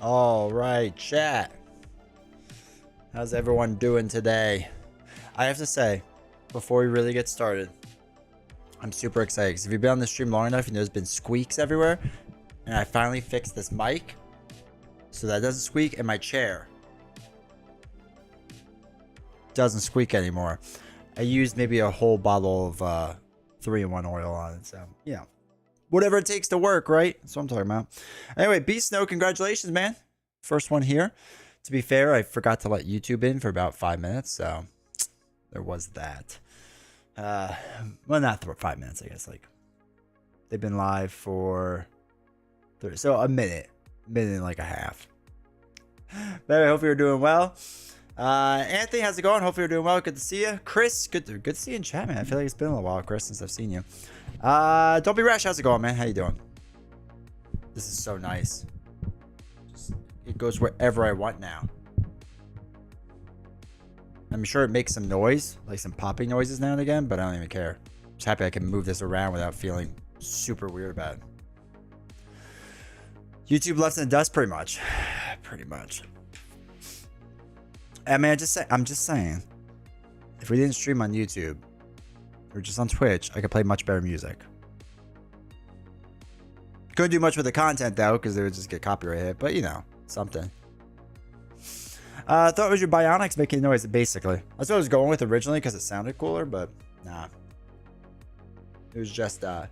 All right, chat. How's everyone doing today? I have to say, before we really get started, I'm super excited because if you've been on the stream long enough, you know there's been squeaks everywhere, and I finally fixed this mic so that it doesn't squeak, and my chair doesn't squeak anymore. I used maybe a whole bottle of 3-in-1 oil on it, so yeah, whatever it takes to work, right? That's what I'm talking about. Anyway, Beast Snow, congratulations, man. First one here. To be fair, I forgot to let YouTube in for about 5 minutes, so there was that. Well, not 5 minutes, I guess. Like, they've been live for 30, so a minute and like a half. But I hope you're doing well. Anthony, how's it going? Hopefully you're doing well. Good to see you. Chris, good to see you in chat, man. I feel like it's been a little while, Chris, since I've seen you. Don't be rash. How's it going, man? How you doing? This is so nice. It goes wherever I want now. I'm sure it makes some noise, like some popping noises now and again, but I don't even care. I'm just happy I can move this around without feeling super weird about it. YouTube left in the dust, pretty much. Pretty much. I mean, I'm just saying. If we didn't stream on YouTube or just on Twitch, I could play much better music. Couldn't do much with the content though, because they would just get copyright hit. But you know, something. I thought it was your Bionics making noise, basically. That's what I was going with originally because it sounded cooler, but nah. It was just the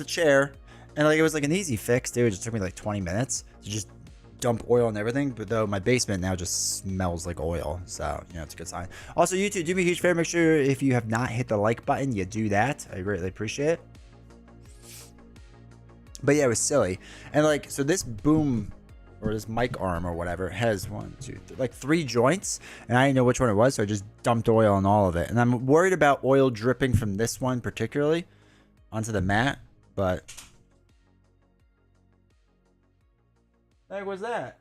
chair. And like it was like an easy fix, dude. It just took me like 20 minutes to just dump oil and everything. But though my basement now just smells like oil. So, you know, it's a good sign. Also, YouTube, do me a huge favor. Make sure if you have not hit the like button, you do that. I greatly appreciate it. But yeah, it was silly. And like, so this boom or this mic arm or whatever has 3 joints, and I didn't know which one it was, so I just dumped oil on all of it. And I'm worried about oil dripping from this one particularly onto the mat, but the heck was that?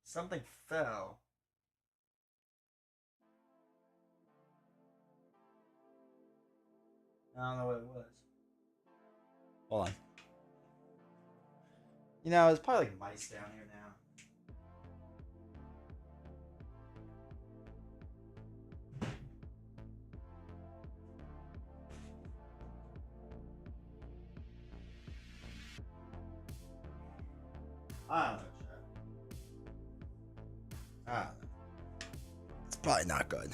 Something fell. I don't know what it was. Hold on. You know, there's probably like mice down here now. I don't know, Chad. I don't know. It's probably not good.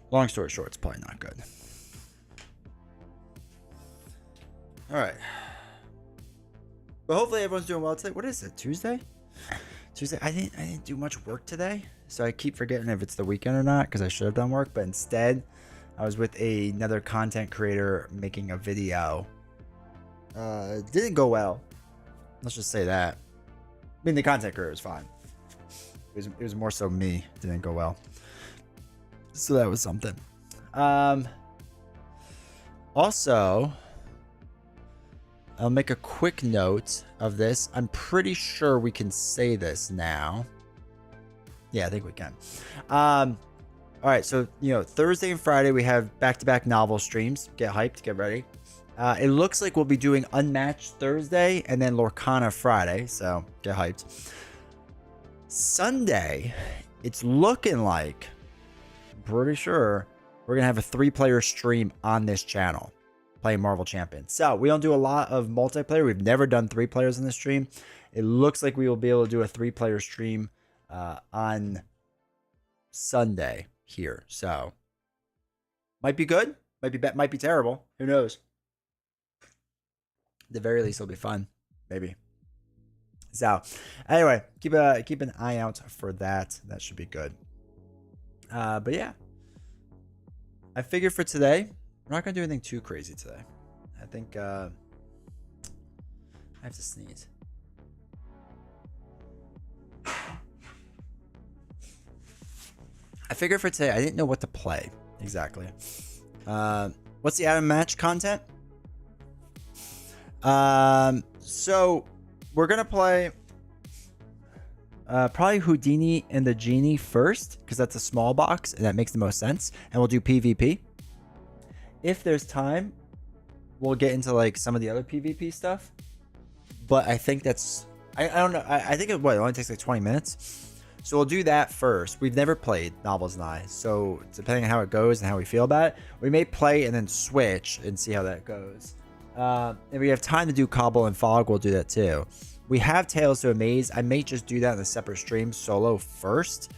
Long story short, it's probably not good. All right. But hopefully everyone's doing well today. What is it? Tuesday? Tuesday. I didn't do much work today, so I keep forgetting if it's the weekend or not because I should have done work. But instead, I was with another content creator making a video. It didn't go well. Let's just say that. I mean, the content creator was fine. It was more so me. It didn't go well. So that was something. Also, I'll make a quick note of this. I'm pretty sure we can say this now. Yeah, I think we can. All right, so, you know, Thursday and Friday, we have back-to-back novel streams. Get hyped, get ready. It looks like we'll be doing Unmatched Thursday and then Lorcana Friday, so get hyped. Sunday, it's looking like, I'm pretty sure, we're going to have a 3-player stream on this channel. Playing Marvel Champions. So we don't do a lot of multiplayer. We've never done 3 players in the stream. It looks like we will be able to do a 3-player stream on Sunday here. So might be good. Might be terrible. Who knows? At the very least, it'll be fun. Maybe. So anyway, keep an eye out for that. That should be good. But yeah, I figured for today, we're not going to do anything too crazy today. I think I have to sneeze. I figured for today, I didn't know what to play exactly. What's the Adam match content? So we're going to play probably Houdini and the Genie first, because that's a small box and that makes the most sense. And we'll do PvP. If there's time, we'll get into like some of the other PvP stuff. But I think that's I don't know. I think it only takes like 20 minutes. So we'll do that first. We've never played Novels and I, so depending on how it goes and how we feel about it, we may play and then switch and see how that goes. If we have time to do Cobble and Fog, we'll do that too. We have Tales to Amaze. I may just do that in a separate stream solo first,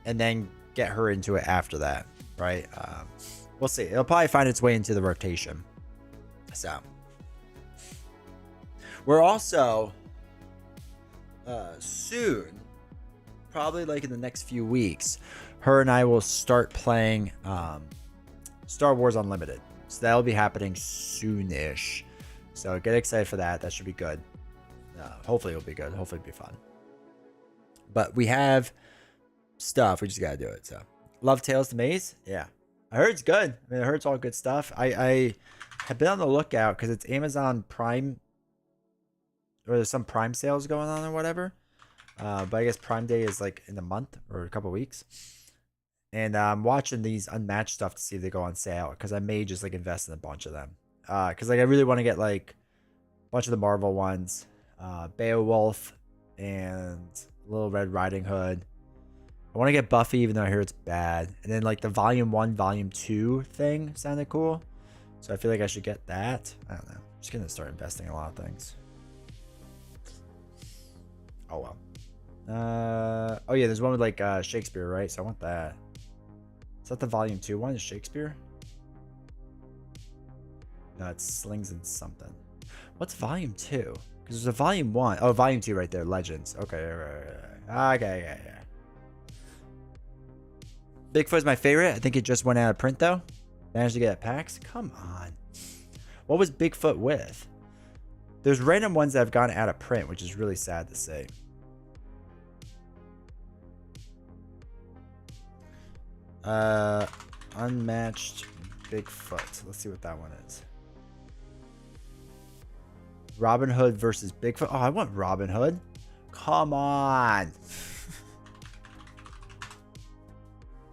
and then get her into it after that, right? We'll see. It'll probably find its way into the rotation. So we're also soon, probably like in the next few weeks, her and I will start playing Star Wars Unlimited. So that'll be happening soonish. So get excited for that. That should be good. Hopefully it'll be good. Hopefully it'll be fun. But we have stuff. We just gotta do it. So love Tales to Maze. Yeah, I heard it's good. I mean, I heard it's all good stuff. I have been on the lookout because it's Amazon Prime, or there's some Prime sales going on or whatever. But I guess Prime Day is like in a month or a couple weeks. And I'm watching these Unmatched stuff to see if they go on sale, because I may just like invest in a bunch of them. Because like I really want to get like a bunch of the Marvel ones, Beowulf and Little Red Riding Hood. I want to get Buffy, even though I hear it's bad. And then like the Volume 1, Volume 2 thing sounded cool. So I feel like I should get that. I don't know. I'm just going to start investing in a lot of things. Oh, well. Oh, yeah. There's one with like Shakespeare, right? So I want that. Is that the Volume 2 one? Is Shakespeare? No, it's Slings and something. What's Volume 2? Because there's a Volume 1. Oh, Volume 2 right there. Legends. Okay, right. Okay, yeah. Bigfoot's my favorite. I think it just went out of print, though. Managed to get at PAX. Come on. What was Bigfoot with? There's random ones that have gone out of print, which is really sad to say. Unmatched Bigfoot. Let's see what that one is. Robin Hood versus Bigfoot. Oh, I want Robin Hood. Come on.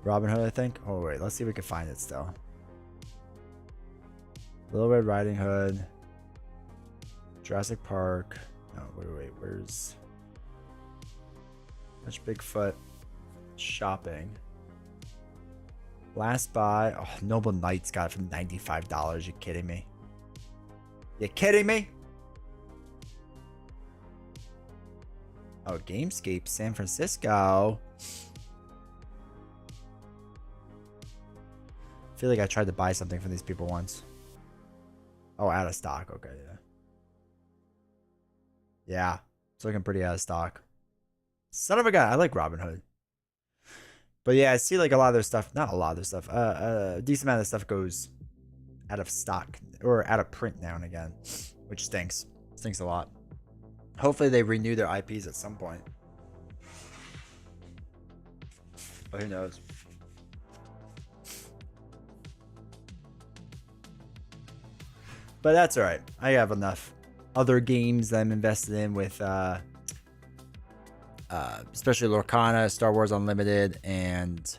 Robin Hood, I think. Oh, wait. Let's see if we can find it still. Little Red Riding Hood. Jurassic Park. No, wait. Where's... Much Bigfoot. Shopping. Last buy. Oh, Noble Knights got it for $95. You kidding me? You kidding me? Oh, Gamescape San Francisco. I feel like I tried to buy something from these people once. Oh, out of stock. Okay, yeah. Yeah, it's looking pretty out of stock. Son of a gun. I like Robin Hood. But yeah, I see like a lot of their stuff. Not a lot of their stuff. A decent amount of stuff goes out of stock or out of print now and again, which stinks. Stinks a lot. Hopefully they renew their IPs at some point. But who knows? But that's all right. I have enough other games that I'm invested in with, especially Lorcana, Star Wars Unlimited, and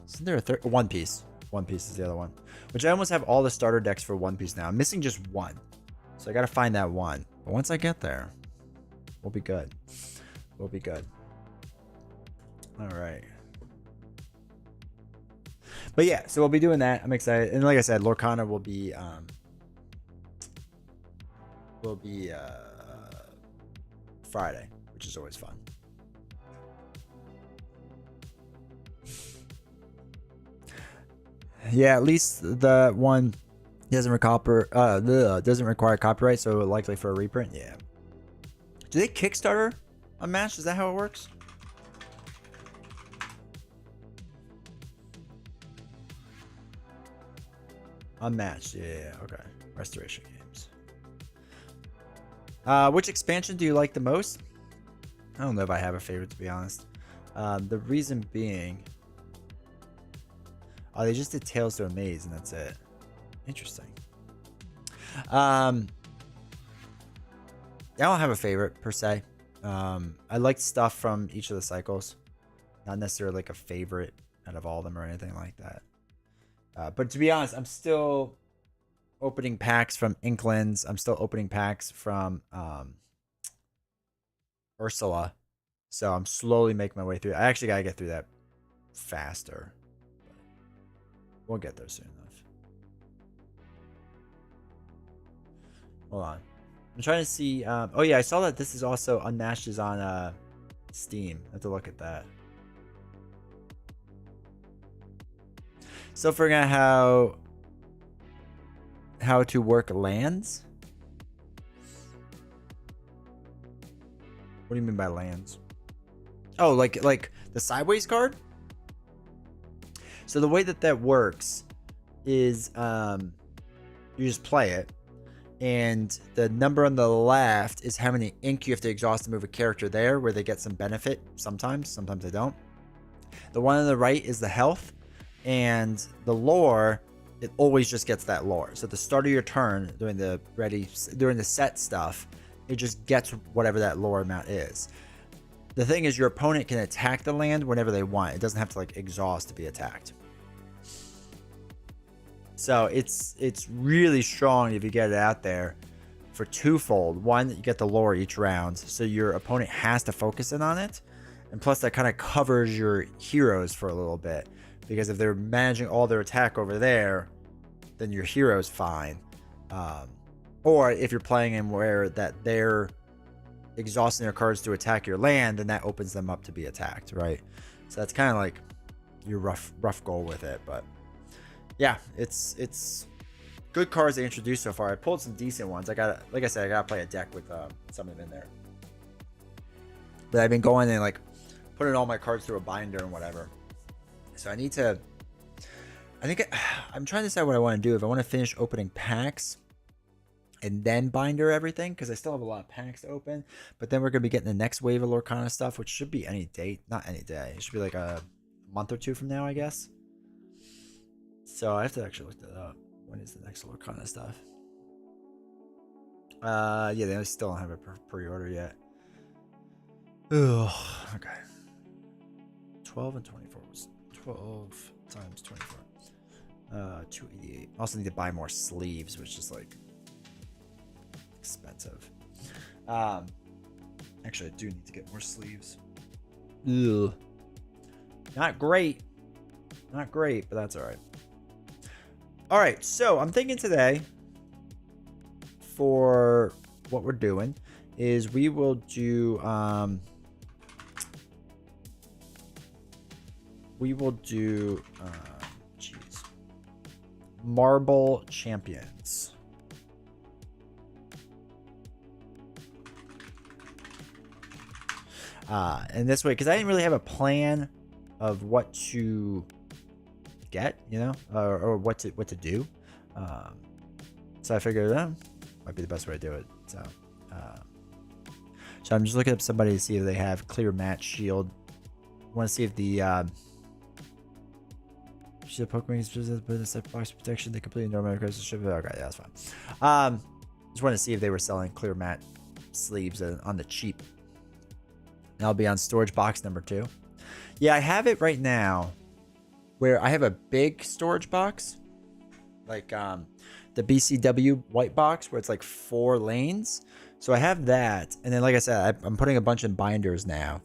isn't there a third? One Piece. One Piece is the other one, which I almost have all the starter decks for One Piece now. I'm missing just one, so I gotta find that one. But once I get there, we'll be good. We'll be good. All right. But yeah, so we'll be doing that. I'm excited. And like I said, Lorcana will be Friday, which is always fun. Yeah, at least the one doesn't require copyright, so likely for a reprint. Yeah. Do they Kickstarter Unmatched? Is that how it works? Unmatched, yeah, okay. Restoration games. Which expansion do you like the most? I don't know if I have a favorite, to be honest. The reason being... Oh, they just did Tales to Amaze, and that's it. Interesting. I don't have a favorite, per se. I like stuff from each of the cycles. Not necessarily like a favorite. out of all of them or anything like that. But to be honest, I'm still opening packs from Inklings. I'm still opening packs from Ursula. So I'm slowly making my way through. I actually got to get through that faster. We'll get there soon enough. Hold on. I'm trying to see. Oh, yeah. I saw that this is also Unmatched is on Steam. I have to look at that. Still figuring out how to work lands. What do you mean by lands? Oh, like the sideways card? So the way that works is you just play it, and the number on the left is how many ink you have to exhaust to move a character there, where they get some benefit sometimes they don't. The one on the right is the health, and the lore, it always just gets that lore. So at the start of your turn, during the set stuff, it just gets whatever that lore amount is. The thing is, your opponent can attack the land whenever they want. It doesn't have to like exhaust to be attacked. So it's really strong if you get it out there for twofold. One, you get the lore each round, so your opponent has to focus in on it. And plus that kind of covers your heroes for a little bit. Because if they're managing all their attack over there, then your hero's fine. Or if you're playing in where that they're exhausting their cards to attack your land, then that opens them up to be attacked, right? So that's kind of like your rough goal with it. But yeah, it's good cards they introduced so far. I pulled some decent ones. Like I said, I gotta play a deck with some of them in there. But I've been going and like putting all my cards through a binder and whatever. So I think I'm trying to decide what I want to do. If I want to finish opening packs and then binder everything, because I still have a lot of packs to open. But then we're going to be getting the next wave of Lorcana stuff, which should be any date. Not any day. It should be like a month or two from now, I guess. So I have to actually look that up. When is the next Lorcana stuff? Yeah, they still don't have a pre-order yet. Ugh, okay. 12 and 24 was 12 times 24. 288. Also need to buy more sleeves, which is like expensive. Actually, I do need to get more sleeves. Ugh. Not great, but that's all right. All right, so I'm thinking today for what we're doing is we will do Marble Champions. And this way, because I didn't really have a plan of what to get, or what to do. So I figured that might be the best way to do it. So I'm just looking up somebody to see if they have clear matte shield. I want to see if the Pokemon put a set box protection. They completely normal crisis ship. Okay, yeah, that's fine. Just want to see if they were selling clear matte sleeves on the cheap. And I'll be on storage box number 2. Yeah, I have it right now where I have a big storage box, like the BCW white box where it's like 4 lanes. So I have that, and then like I said, I'm putting a bunch in binders now.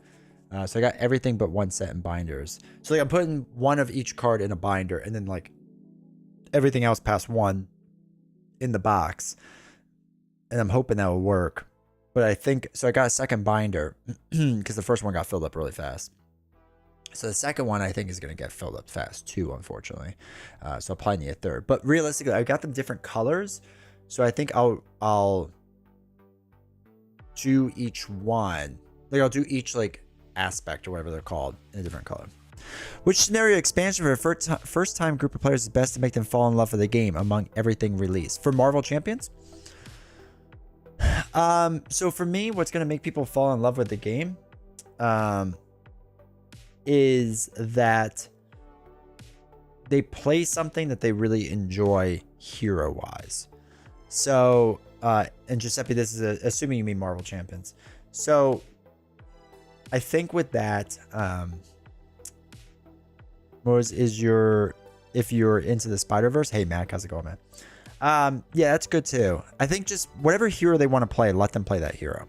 So I got everything but one set in binders. So like I'm putting one of each card in a binder, and then like everything else past one in the box. And I'm hoping that will work. But I think, so I got a second binder because the first one got filled up really fast. So the second one I think is going to get filled up fast too, unfortunately. So I'll probably need a third. But realistically, I got them different colors. So I think I'll do each one. Like I'll do each like aspect or whatever they're called in a different color. Which scenario expansion for a first time group of players is best to make them fall in love with the game among everything released? For Marvel Champions? So for me, what's going to make people fall in love with the game is that they play something that they really enjoy hero wise. So and Giuseppe, this is assuming you mean Marvel Champions. So I think with that, Moz is your, if you're into the Spider-Verse. Hey, Mac, how's it going, man? Yeah, that's good too. I think just whatever hero they want to play, let them play that hero.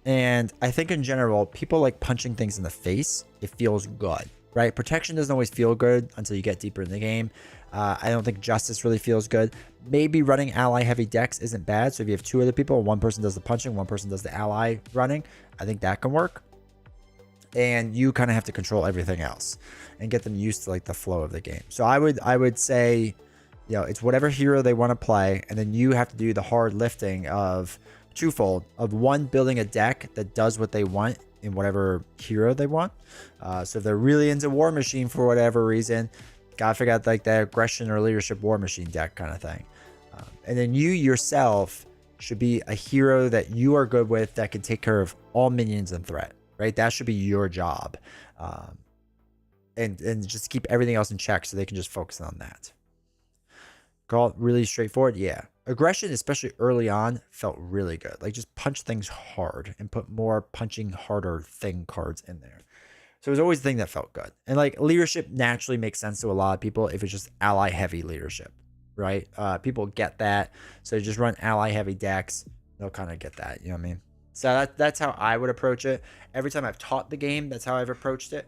And I think in general, people like punching things in the face. It feels good, right? Protection doesn't always feel good until you get deeper in the game. I don't think Justice really feels good. Maybe running ally heavy decks isn't bad. So if you have two other people, one person does the punching, one person does the ally running, I think that can work. And you kind of have to control everything else and get them used to like the flow of the game. So I would say, you know, it's whatever hero they want to play, and then you have to do the hard lifting of twofold of one, building a deck that does what they want in whatever hero they want. So if they're really into War Machine for whatever reason, gotta figure out like the aggression or leadership War Machine deck kind of thing. And then you yourself should be a hero that you are good with that can take care of all minions and threat, right? That should be your job. And just keep everything else in check so they can just focus on that. Call it really straightforward. Yeah. Aggression, especially early on, felt really good. Like just punch things hard and put more punching harder thing cards in there. So it was always the thing that felt good. And like leadership naturally makes sense to a lot of people if it's just ally heavy leadership, right? People get that. So just run ally heavy decks. They'll kind of get that. You know what I mean? So that's how I would approach it. Every time I've taught the game, that's how I've approached it.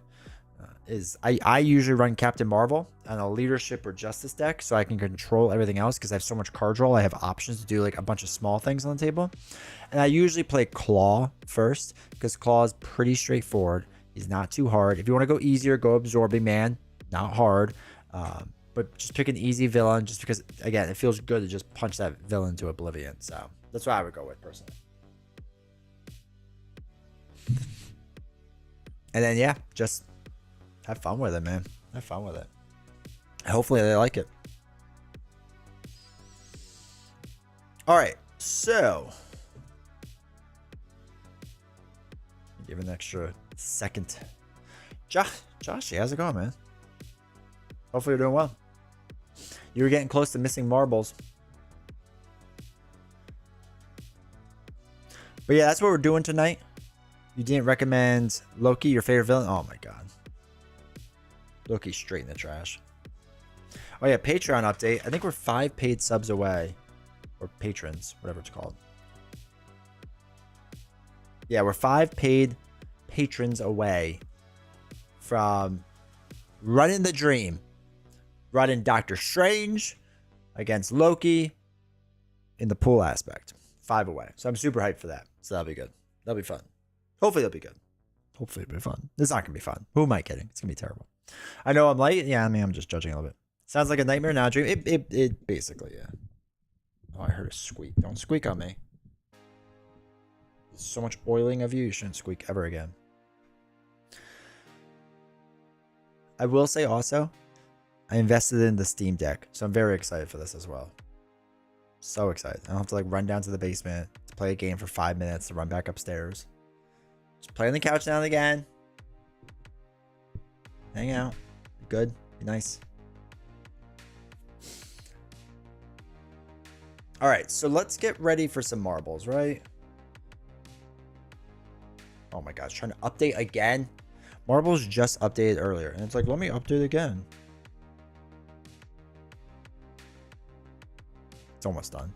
I usually run Captain Marvel on a leadership or justice deck so I can control everything else because I have so much card draw. I have options to do like a bunch of small things on the table. And I usually play Claw first because Claw is pretty straightforward. He's not too hard. If you want to go easier, go Absorbing Man. Not hard. But just pick an easy villain just because, again, it feels good to just punch that villain to oblivion. So that's what I would go with personally. And then, yeah, just have fun with it, man. Have fun with it. Hopefully they like it. All right, so give an extra second. Josh, how's it going, man? Hopefully you're doing well. You were getting close to missing marbles. But yeah, that's what we're doing tonight. You didn't recommend Loki, your favorite villain? Oh my god. Loki straight in the trash. Oh yeah, Patreon update. I think we're 5 paid subs away. Or patrons, whatever it's called. Yeah, we're 5 paid patrons away from running the dream. Running Doctor Strange against Loki in the pool aspect. 5 away. So I'm super hyped for that. So that'll be good. That'll be fun. Hopefully it'll be good. Hopefully it'll be fun. It's not going to be fun. Who am I kidding? It's going to be terrible. I know I'm late. Yeah, I mean, I'm just judging a little bit. Sounds like a nightmare, not a dream. It basically, yeah. Oh, I heard a squeak. Don't squeak on me. There's so much oiling of you. You shouldn't squeak ever again. I will say also, I invested in the Steam Deck, so I'm very excited for this as well. So excited. I don't have to like run down to the basement to play a game for 5 minutes to run back upstairs. Just play on the couch now and again. Hang out. Be good. Be nice. All right, so let's get ready for some marbles, right? Oh my gosh, trying to update again. Marbles just updated earlier, and it's like, let me update again. It's almost done.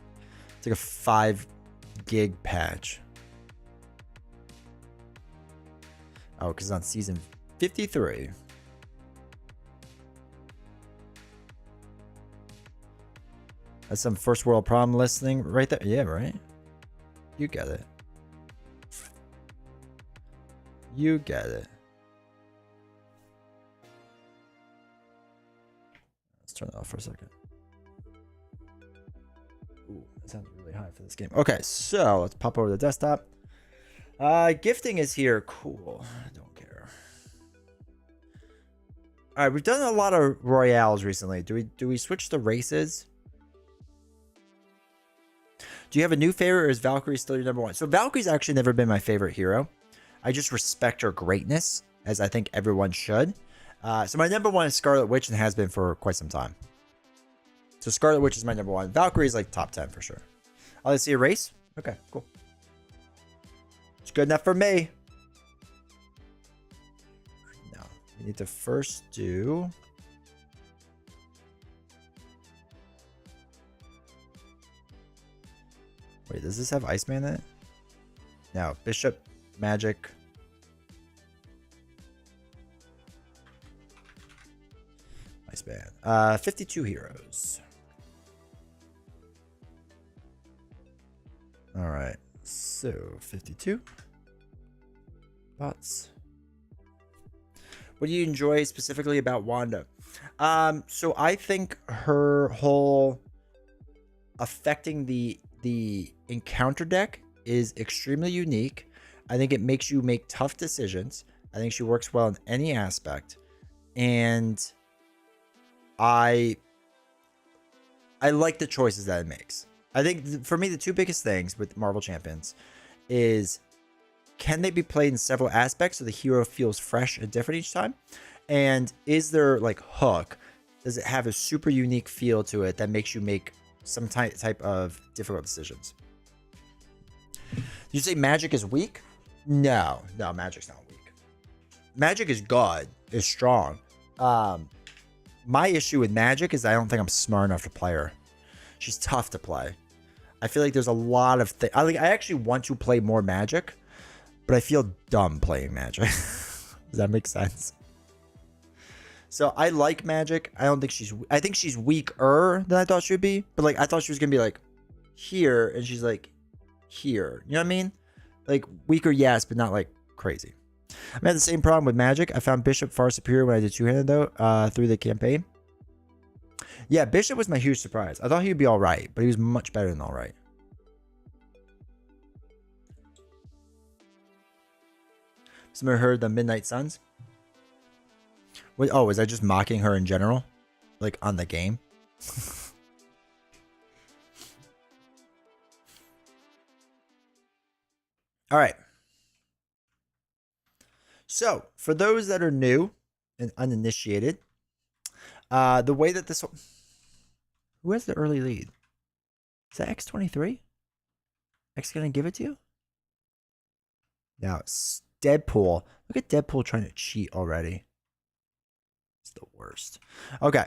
It's like a 5 gig patch. Oh, because it's on season 53. That's some first world problem listening right there. Yeah, right? You get it. You get it. Let's turn it off for a second. Ooh, that sounds really high for this game. Okay, so let's pop over to the desktop. Gifting is here. Cool. I don't care. All right, we've done a lot of royales recently. Do we switch to races? Do you have a new favorite, or is Valkyrie still your number one? So Valkyrie's actually never been my favorite hero. I just respect her greatness, as I think everyone should. So my number one is Scarlet Witch, and has been for quite some time. So Scarlet Witch is my number one. Valkyrie is like top 10 for sure. Oh, let's see a race? Okay, cool. It's good enough for me. No, we need to first do Wait, does this have Iceman in it? No. Bishop, Magic. Iceman. 52 heroes. Alright. So, 52. Thoughts? What do you enjoy specifically about Wanda? So I think her whole affecting the encounter deck is extremely unique. I think it makes you make tough decisions. I think she works well in any aspect. And I like the choices that it makes. I think for me, the two biggest things with Marvel Champions is, can they be played in several aspects so the hero feels fresh and different each time? And is there like hook? Does it have a super unique feel to it that makes you make some type of difficult decisions? Did you say Magic is weak? No, Magic's not weak. Magic is good, is strong. My issue with Magic is I don't think I'm smart enough to play her. She's tough to play. I feel like there's a lot of things. I actually want to play more Magic, but I feel dumb playing Magic. Does that make sense? So I like Magic. I don't think she's... I think she's weaker than I thought she would be. But like I thought she was going to be like here, and she's like here. You know what I mean? Like weaker, yes, but not like crazy. I had the same problem with Magic. I found Bishop far superior when I did two-handed though through the campaign. Yeah, Bishop was my huge surprise. I thought he would be all right, but he was much better than all right. Somebody heard the Midnight Suns? Wait, oh, was I just mocking her in general? Like on the game? All right. So, for those that are new and uninitiated, the way that this... Who has the early lead? Is that X23? X gonna give it to you? Now, it's Deadpool. Look at Deadpool trying to cheat already. It's the worst. Okay.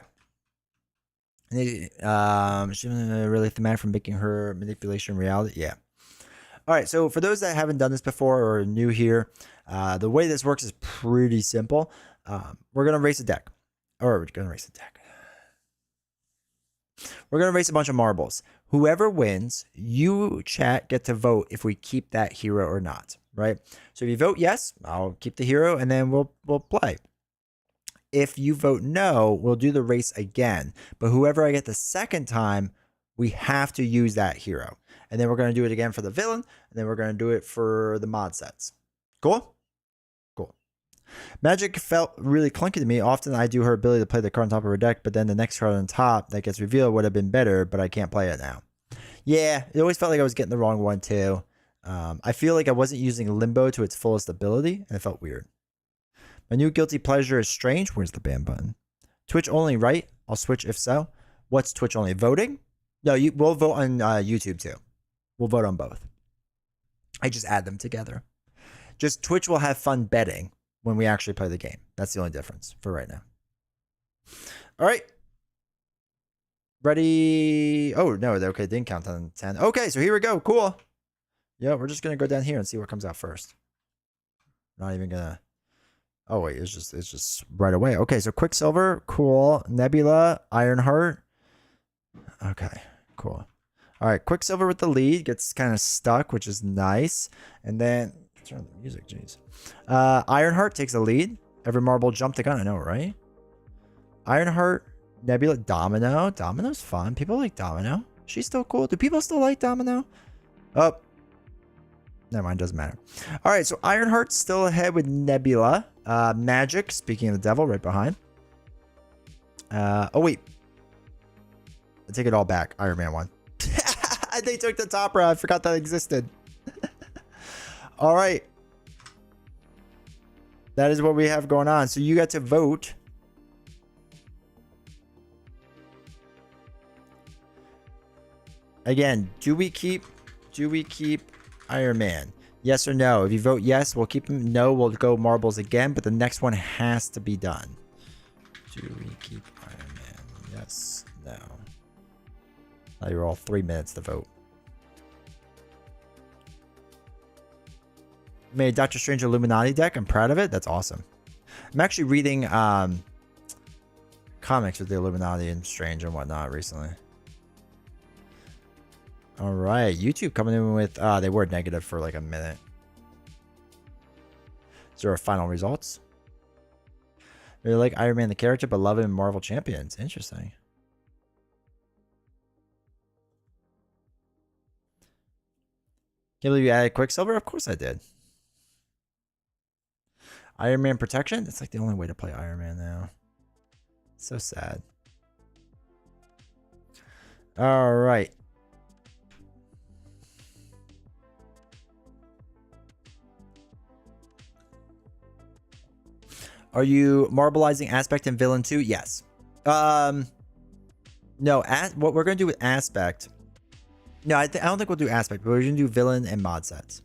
She's really thematic from making her manipulation reality. Yeah. All right. So for those that haven't done this before or are new here, the way this works is pretty simple. We're gonna race a deck, or we're gonna race a deck. We're gonna race a bunch of marbles. Whoever wins, you chat get to vote if we keep that hero or not. Right. So if you vote yes, I'll keep the hero, and then we'll play. If you vote no, we'll do the race again. But whoever I get the second time, we have to use that hero. And then we're going to do it again for the villain. And then we're going to do it for the mod sets. Cool? Cool. Magic felt really clunky to me. Often I do her ability to play the card on top of her deck, but then the next card on top that gets revealed would have been better, but I can't play it now. Yeah, it always felt like I was getting the wrong one too. I feel like I wasn't using Limbo to its fullest ability, and it felt weird. My new guilty pleasure is Strange. Where's the ban button? Twitch only, right? I'll switch if so. What's Twitch only? Voting? No, we'll vote on YouTube too. We'll vote on both. I just add them together. Just Twitch will have fun betting when we actually play the game. That's the only difference for right now. All right. Ready? Oh, no. Okay, didn't count on 10. Okay, so here we go. Cool. Yeah, we're just going to go down here and see what comes out first. Not even going to... Oh, wait. It's just right away. Okay, so Quicksilver. Cool. Nebula. Ironheart. Okay, cool. All right, Quicksilver with the lead. Gets kind of stuck, which is nice. And then... Turn on the music, jeez. Ironheart takes the lead. Every marble jumped the gun. I know, right? Ironheart. Nebula. Domino. Domino's fun. People like Domino. She's still cool. Do people still like Domino? Oh. Never mind. Doesn't matter. All right. So Ironheart's still ahead with Nebula. Magic. Speaking of the devil, right behind. Oh, wait. I take it all back. Iron Man won. They took the top row. I forgot that existed. All right. That is what we have going on. So you got to vote. Again, do we keep Iron Man? Yes or no? If you vote yes, we'll keep him. No, we'll go marbles again, but the next one has to be done. Do we keep Iron Man? Yes, no. Now you're all 3 minutes to vote. Made a Doctor Strange Illuminati deck. I'm proud of it. That's awesome. I'm actually reading comics with the Illuminati and Strange and whatnot recently. All right, YouTube coming in with they were negative for like a minute. Is there final results? Really like Iron Man the character, but love him in Marvel Champions. Interesting. Can't believe you added Quicksilver? Of course I did. Iron Man protection? It's like the only way to play Iron Man now. So sad. All right. Are you marbleizing Aspect and Villain too? Yes. No, what we're going to do with Aspect. No, I don't think we'll do Aspect, but we're going to do Villain and mod sets.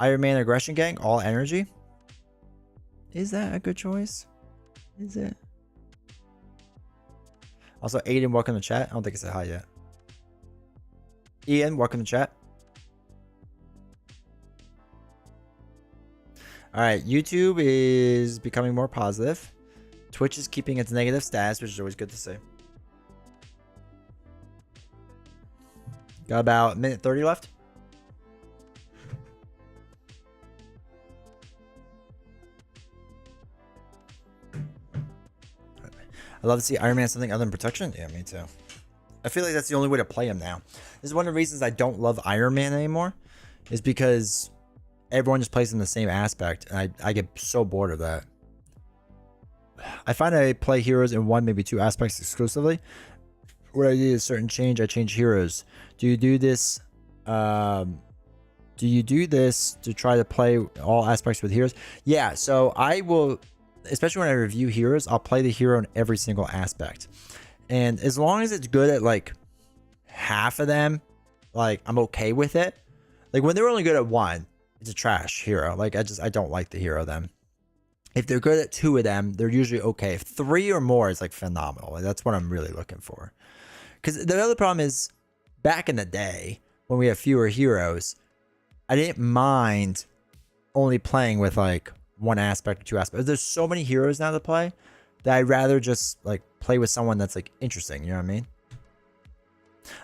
Iron Man Aggression Gang, all energy. Is that a good choice? Is it? Also, Aiden, welcome to chat. I don't think I said hi yet. Ian, welcome to chat. All right, YouTube is becoming more positive. Twitch is keeping its negative status, which is always good to see. Got about a minute 30 left. I love to see Iron Man something other than protection. Yeah, me too. I feel like that's the only way to play him now. This is one of the reasons I don't love Iron Man anymore. Is because everyone just plays in the same aspect. And I get so bored of that. I find I play heroes in one, maybe two aspects exclusively. Where I do a certain change, I change heroes. Do you do this? Do you do this to try to play all aspects with heroes? Yeah, so I will, especially when I review heroes, I'll play the hero in every single aspect. And as long as it's good at like half of them, like I'm okay with it. Like when they're only good at one, it's a trash hero. Like I don't like the hero then. If they're good at two of them, they're usually okay. If three or more is like phenomenal. Like, that's what I'm really looking for. Because the other problem is, back in the day, when we have fewer heroes, I didn't mind only playing with like one aspect or two aspects. There's so many heroes now to play that I'd rather just like play with someone that's like interesting. You know what I mean?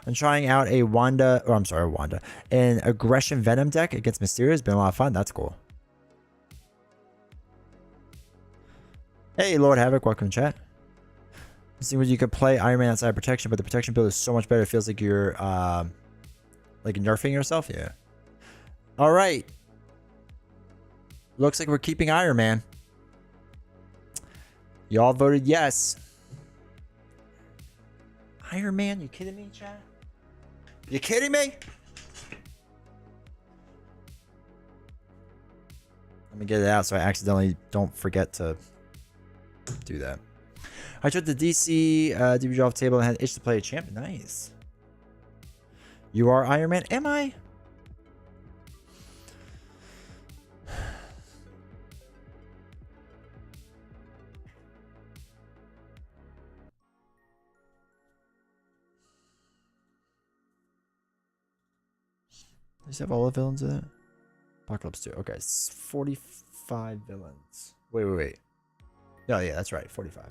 I'm trying out a an Aggression Venom deck against Mysterio. It's been a lot of fun. That's cool. Hey, Lord Havoc, welcome to chat. See what you could play Iron Man outside protection, but the protection build is so much better. It feels like you're like nerfing yourself. Yeah. All right. Looks like we're keeping Iron Man. Y'all voted yes. Iron Man? You kidding me, chat? You kidding me? Let me get it out so I accidentally don't forget to do that. I took the DC DB off table and had itch to play a champ. Nice. You are Iron Man? Am I? Does he have all the villains in it? Apocalypse 2. Okay, 45 villains. Wait. No, yeah, that's right. 45.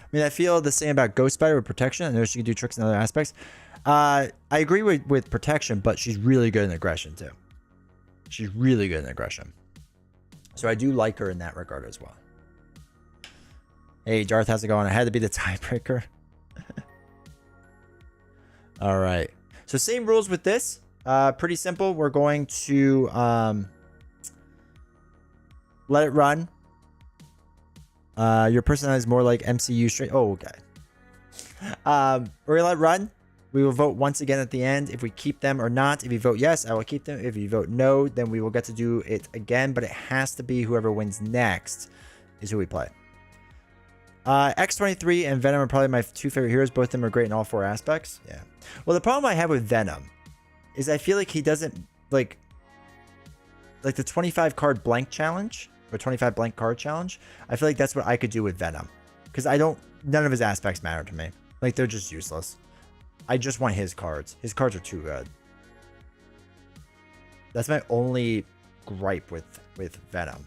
I mean, I feel the same about Ghost Spider with protection. I know she can do tricks in other aspects. I agree with protection, but she's really good in aggression too. She's really good in aggression. So I do like her in that regard as well. Hey, Darth, how's it going? I had to be the tiebreaker. All right. So same rules with this. Pretty simple. We're going to let it run. Your personality is more like MCU straight. Oh, okay. We're gonna let it run. We will vote once again at the end if we keep them or not. If you vote yes, I will keep them. If you vote no, then we will get to do it again. But it has to be whoever wins next is who we play. X23 and Venom are probably my two favorite heroes. Both of them are great in all four aspects. Yeah. Well, the problem I have with Venom is I feel like he doesn't like the 25 card blank challenge or 25 blank card challenge. I feel like that's what I could do with Venom because none of his aspects matter to me. Like they're just useless. I just want his cards. His cards are too good. That's my only gripe with Venom.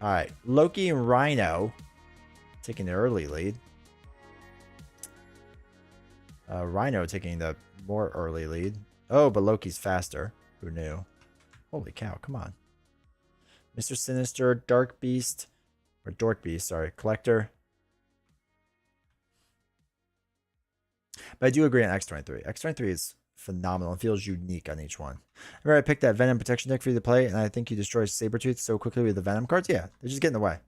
All right, Loki and Rhino taking the early lead. Rhino taking the more early lead. Oh, but Loki's faster. Who knew? Holy cow, come on. Mr. Sinister, Dark Beast, or Dork Beast, sorry, Collector. But I do agree on X23. X23 is phenomenal and feels unique on each one. Remember, I picked that Venom protection deck for you to play, and I think you destroy Sabretooth so quickly with the Venom cards. Yeah, they just get in the way.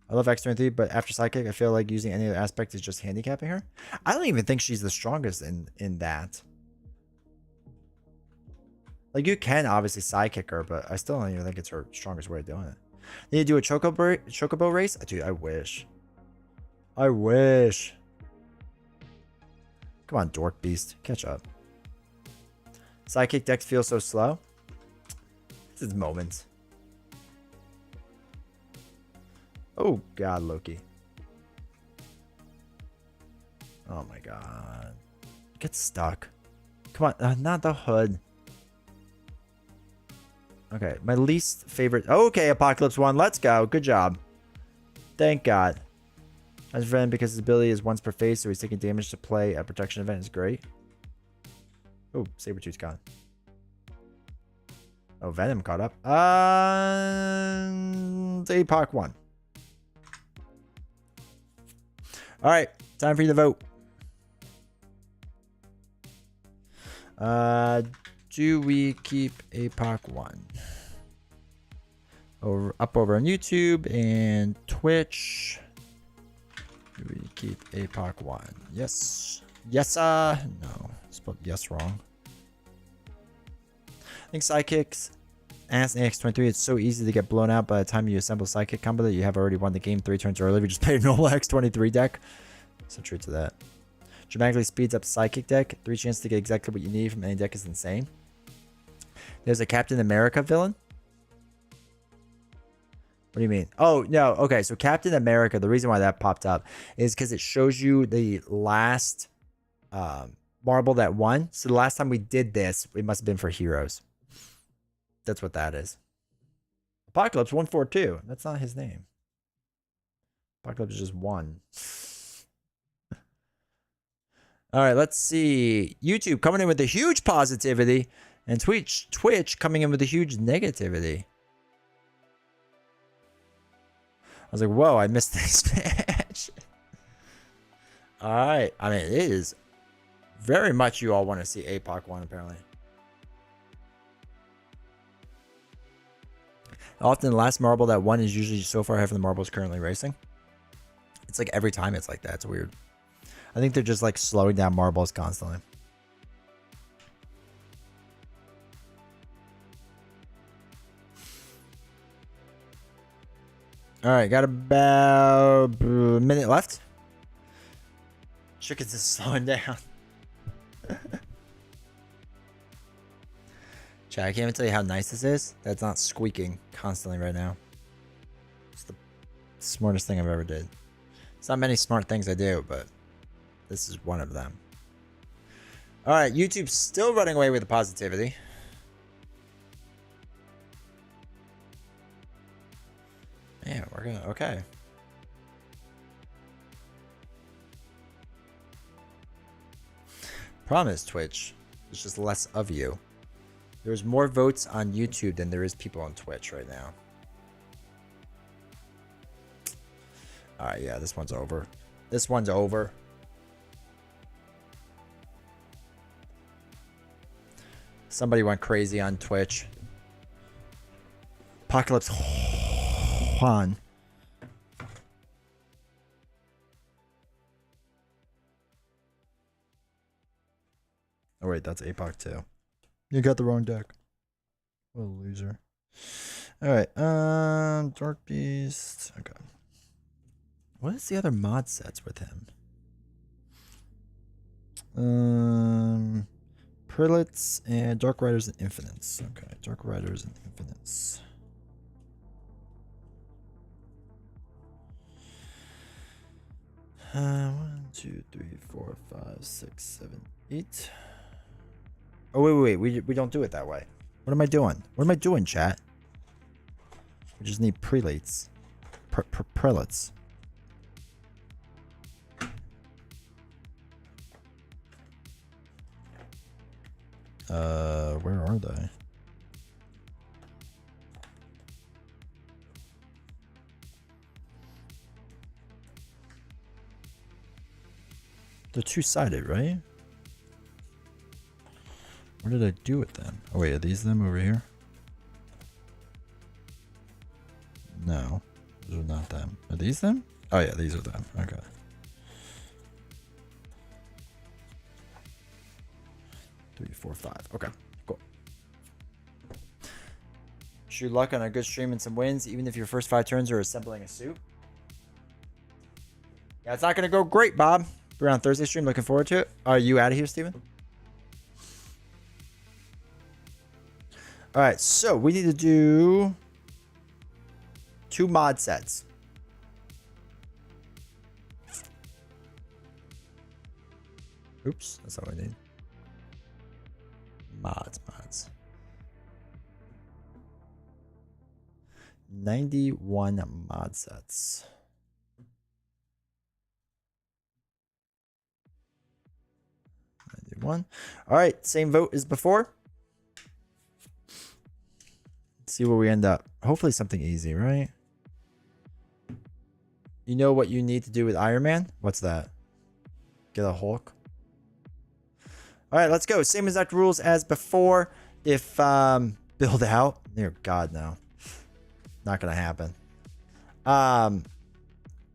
I love X23, but after Sidekick, I feel like using any other aspect is just handicapping her. I don't even think she's the strongest in that. Like, you can obviously Sidekick her, but I still don't even think it's her strongest way of doing it. Need to do a Chocobo race? Dude, I wish. I wish. Come on, Dork Beast. Catch up. Sidekick decks feel so slow. This is moments. Oh, God, Loki. Oh, my God. Get stuck. Come on. Not the hood. Okay, my least favorite. Okay, Apocalypse 1. Let's go. Good job. Thank God. As Venom, because his ability is once per phase, so he's taking damage to play a protection event is great. Oh, Sabretooth's gone. Oh, Venom caught up. It's Apoc 1. All right, time for you to vote. Do we keep Apoc 1? Up over on YouTube and Twitch. Do we keep Apoc 1? Yes. Yes, no. Spelled yes wrong. I think Sidekicks as X23, it's so easy to get blown out by the time you assemble Sidekick combo that you have already won the game 3 turns early. We just played a normal X23 deck. So true to that. Dramatically speeds up Sidekick deck. 3 chances to get exactly what you need from any deck is insane. There's a Captain America villain. What do you mean? Oh, no. Okay, so Captain America, the reason why that popped up is because it shows you the last marble that won. So the last time we did this, it must have been for heroes. That's what that is. Apocalypse 142. That's not his name. Apocalypse is just 1. All right, let's see. YouTube coming in with a huge positivity, and Twitch coming in with a huge negativity. I was like, whoa, I missed this match. All right. I mean, it is very much you all want to see Apoc 1, apparently. Often the last marble that won is usually so far ahead from the marbles currently racing. It's like every time it's like that. It's weird. I think they're just like slowing down marbles constantly. All right, got about a minute left. Chickens is slowing down. Chat, I can't even tell you how nice this is. That's not squeaking constantly right now. It's the smartest thing I've ever did. It's not many smart things I do, but this is one of them. All right, YouTube's still running away with the positivity. Man, we're gonna, okay. Problem is, Twitch, there's just less of you. There's more votes on YouTube than there is people on Twitch right now. All right, yeah, this one's over. This one's over. Somebody went crazy on Twitch. Apocalypse Juan. Oh wait, that's Apoc 2. You got the wrong deck. What a loser. Alright, Dark Beast. Okay. What is the other mod sets with him? Prelates and Dark Riders and Infinites. Okay, Dark Riders and Infinites. One, 2, 3, 4, 5, 6, 7, 8. Oh, wait. We don't do it that way. What am I doing? What am I doing, chat? We just need prelates. Prelates. Where are they? They're two-sided, right? What did I do with them? Oh wait, are these them over here? No, those are not them. Are these them? Oh yeah, these are them. Okay. Three, 4, 5. Okay, cool. Wish you luck on a good stream and some wins, even if your first 5 turns are assembling a suit. Yeah, it's not gonna go great, Bob. We're on Thursday stream. Looking forward to it. Are you out of here, Steven? All right, so we need to do 2 mod sets. Oops, that's all I need. Mods. 91 mod sets. All right, same vote as before. Let's see where we end up. Hopefully something easy, right? You know what you need to do with Iron Man? What's that? Get a Hulk. All right, let's go. Same exact rules as before. If build out, dear God, no, not gonna happen.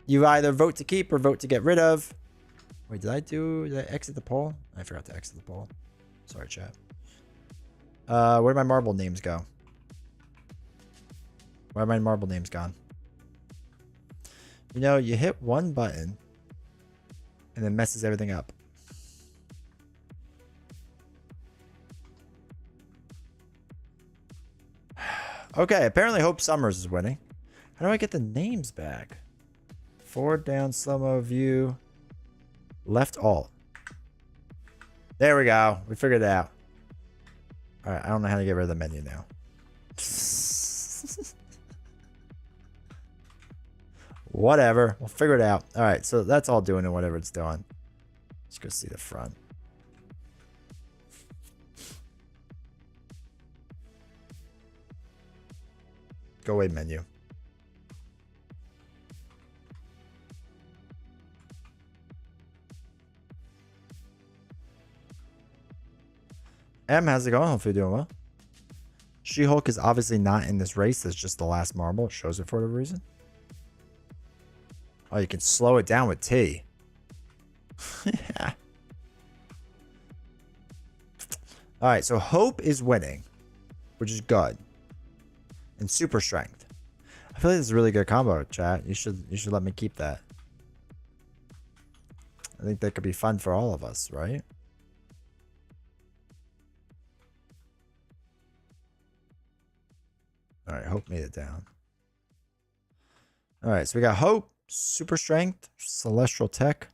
You either vote to keep or vote to get rid of. Wait, did I exit the poll? I forgot to exit the poll. Sorry, chat. Where did my marble names go? Why are my marble names gone? You know, you hit one button and then messes everything up. Okay, apparently Hope Summers is winning. How do I get the names back? Forward down, slow-mo view. Left alt. There we go. We figured it out. All right, I don't know how to get rid of the menu now. Whatever. We'll figure it out. All right, so that's all doing whatever it's doing. Let's go see the front. Go away, menu. How's it going? Hopefully you're doing well. She-Hulk is obviously not in this race. That's just the last marble. It shows it for whatever reason. Oh, you can slow it down with T. Yeah. All right, so Hope is winning, which is good. And Super Strength. I feel like this is a really good combo, chat. You should let me keep that. I think that could be fun for all of us, right? All right, Hope made it down. All right, so we got Hope, Super Strength, Celestial Tech,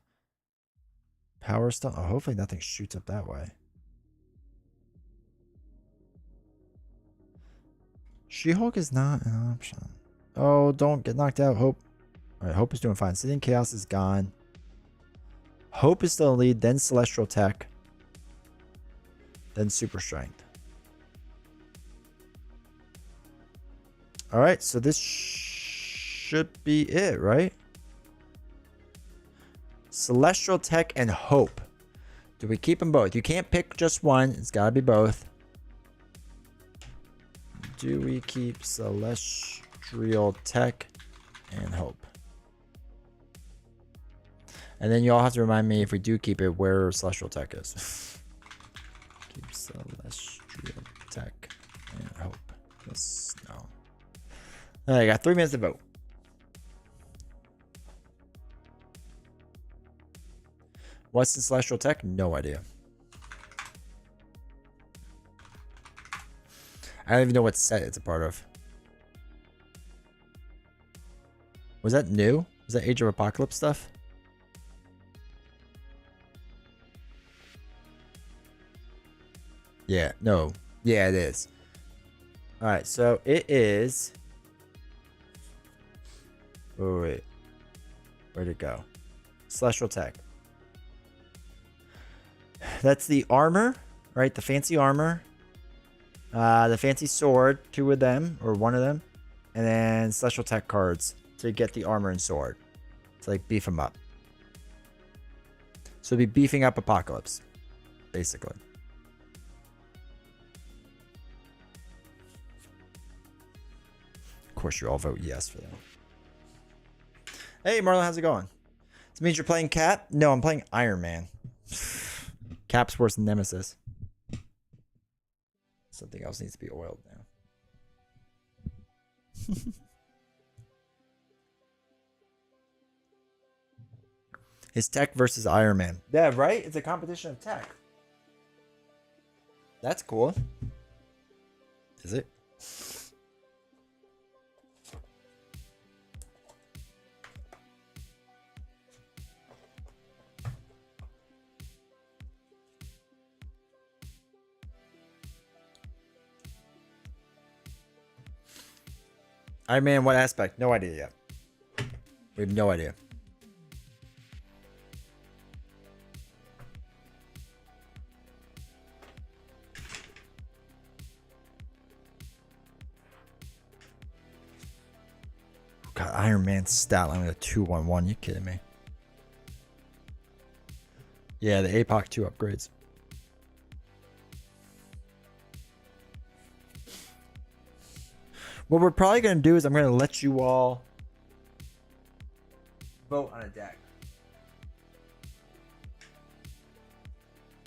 Power Stone. Oh, hopefully nothing shoots up that way. She-Hulk is not an option. Oh, don't get knocked out, Hope. All right, Hope is doing fine. Sitting Chaos is gone. Hope is still in the lead, then Celestial Tech, then Super Strength. All right, so this should be it, right? Celestial Tech and Hope. Do we keep them both? You can't pick just one. It's got to be both. Do we keep Celestial Tech and Hope? And then you all have to remind me, if we do keep it, where Celestial Tech is. Keep Celestial Tech and Hope. Yes, no. All right, I got 3 minutes to vote. What's in Celestial Tech? No idea. I don't even know what set it's a part of. Was that new? Was that Age of Apocalypse stuff? Yeah, no. Yeah, it is. Alright, so it is... Oh, wait. Where'd it go? Celestial Tech. That's the armor, right? The fancy armor. The fancy sword, 2 of them, or 1 of them. And then Celestial Tech cards to get the armor and sword. To like beef them up. So it'll be beefing up Apocalypse, basically. Of course, you all vote yes for that. Hey, Marlon, how's it going? This means you're playing Cap? No, I'm playing Iron Man. Cap's worse than Nemesis. Something else needs to be oiled now. His tech versus Iron Man. Yeah, right? It's a competition of tech. That's cool. Is it? Iron Man, what aspect? No idea yet. We have no idea. God, Iron Man's stat line with a 2-1-1. You kidding me? Yeah, the APOC 2 upgrades. What we're probably going to do is I'm going to let you all vote on a deck.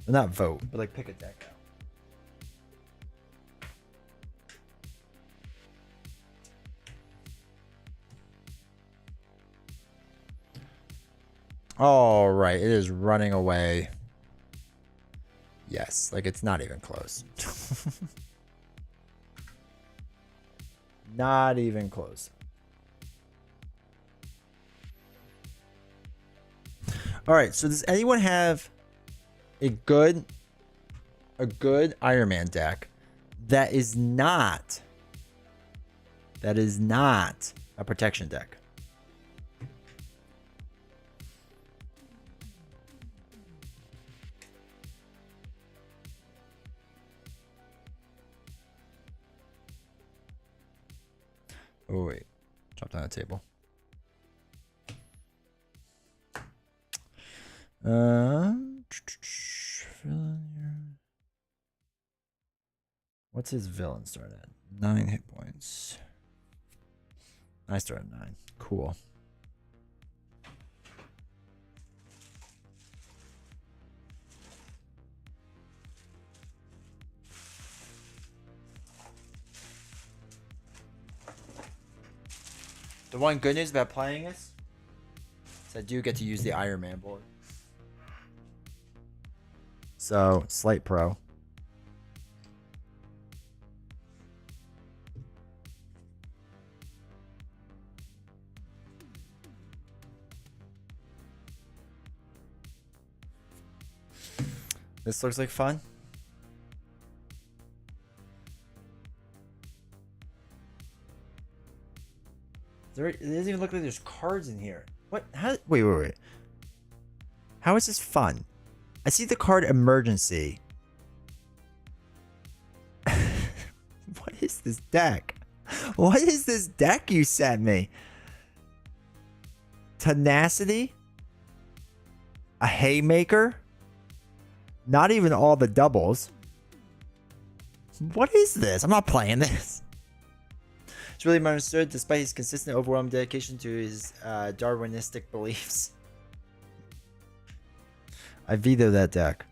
Well, not vote, but like pick a deck out. All right, it is running away. Yes, like it's not even close. Not even close. All right, so does anyone have a good Iron Man deck that is not a protection deck? Oh wait, dropped on the table. What's his villain start at? 9 hit points. I start at 9. Cool. The one good news about playing this is I do get to use the Iron Man board. So, slight pro. This looks like fun. It doesn't even look like there's cards in here. What? How? Wait. How is this fun? I see the card emergency. What is this deck? What is this deck you sent me? Tenacity? A haymaker? Not even all the doubles. What is this? I'm not playing this. It's really understood despite his consistent overwhelming dedication to his Darwinistic beliefs. I veto that deck.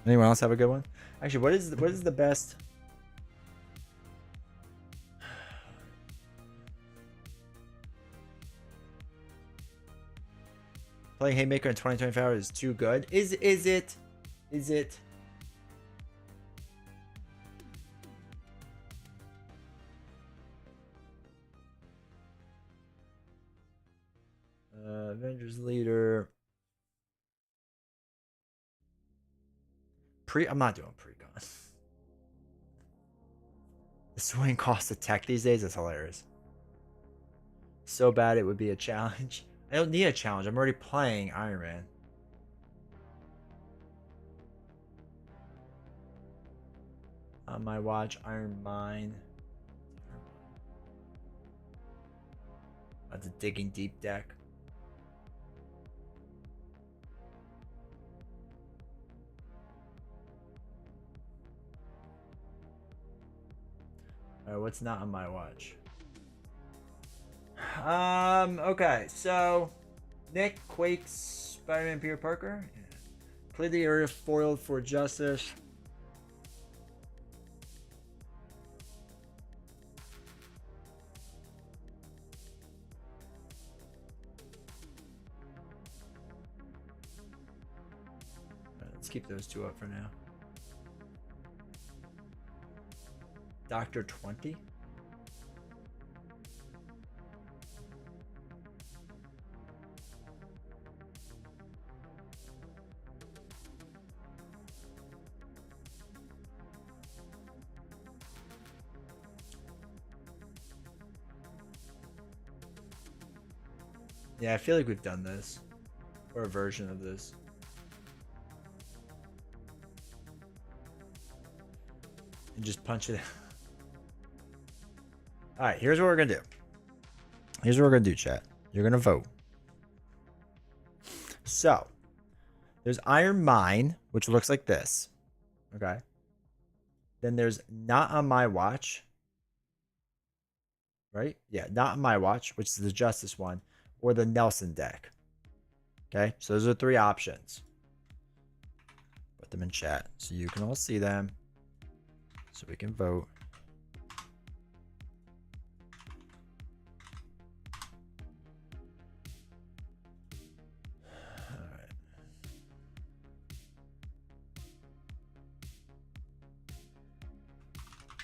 Anyone else have a good one? Actually, what is the best? Playing Haymaker in 2025 is too good. Is it? Avengers leader. I'm not doing pre-con. The swing cost of tech these days is hilarious. So bad it would be a challenge. I don't need a challenge. I'm already playing Iron Man. On my watch, Iron Mine. That's a digging deep deck. Alright, what's not on my watch? Okay, so Nick Quakes, Spider-Man, Peter Parker. Yeah. Play the area foiled for Justice. Let's keep those two up for now. Dr. 20. Yeah, I feel like we've done this. Or a version of this. And just punch it. Alright, here's what we're gonna do. Here's what we're gonna do, chat. You're gonna vote. So, there's Iron Mine, which looks like this. Okay. Then there's Not on My Watch. Right? Yeah, Not on My Watch, which is the Justice one. Or the Nelson deck. Okay, so those are 3 options. Put them in chat so you can all see them. So we can vote. Alright.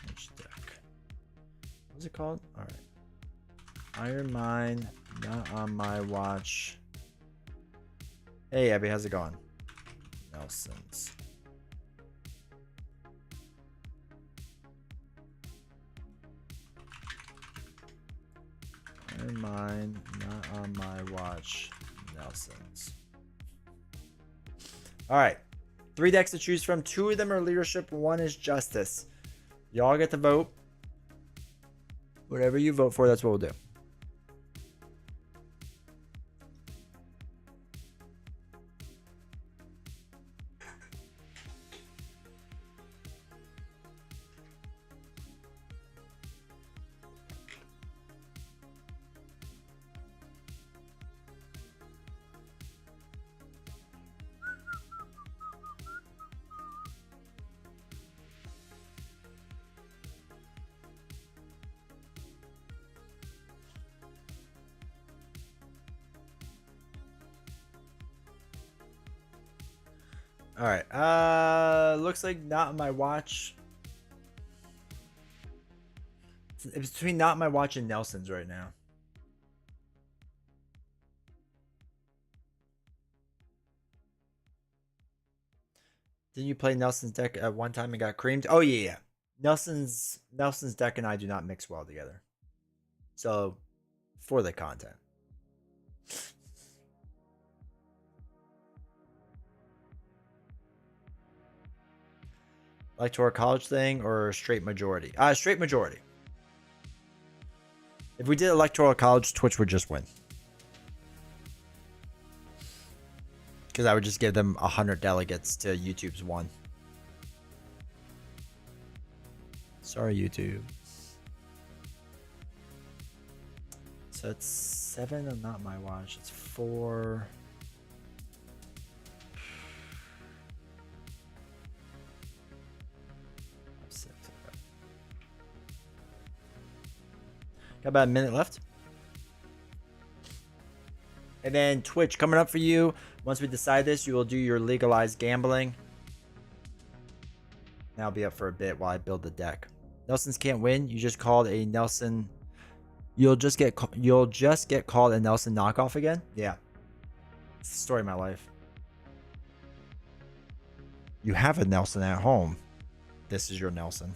Which deck? What's it called? Alright. Iron Mine, Not on My Watch. Hey Abby, how's it going? Nelson's. Iron Mine, Not on My Watch. Nelson's. Alright. 3 decks to choose from. 2 of them are leadership, 1 is justice. Y'all get to vote. Whatever you vote for, that's what we'll do. All right. Looks like Not on My Watch. It's between Not on My Watch and Nelson's right now. Didn't you play Nelson's deck at one time and got creamed? Oh yeah. Nelson's deck and I do not mix well together. So, for the content. Electoral college thing or straight majority? Straight majority. If we did electoral college, Twitch would just win. Because I would just give them 100 delegates to YouTube's 1. Sorry, YouTube. So it's 7 on Not My Watch. It's 4. Got about a minute left. And then Twitch coming up for you. Once we decide this, you will do your legalized gambling. That'll be up for a bit while I build the deck. Nelson's can't win. You just called a Nelson You'll just get called a Nelson knockoff again. Yeah, it's the story of my life. You have a Nelson at home. This is your Nelson.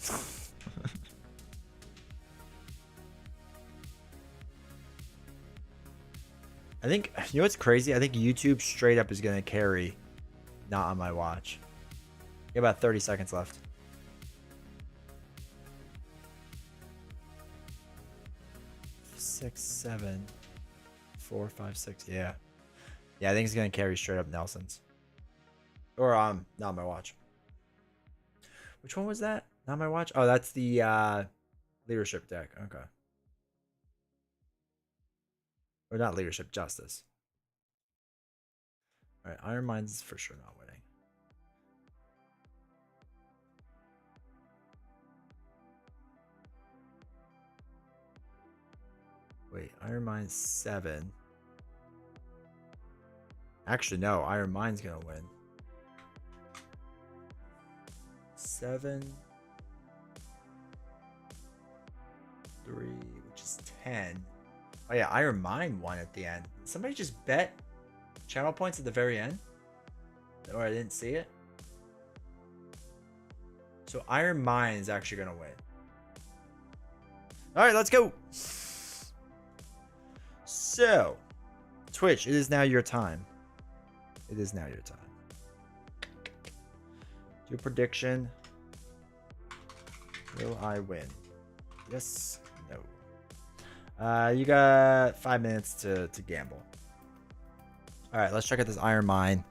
I think, you know what's crazy? I think YouTube straight up is going to carry not on my watch. You got about 30 seconds left. Six, 7, 4, 5, 6. Yeah. Yeah, I think it's going to carry straight up Nelson's. Or, not my watch. Which one was that? Not my watch? Oh, that's the, leadership deck. Okay. Or not leadership, justice. All right, Iron Mind's for sure not winning. Wait, Iron Mind's 7. Actually, no, Iron Mind's gonna win. 7, 3, which is 10. Oh yeah, Iron Mind won at the end. Somebody just bet channel points at the very end? Or I didn't see it? So Iron Mind is actually gonna win. Alright, let's go. So, Twitch, it is now your time. It is now your time. Do a prediction. Will I win? Yes, no. You got 5 minutes to gamble. Alright, let's check out this Iron Mine.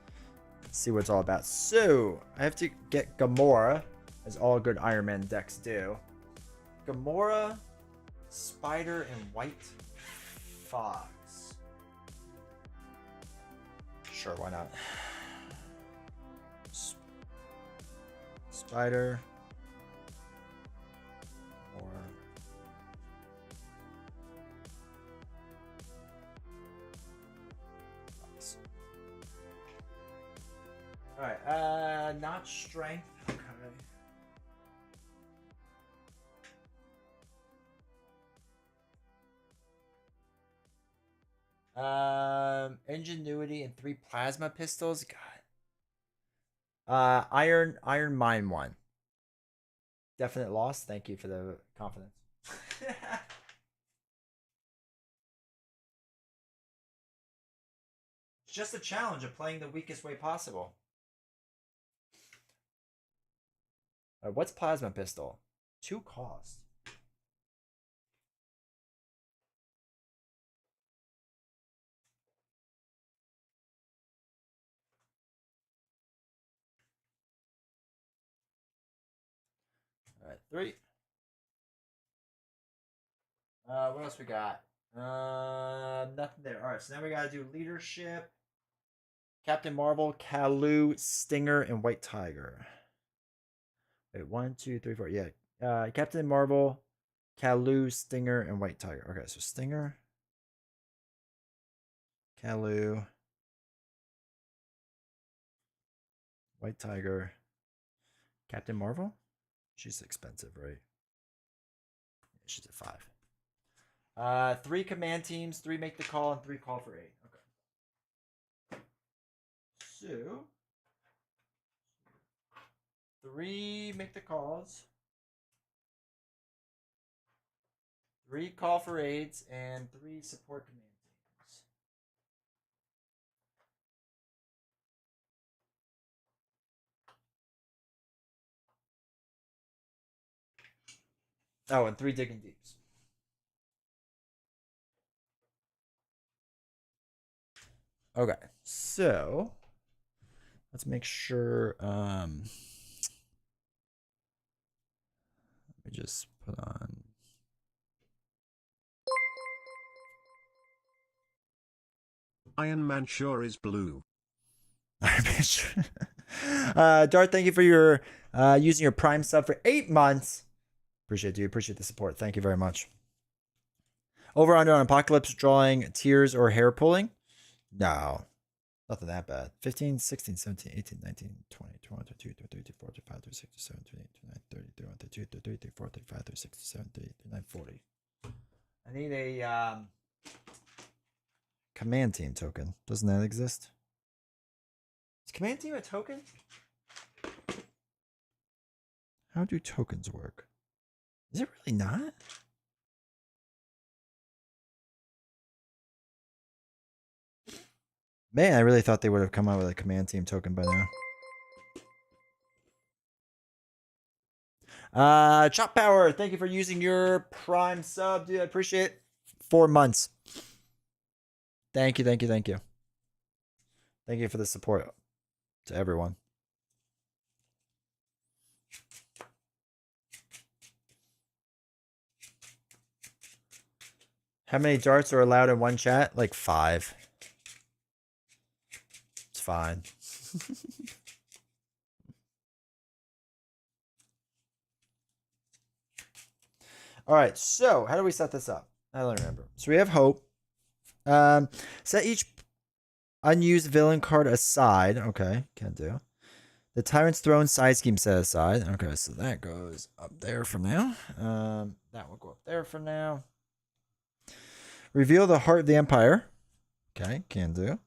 See what it's all about. So, I have to get Gamora, as all good Iron Man decks do. Gamora, Spider, and White Fox. Sure, why not? Spider. Or Fox. Alright, not strength. Okay. Ingenuity and 3 plasma pistols. God. Iron Mine 1. Definite loss. Thank you for the confidence. It's just a challenge of playing the weakest way possible. What's plasma pistol? 2 cost. All right, 3. What else we got? Nothing there. All right, so now we gotta do leadership. Captain Marvel, Kalu, Stinger, and White Tiger. Wait, 1, 2, 3, 4. Yeah. Captain Marvel, Kalu, Stinger, and White Tiger. Okay, so Stinger, Kalu, White Tiger, Captain Marvel. She's expensive, right? She's at 5. 3 command teams, 3 make the call, and 3 call for 8. Okay. So 3 make the calls, 3 call for aids, and 3 support command teams. Oh, and 3 digging deeps. Okay, so let's make sure. Let me just put on. Iron Man sure is blue. Dart, thank you for your using your Prime sub for 8 months. Appreciate you. Appreciate the support. Thank you very much. Over under on Apocalypse drawing tears or hair pulling? No. Nothing that bad. 15, 16, 17, 18, 19, 20, 21, 22, 23, 24, 25, 26, 27, 28, 29, 30, 31, 32, 33, 34, 35, 36, 37, 38, 39, 40. I need a command team token. Doesn't that exist? Is command team a token? How do tokens work? Is it really not? Man, I really thought they would have come out with a command team token by now. Chop Power, thank you for using your Prime sub, dude. I appreciate it. 4 months. Thank you, thank you, thank you. Thank you for the support to everyone. How many darts are allowed in one chat? Like 5. It's fine. All right, so how do we set this up? I don't remember. So we have Hope. Set each unused villain card aside. Okay, can do. The Tyrant's Throne side scheme set aside. Okay, so that goes up there for now. That will go up there for now. Reveal the Heart of the Empire. Okay, can do.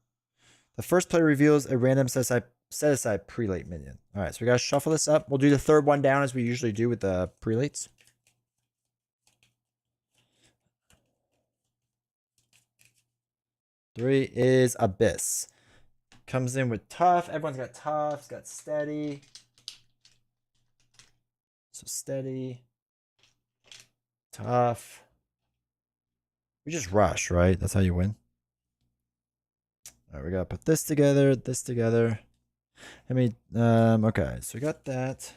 The first player reveals a random set aside prelate minion. All right, so we got to shuffle this up. We'll do the third one down as we usually do with the prelates. Three is Abyss. Comes in with tough. Everyone's got tough. It's got steady. So steady. Tough. We just rush, right? That's how you win. All right, we gotta put this together, this together. I mean, okay, so we got that.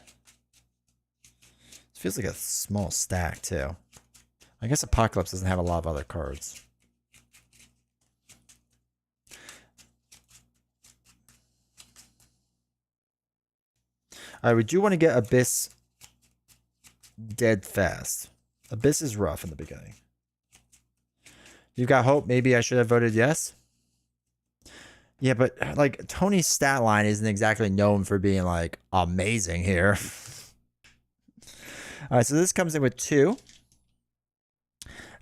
It feels like a small stack too. I guess Apocalypse doesn't have a lot of other cards. All right, we do want to get Abyss dead fast. Abyss is rough in the beginning. You've got Hope. Maybe I should have voted yes. Yeah, but like Tony's stat line isn't exactly known for being like amazing here. All right, so this comes in with 2.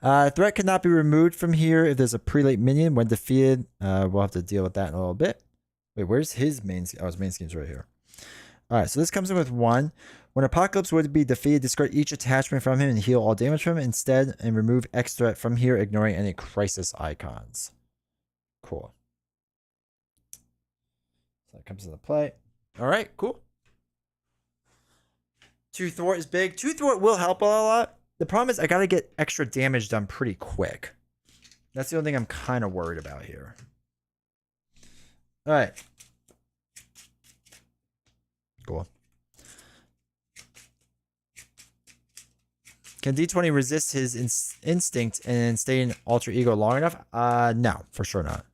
Threat cannot be removed from here if there's a prelate minion. When defeated, we'll have to deal with that in a little bit. Wait, where's his main scheme? Oh, his main scheme's right here. All right, so this comes in with 1. When Apocalypse would be defeated, discard each attachment from him and heal all damage from him instead, and remove X threat from here, ignoring any crisis icons. Cool. So that comes into play. All right, cool. 2 thwart is big. 2 thwart will help a lot. The problem is I got to get extra damage done pretty quick. That's the only thing I'm kind of worried about here. All right. Cool. Can D20 resist his instinct and stay in alter ego long enough? No, for sure not.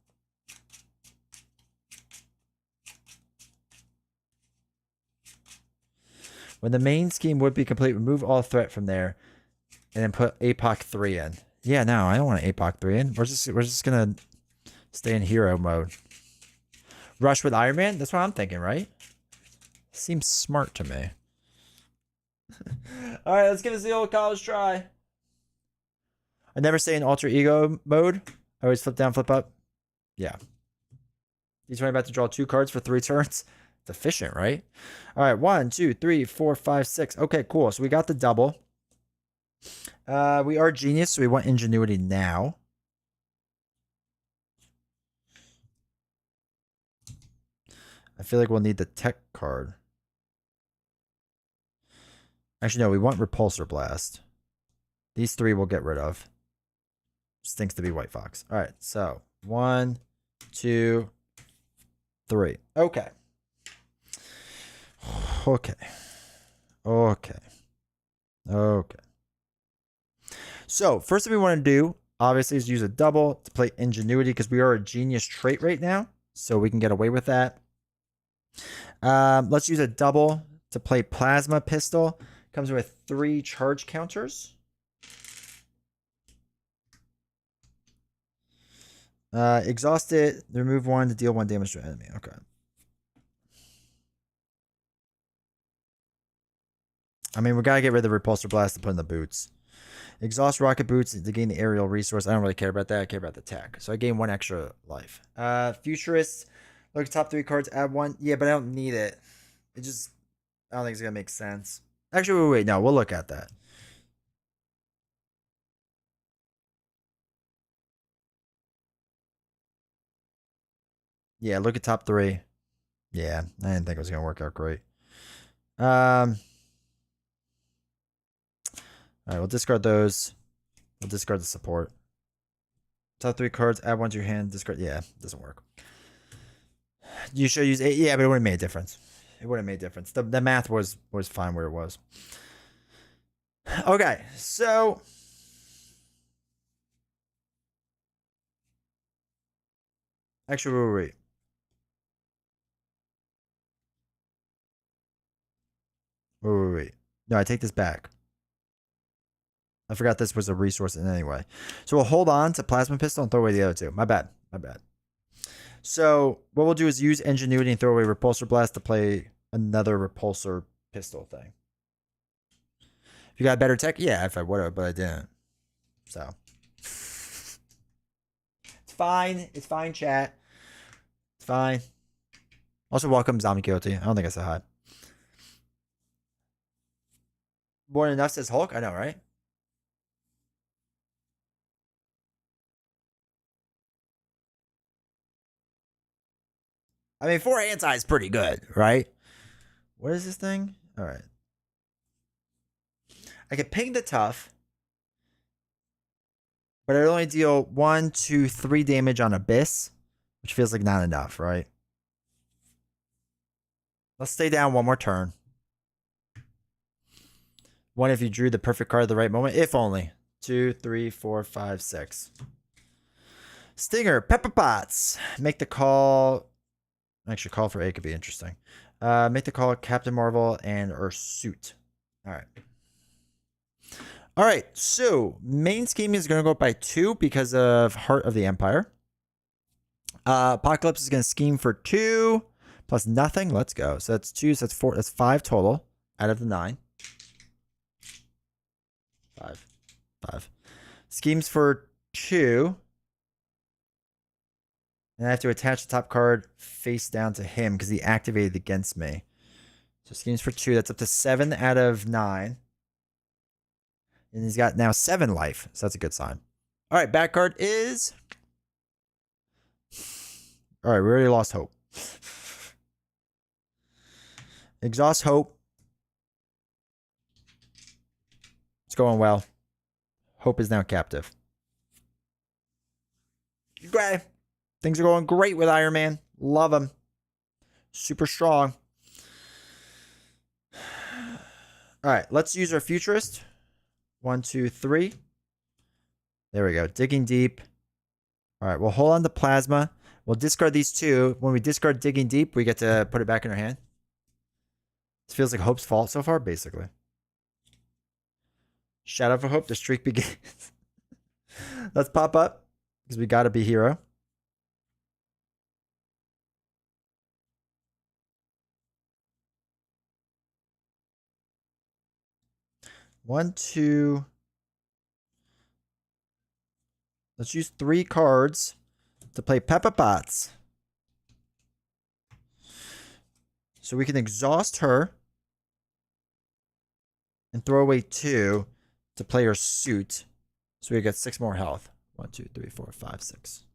When the main scheme would be complete, remove all threat from there, and then put APOC 3 in. Yeah, no, I don't want an APOC 3 in. We're just gonna stay in hero mode. Rush with Iron Man? That's what I'm thinking, right? Seems smart to me. All right, let's give this the old college try. I never stay in alter ego mode. I always flip down, flip up. Yeah. D20 about to draw 2 cards for 3 turns. It's efficient, right? All right, 1, 2, 3, 4, 5, 6. Okay, cool. So we got the double. We are genius, so we want ingenuity now. I feel like we'll need the tech card. Actually, no, we want Repulsor Blast. These 3 we'll get rid of. Stinks to be White Fox. All right, so 1, 2, 3. Okay. Okay. Okay. Okay. So, first thing we want to do, obviously, is use a double to play Ingenuity because we are a genius trait right now. So we can get away with that. Let's use a double to play Plasma Pistol. Comes with 3 charge counters. Exhaust it. Remove 1 to deal 1 damage to an enemy. Okay. I mean, we gotta get rid of the Repulsor Blast to put in the boots. Exhaust rocket boots to gain the aerial resource. I don't really care about that. I care about the tech. So I gain 1 extra life. Futurist. Look at top 3 cards. Add 1. Yeah, but I don't need it. It just... I don't think it's going to make sense. Actually, wait. No, we'll look at that. Yeah, look at top 3. Yeah, I didn't think it was going to work out great. All right, we'll discard those. We'll discard the support. Top 3 cards, add 1 to your hand, discard. Yeah, doesn't work. You should use 8. Yeah, but it wouldn't have made a difference. It wouldn't have made a difference. The math was fine where it was. Okay, so... Actually, wait. Wait. No, I take this back. I forgot this was a resource in any way. So we'll hold on to Plasma Pistol and throw away the other 2. My bad. So what we'll do is use Ingenuity and throw away Repulsor Blast to play another Repulsor Pistol thing. If you got better tech, yeah, if I would have, but I didn't. So. It's fine. It's fine, chat. It's fine. Also, welcome, Zombie Guilty. I don't think I said hi. Born Enough says Hulk. I know, right? I mean, 4 anti is pretty good, right? What is this thing? All right. I can ping the tough, but I only deal 1, 2, 3 damage on Abyss, which feels like not enough, right? Let's stay down 1 more turn. 1 if you drew the perfect card at the right moment, if only. 2, 3, 4, 5, 6. Stinger, Pepper Potts. Make the call. Actually, call for A could be interesting. Make the call Captain Marvel and Suit. All right. All right. So main scheme is going to go up by 2 because of Heart of the Empire. Apocalypse is going to scheme for 2 plus nothing. Let's go. So that's 2. So that's 4. That's 5 total out of the 9. 5. Schemes for 2. And I have to attach the top card face down to him because he activated against me. So schemes for 2. That's up to 7 out of 9. And he's got now 7 life. So that's a good sign. All right, back card is... All right, we already lost hope. Exhaust hope. It's going well. Hope is now captive. Great. Things are going great with Iron Man. Love him. Super strong. All right, let's use our Futurist. 1, 2, 3. There we go. Digging Deep. All right, we'll hold on to Plasma. We'll discard these 2. When we discard Digging Deep, we get to put it back in our hand. This feels like Hope's fault so far, basically. Shadow for Hope. The streak begins. Let's pop up because we got to be hero. One, 2. Let's use 3 cards to play Peppa Potts. So we can exhaust her and throw away 2 to play her Suit. So we get 6 more health. 1, 2, 3, 4, 5, 6.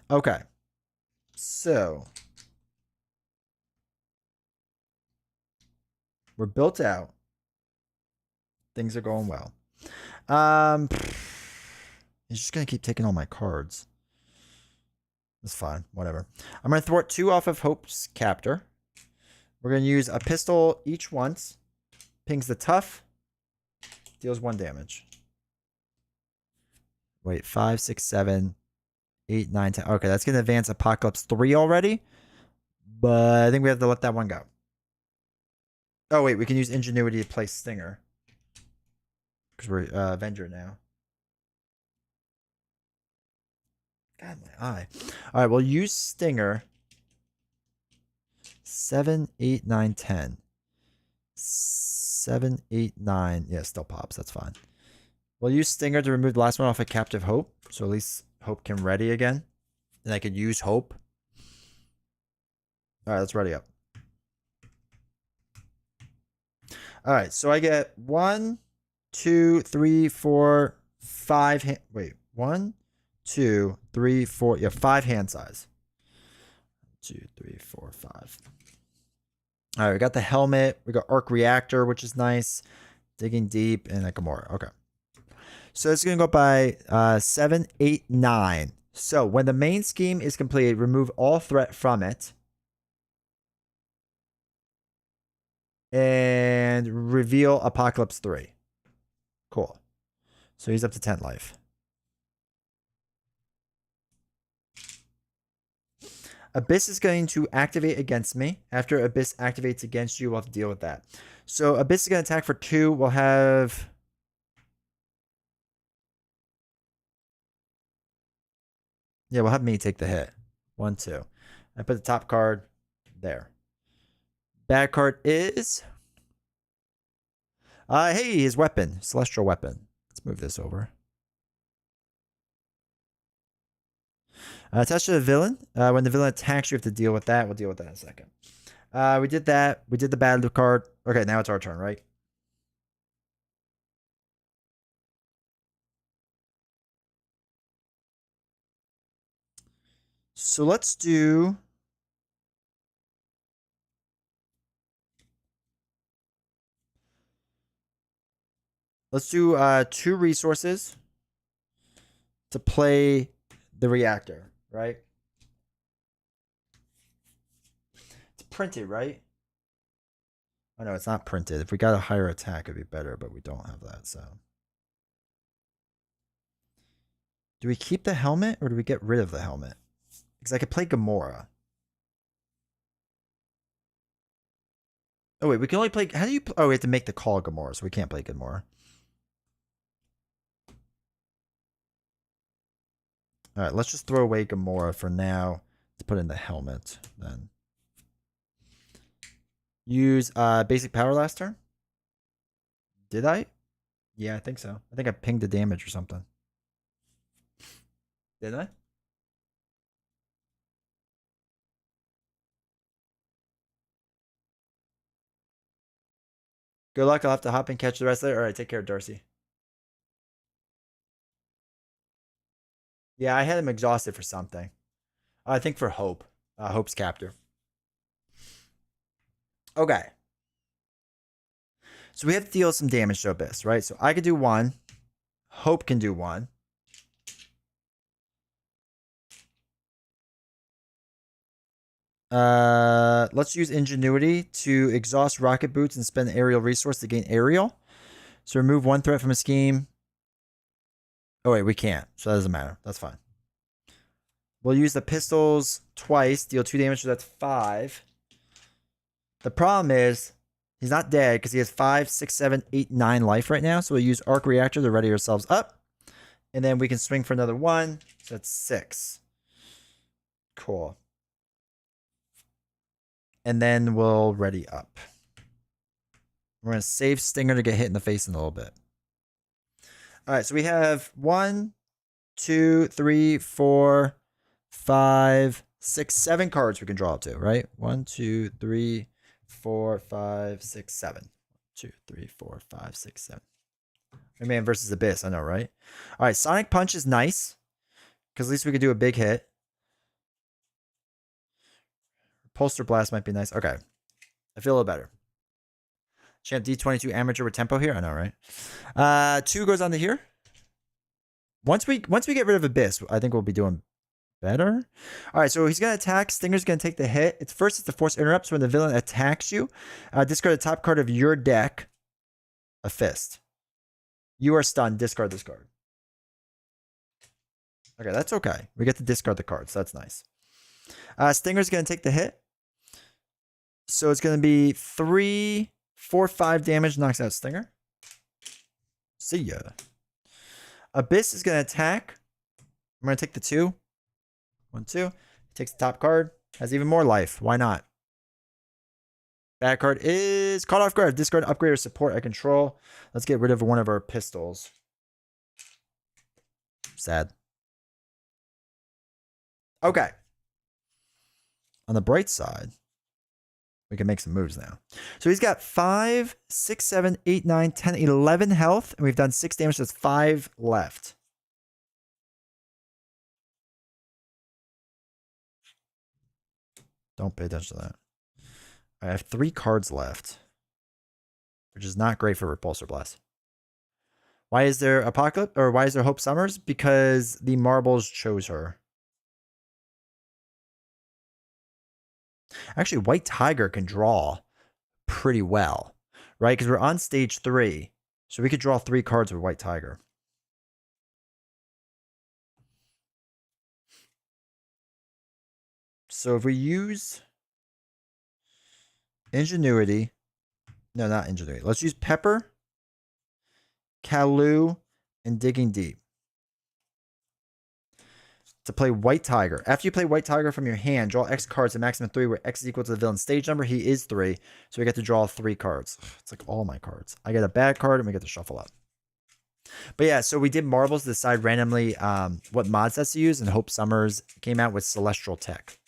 Okay. So we're built out. Things are going well. He's just going to keep taking all my cards. That's fine. Whatever. I'm going to thwart 2 off of Hope's Captor. We're going to use a pistol each once. Pings the tough. Deals 1 damage. Wait, 5, 6, 7, 8, 9, 10. Okay, that's going to advance Apocalypse 3 already. But I think we have to let that one go. Oh, wait, we can use Ingenuity to play Stinger. Because we're Avenger now. God, my eye. All right, we'll use Stinger. 7, 8, 9, 10. 7, 8, 9. Yeah, still pops. That's fine. We'll use Stinger to remove the last one off of Captive Hope. So at least Hope can ready again. And I could use Hope. All right, let's ready up. All right, so I get 1, 2, 3, 4, 5. Wait, 1, 2, 3, 4. Yeah, 5 hand size. 2, 3, 4, 5. All right, we got the helmet. We got Arc Reactor, which is nice. Digging Deep and a Gamora. Okay. So it's going to go by 7, 8, 9. So when the main scheme is completed, remove all threat from it. And reveal Apocalypse 3. Cool. So he's up to 10 life. Abyss is going to activate against me. After Abyss activates against you, we'll have to deal with that. So Abyss is going to attack for 2. We'll have... Yeah, we'll have me take the hit. 1, 2. I put the top card there. Bad card is... hey, his weapon. Celestial weapon. Let's move this over. Attached to the villain. When the villain attacks, you have to deal with that. We'll deal with that in a second. We did that. We did the battle card. Okay, now it's our turn, right? So let's do... Let's do 2 resources to play the reactor, right? It's printed, right? Oh, no, it's not printed. If we got a higher attack, it'd be better, but we don't have that, so. Do we keep the helmet or do we get rid of the helmet? Because I could play Gamora. Oh, wait, we can only play... How do you... Oh, we have to make the call Gamora, so we can't play Gamora. All right, let's just throw away Gamora for now. Let's put in the helmet then. Use basic power last turn. Did I? Yeah, I think so. I think I pinged the damage or something. Did I? Good luck. I'll have to hop and catch the rest of it. All right, take care, Darcy. Yeah, I had him exhausted for something. I think for Hope. Hope's captor. Okay. So we have to deal some damage to Abyss, right? So I could do 1. Hope can do 1. Let's use Ingenuity to exhaust Rocket Boots and spend aerial resource to gain aerial. So remove 1 threat from a scheme. Oh, wait, we can't. So that doesn't matter. That's fine. We'll use the pistols twice. Deal 2 damage, so that's 5. The problem is he's not dead because he has 5, 6, 7, 8, 9 life right now. So we'll use Arc Reactor to ready ourselves up. And then we can swing for another 1. So that's 6. Cool. And then we'll ready up. We're going to save Stinger to get hit in the face in a little bit. All right, so we have 1, 2, 3, 4, 5, 6, 7 cards we can draw up to, right? 1, 2, 3, 4, 5, 6, 7. 2, 3, 4, 5, 6, 7. Man versus Abyss, I know, right? All right, Sonic Punch is nice because at least we could do a big hit. Pulsar Blast might be nice. Okay, I feel a little better. Champ D22 Amateur with tempo here. I know, right? 2 goes on to here. Once we get rid of Abyss, I think we'll be doing better. All right, so he's gonna attack. Stinger's gonna take the hit. It's the force interrupt. So when the villain attacks you, discard the top card of your deck. A fist. You are stunned. Discard this card. Okay, that's okay. We get to discard the cards. So that's nice. Stinger's gonna take the hit. So it's gonna be 3, 4, 5 damage. Knocks out Stinger. See ya. Abyss is gonna attack. I'm gonna take the 2. 1, 2. Takes the top card. Has even more life. Why not? Bad card is caught off guard. Discard upgrade or support I control. Let's get rid of one of our pistols. Sad. Okay. On the bright side, we can make some moves now. So he's got 5, 6, 7, 8, 9, 10, 11 health. And we've done 6 damage. So that's 5 left. Don't pay attention to that. I have 3 cards left, which is not great for Repulsor Blast. Why is there Apocalypse, or why is there Hope Summers? Because the marbles chose her. Actually, White Tiger can draw pretty well, right? Because we're on stage 3, so we could draw 3 cards with White Tiger. So if we use Ingenuity, no, not Ingenuity. Let's use Pepper, Kalu, and Digging Deep to play White Tiger. After you play White Tiger from your hand, draw X cards, a maximum 3, where X is equal to the villain's stage number. He is 3, so we get to draw 3 cards. It's like all my cards. I get a bad card, and we get to shuffle up. But yeah, so we did marbles to decide randomly what mod sets to use, and Hope Summers came out with Celestial Tech.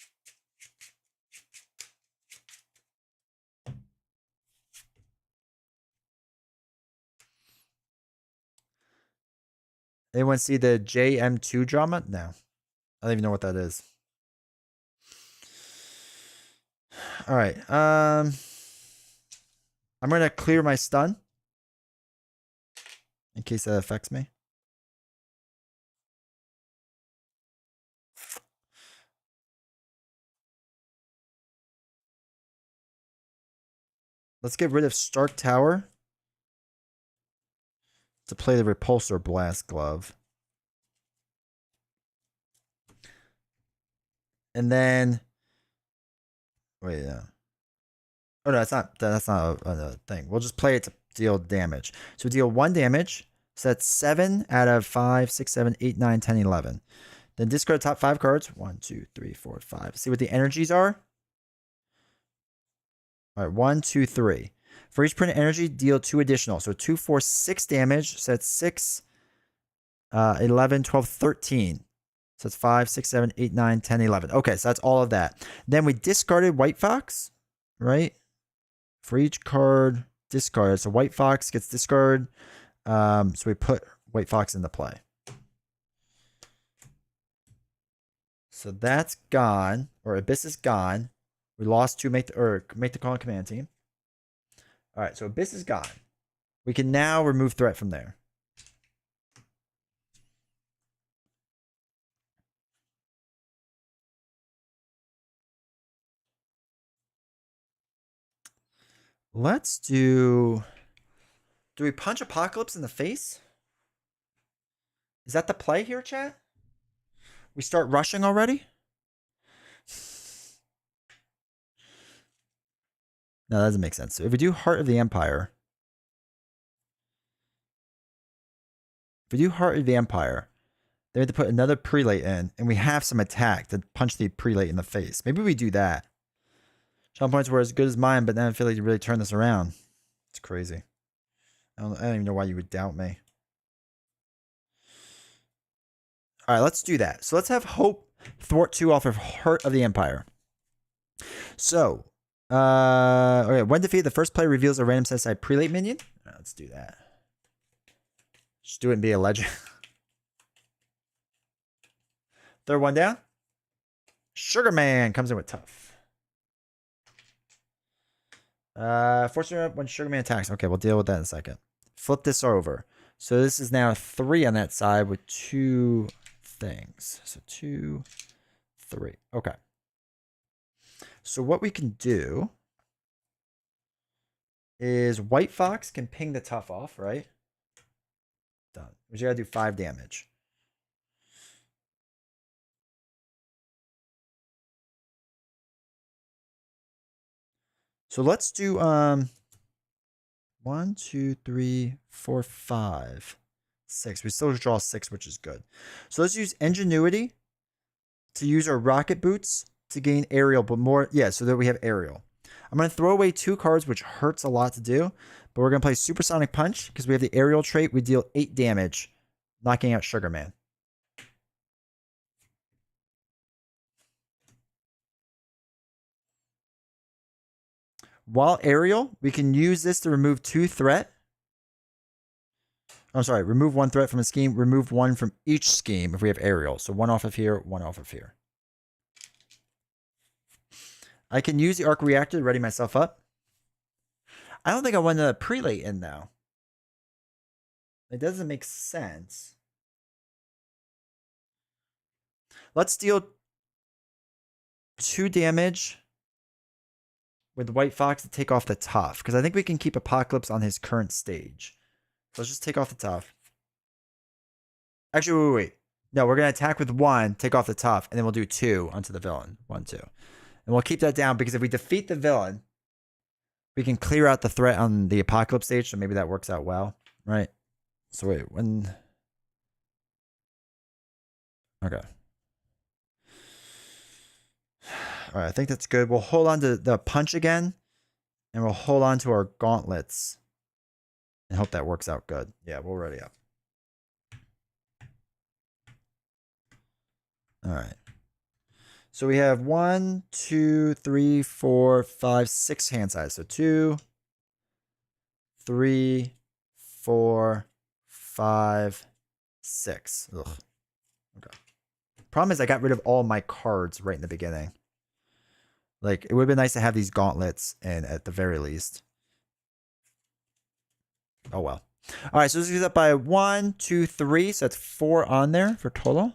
Anyone see the JM2 drama? No. I don't even know what that is. All right. I'm going to clear my stun in case that affects me. Let's get rid of Stark Tower to play the Repulsor Blast Glove. And then, wait, yeah. Oh no, that's not a thing. We'll just play it to deal damage. So we deal 1 damage. So that's 7 out of 5, 6, 7, 8, 9, 10, 11. Then discard top 5 cards. 1, 2, 3, 4, 5. See what the energies are? All right, 1, 2, 3. For each print energy, deal 2 additional. So 2, 4, 6 damage. So that's 6, 11, 12, 13. So it's 5, 6, 7, 8, 9, 10, 11. Okay, so that's all of that. Then we discarded White Fox, right? For each card discarded. So White Fox gets discarded. So we put White Fox into play. So that's gone, or Abyss is gone. We lost 2 make the call on command team. All right, so Abyss is gone. We can now remove threat from there. Let's do we punch Apocalypse in the face? Is that the play here, chat? We start rushing already? No, that doesn't make sense. So if we do Heart of the Empire, then we have to put another prelate in, and we have some attack to punch the prelate in the face. Maybe we do that. Sean points were as good as mine, but then I feel like you really turn this around. It's crazy. I don't even know why you would doubt me. All right, let's do that. So let's have Hope thwart 2 off of Heart of the Empire. So, okay, when defeated, the first player reveals a random set aside prelate minion. All right, let's do that. Just do it and be a legend. Third one down. Sugar Man comes in with tough. Fortune when Sugar Man attacks. Okay, we'll deal with that in a second. Flip this over. So this is now 3 on that side with 2 things. So 2, 3. Okay. So what we can do is White Fox can ping the tough off, right? Done. We just gotta do 5 damage. So let's do 1, 2, 3, 4, 5, 6. We still draw 6, which is good. So let's use Ingenuity to use our rocket boots to gain aerial, but more, yeah, so that we have aerial. I'm I'm going to throw away 2 cards, which hurts a lot to do. But we're going to play Supersonic Punch because we have the aerial trait. We deal 8 damage, knocking out Sugar Man. While aerial, we can use this to remove 2 threat. I'm sorry, remove 1 threat from a scheme, remove 1 from each scheme if we have aerial. So 1 off of here, 1 off of here. I can use the arc reactor to ready myself up. I don't think I want to prelate in now. It doesn't make sense. Let's deal 2 damage with White Fox to take off the tough. Because I think we can keep Apocalypse on his current stage. So let's just take off the tough. Actually, wait. No, we're going to attack with 1, take off the tough, and then we'll do 2 onto the villain. 1, 2. And we'll keep that down because if we defeat the villain, we can clear out the threat on the Apocalypse stage. So maybe that works out well, right? So wait, when... Okay. All right, I think that's good. We'll hold on to the punch again, and we'll hold on to our gauntlets and hope that works out good. Yeah, we'll ready up. All right. So we have 1, 2, 3, 4, 5, 6 hand size. So 2, 3, 4, 5, 6. Ugh. Okay. Problem is I got rid of all my cards right in the beginning. Like, it would have been nice to have these gauntlets in at the very least. Oh, well. All right, so this goes up by 1, 2, 3. So that's 4 on there for total.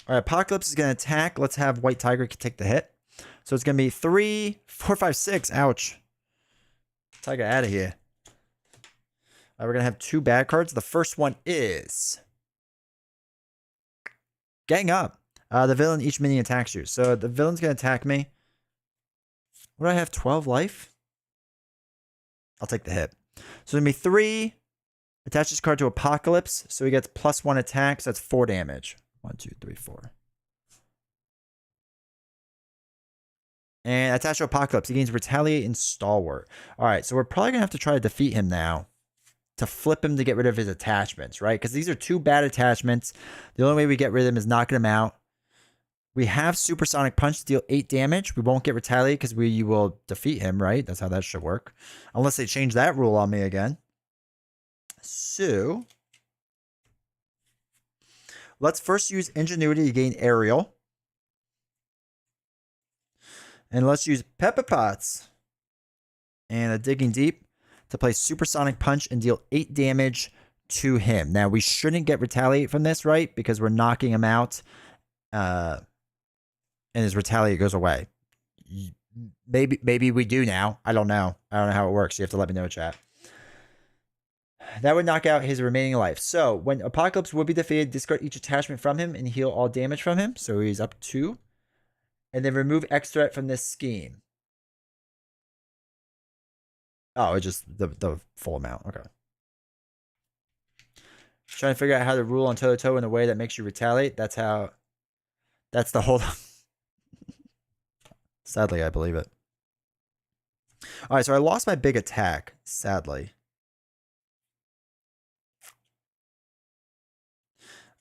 All right, Apocalypse is going to attack. Let's have White Tiger take the hit. So it's going to be 3, 4, 5, 6. Ouch. Tiger out of here. All right, we're going to have 2 bad cards. The first one is... Gang Up. The villain, each minion attacks you. So the villain's going to attack me. What do I have? 12 life? I'll take the hit. So it's going to be 3. Attach this card to Apocalypse. So he gets +1 attack. So that's 4 damage. 1, 2, 3, 4. And attach to Apocalypse. He gains Retaliate and Stalwart. All right, so we're probably going to have to try to defeat him now to flip him to get rid of his attachments, right? Because these are 2 bad attachments. The only way we get rid of them is knocking him out. We have Supersonic Punch to deal 8 damage. We won't get Retaliate because we will defeat him, right? That's how that should work. Unless they change that rule on me again. So... let's first use Ingenuity to gain Aerial. And let's use Pepper Pots and a Digging Deep to play Supersonic Punch and deal 8 damage to him. Now, we shouldn't get Retaliate from this, right? Because we're knocking him out. And his Retaliate goes away. Maybe we do now. I don't know. I don't know how it works. You have to let me know, chat. That would knock out his remaining life. So, when Apocalypse would be defeated, discard each attachment from him and heal all damage from him. So, he's up 2. And then remove X threat from this scheme. Oh, it's just the full amount. Okay. Trying to figure out how to rule on toe-to-toe in a way that makes you retaliate. That's how... that's the whole... Sadly, I believe it. All right, so I lost my big attack. Sadly.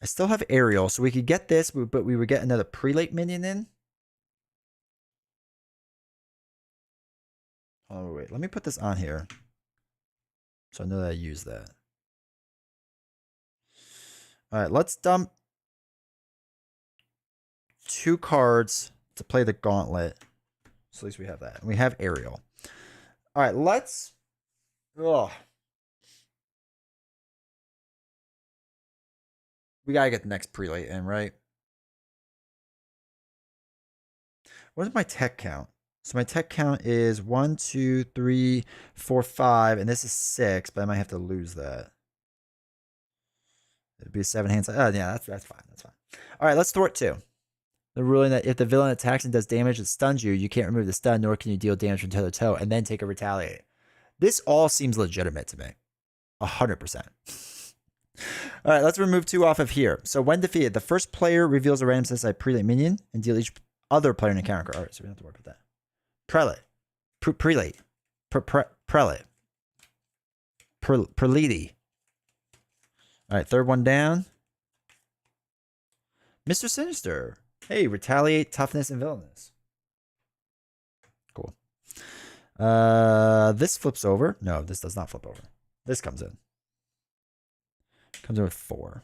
I still have Aerial, so we could get this, but we would get another Prelate minion in. Oh, wait. Let me put this on here. So I know that I use that. All right, let's dump 2 cards to play the Gauntlet. So at least we have that. And we have Aerial. All right, let's... ugh. We gotta get the next Prelate in, right? What is my tech count? So my tech count is 1, 2, 3, 4, 5, and this is 6, but I might have to lose that. It'd be a 7 hand size. Oh, yeah, that's fine. That's fine. All right, let's thwart 2. The ruling that if the villain attacks and does damage, it stuns you. You can't remove the stun, nor can you deal damage from toe to toe, and then take a retaliate. This all seems legitimate to me. 100%. All right, let's remove 2 off of here. So when defeated, the first player reveals a random set aside prelate minion and deal each other player in the counter card. All right, so we don't have to worry about that. Prelate. Prelate. Prelate. Prelate. All right, third one down. Mr. Sinister. Hey, retaliate, toughness, and villainous. Cool. This flips over. No, this does not flip over. This comes in. Comes in with 4.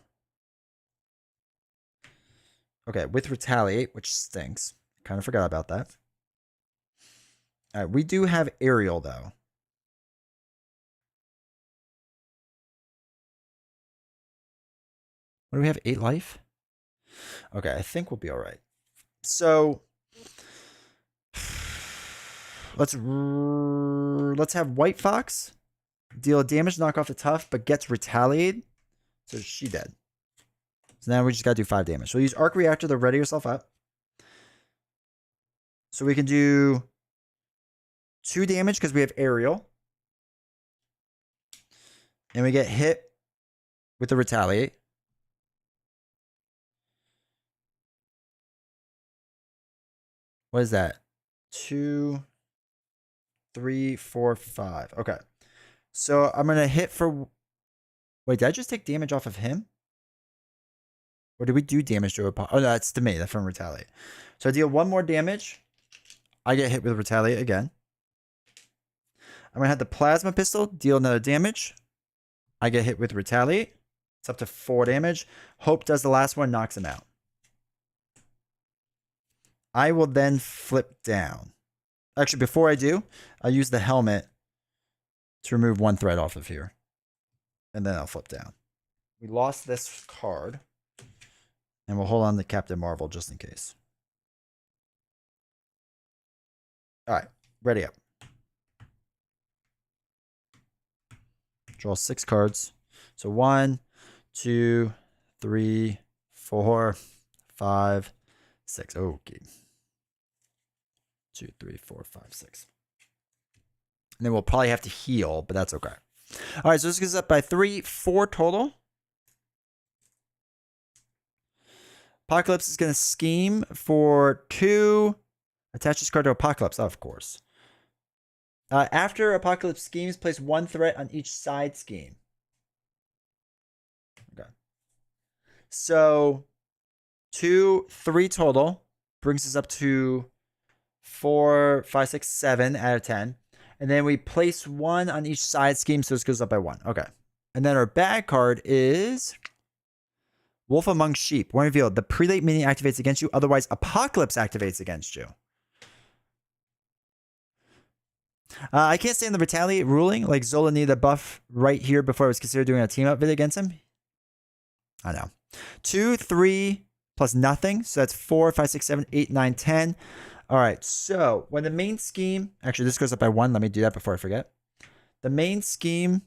Okay, with retaliate, which stinks. Kind of forgot about that. All right, we do have aerial though. What do we have? 8 life? Okay, I think we'll be all right. So let's have White Fox deal damage, knock off the tough, but gets retaliated. So she dead. So now we just gotta do 5 damage. So use Arc Reactor to ready yourself up. So we can do 2 damage because we have aerial. And we get hit with the retaliate. What is that? 2, 3, 4, 5. Okay. So I'm going to hit for... Wait, did I just take damage off of him? Or did we do damage to a... Oh, no, that's to me. That's from retaliate. So I deal 1 more damage. I get hit with retaliate again. I'm going to have the plasma pistol. Deal another damage. I get hit with retaliate. It's up to 4 damage. Hope does the last one. Knocks him out. I will then flip down. Actually, before I do, I'll use the helmet to remove 1 threat off of here. And then I'll flip down. We lost this card. And we'll hold on to Captain Marvel just in case. Alright, ready up. Draw 6 cards. So 1, 2, 3, 4, 5, 6. Okay. 2, 3, 4, 5, 6. And then we'll probably have to heal, but that's okay. All right, so this goes up by 3, 4 total. Apocalypse is going to scheme for 2. Attach this card to Apocalypse, of course. After Apocalypse schemes, place 1 threat on each side scheme. Okay. So 2, 3 total brings us up to 4, 5, 6, 7 out of 10. And then we place 1 on each side scheme, so this goes up by 1. Okay. And then our bad card is Wolf Among Sheep. When revealed, the prelate minion activates against you. Otherwise, Apocalypse activates against you. I can't stand the retaliate ruling. Like Zola needed a buff right here before I was considered doing a team up vid against him. I know. 2, 3 plus nothing. So that's 4, 5, 6, 7, 8, 9, 10. All right. So when the main scheme, actually this goes up by 1. Let me do that before I forget. The main scheme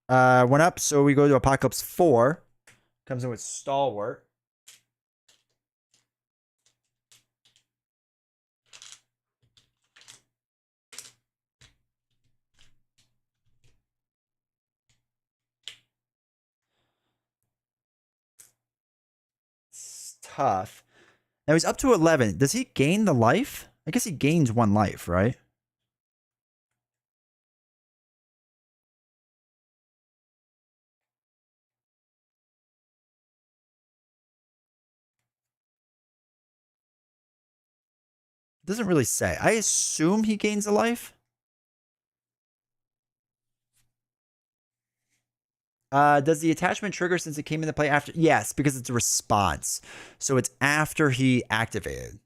went up. So we go to Apocalypse 4. Comes in with Stalwart. It's tough. Now he's up to 11. Does he gain the life? I guess he gains 1 life, right? Doesn't really say. I assume he gains a life. Does the attachment trigger since it came into play after? Yes, because it's a response. So it's after he activated.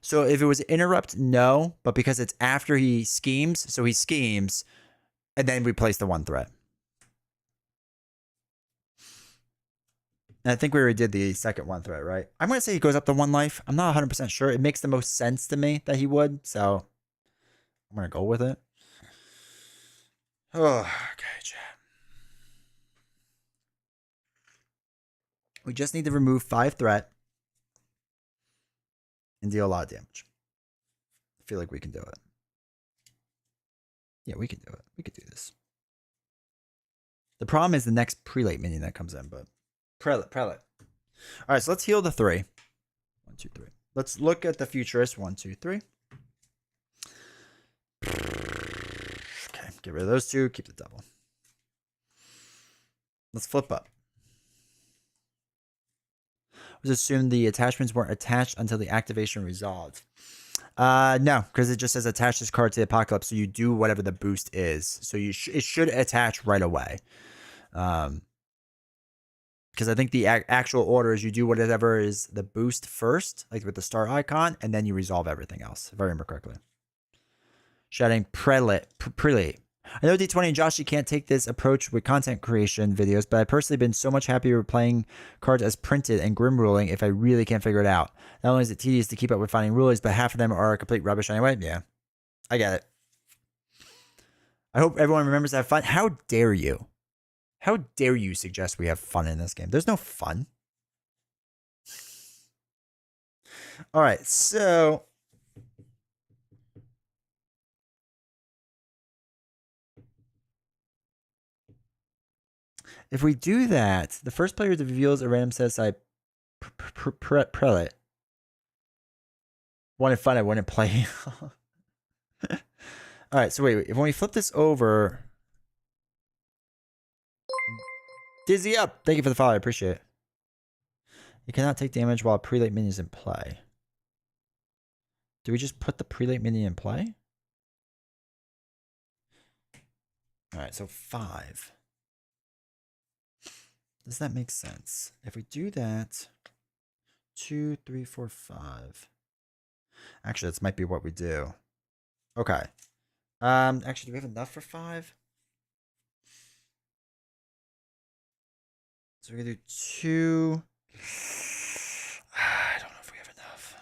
So if it was interrupt, no. But because it's after he schemes, so he schemes, and then we place the 1 threat. And I think we already did the second 1 threat, right? I'm going to say he goes up to 1 life. I'm not 100% sure. It makes the most sense to me that he would. So I'm going to go with it. Oh, okay, chat. We just need to remove 5 threat and deal a lot of damage. I feel like we can do it. Yeah, we can do it. We could do this. The problem is the next prelate minion that comes in, but prelate. All right, so let's heal the 3. 1, 2, 3. Let's look at the Futurist. 1, 2, 3. Okay, get rid of those two. Keep the double. Let's flip up. Let's assume the attachments weren't attached until the activation resolved. No, because it just says attach this card to the Apocalypse, so you do whatever the boost is. So it should attach right away. Because I think the actual order is you do whatever is the boost first, like with the star icon, and then you resolve everything else, if I remember correctly. Shouting prelate. I know D20 and Josh, you can't take this approach with content creation videos, but I've personally been so much happier playing cards as printed and grim ruling if I really can't figure it out. Not only is it tedious to keep up with finding rulings, but half of them are complete rubbish anyway. Yeah, I get it. I hope everyone remembers to have fun. How dare you? How dare you suggest we have fun in this game? There's no fun. All right, so... if we do that, the first player that reveals a random set aside prelate. Wanted fun, I wouldn't play. All right, so wait. If when we flip this over... Dizzy up! Thank you for the follow, I appreciate it. You cannot take damage while prelate minion is in play. Do we just put the prelate minion in play? Alright, so 5. Does that make sense? If we do that, 2, 3, 4, 5. Actually, this might be what we do. Okay. Actually, do we have enough for 5? So we're gonna do 2. I don't know if we have enough.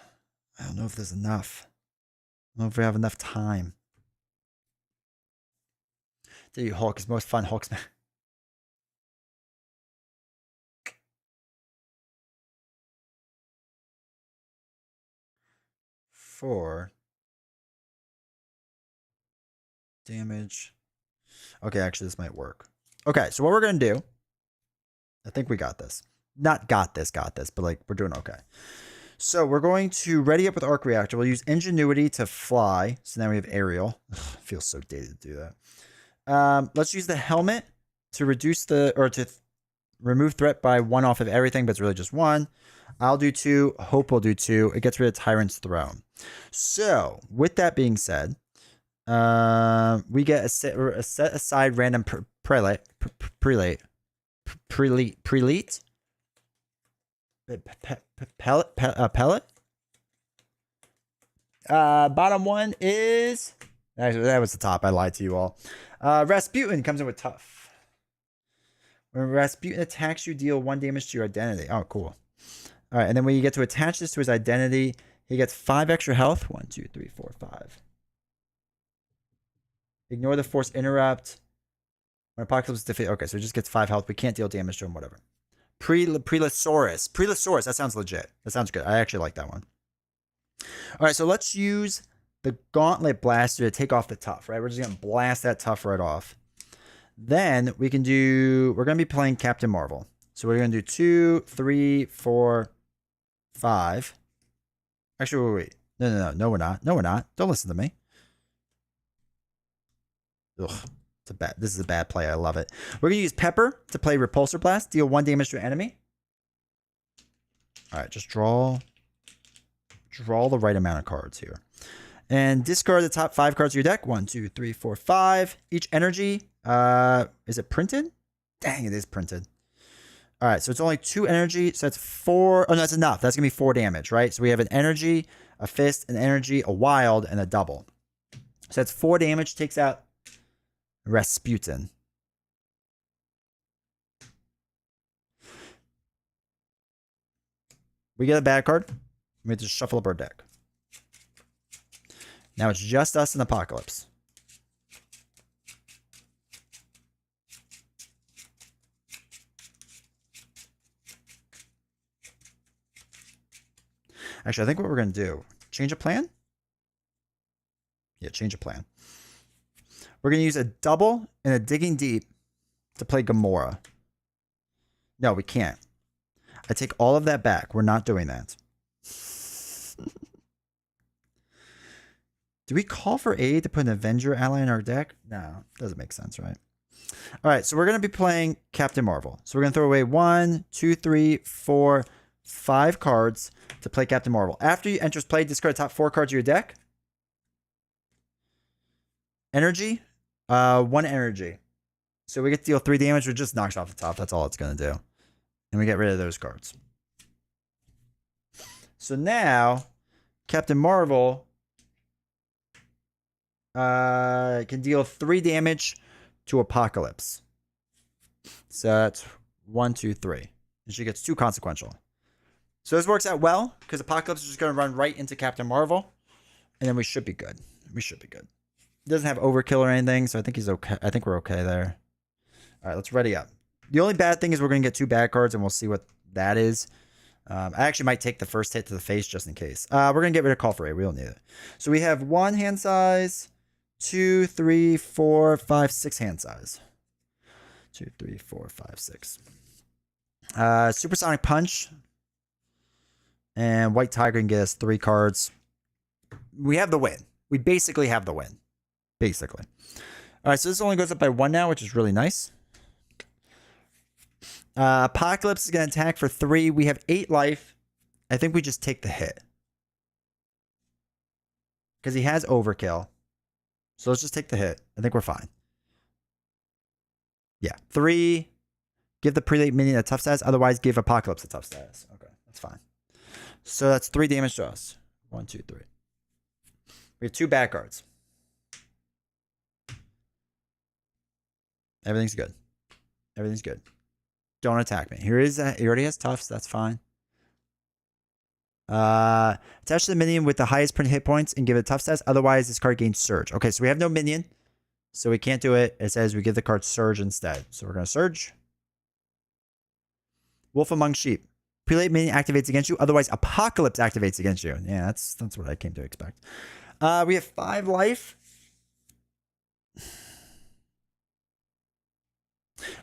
I don't know if there's enough. I don't know if we have enough time. Dude, Hulk is most fun. Hulk's 4 damage. Okay, actually, this might work. Okay, so what we're gonna do, I think we got this. Not got this, but like we're doing okay. So we're going to ready up with arc reactor. We'll use ingenuity to fly. So now we have aerial. Ugh, feels so dated to do that. Let's use the helmet to reduce to remove threat by 1 off of everything, but it's really just 1. I'll do 2. Hope will do 2. It gets rid of Tyrant's Throne. So with that being said, we get a set aside random prelate. Pellet. Bottom one is actually that was the top. I lied to you all. Rasputin comes in with tough. When Rasputin attacks you, deal 1 damage to your identity. Oh, cool. All right, and then when you get to attach this to his identity, he gets 5 extra health. 1, 2, 3, 4, 5. Ignore the force interrupt. When Apocalypse is defeated. Okay, so he just gets 5 health. We can't deal damage to him, whatever. Prelosaurus. Prelosaurus. That sounds legit. That sounds good. I actually like that one. All right, so let's use the Gauntlet Blaster to take off the tough, right? We're just going to blast that tough right off. Then we can do... we're going to be playing Captain Marvel. So we're going to do 2, 3, 4, 5. Actually, wait. No, we're not. No, we're not. Don't listen to me. Ugh. This is a bad play. I love it. We're going to use Pepper to play Repulsor Blast. Deal 1 damage to an enemy. All right, just draw the right amount of cards here. And discard the top 5 cards of your deck. 1, 2, 3, 4, 5. Each energy. Is it printed? Dang, it is printed. All right, so it's only 2 energy. So that's 4. Oh, no, that's enough. That's going to be 4 damage, right? So we have an energy, a fist, an energy, a wild, and a double. So that's 4 damage. Takes out Rasputin. We get a bad card. We just shuffle up our deck. Now it's just us and Apocalypse. Actually, I think what we're going to do, change a plan? Yeah, change a plan. We're going to use a double and a Digging Deep to play Gamora. No, we can't. I take all of that back. We're not doing that. Do we call for aid to put an Avenger ally in our deck? No, doesn't make sense, right? All right, so we're going to be playing Captain Marvel. So we're going to throw away 1, 2, 3, 4, 5 cards to play Captain Marvel. After you enters play, discard the top 4 cards of your deck. Energy, 1 energy. So we get to deal 3 damage, which just knocks off the top. That's all it's going to do. And we get rid of those cards. So now, Captain Marvel can deal 3 damage to Apocalypse. So that's 1, 2, 3. And she gets 2 consequential. So this works out well, because Apocalypse is just going to run right into Captain Marvel. And then we should be good. We should be good. He doesn't have overkill or anything, so I think he's okay. I think we're okay there. All right, let's ready up. The only bad thing is we're going to get 2 bad cards, and we'll see what that is. I actually might take the first hit to the face just in case. We're going to get rid of Call for Aid. We don't need it. So we have 1 hand size, 2, 3, 4, 5, 6 hand size. 2, 3, 4, 5, 6. Supersonic Punch. And White Tiger can get us 3 cards. We have the win. We basically have the win. Basically. All right, so this only goes up by 1 now, which is really nice. Apocalypse is going to attack for 3. We have 8 life. I think we just take the hit. Because he has overkill. So let's just take the hit. I think we're fine. Yeah. 3. Give the prelate minion a tough status. Otherwise, give Apocalypse a tough status. Okay, that's fine. So that's 3 damage to us. 1, 2, 3. We have 2 bad cards. Everything's good. Everything's good. Don't attack me. Here is he already has toughs. That's fine. Attach the minion with the highest print hit points and give it a tough stats. Otherwise, this card gains surge. Okay, so we have no minion. So we can't do it. It says we give the card surge instead. So we're going to surge. Wolf among sheep. Prelate minion activates against you. Otherwise, Apocalypse activates against you. Yeah, that's what I came to expect. We have 5 life.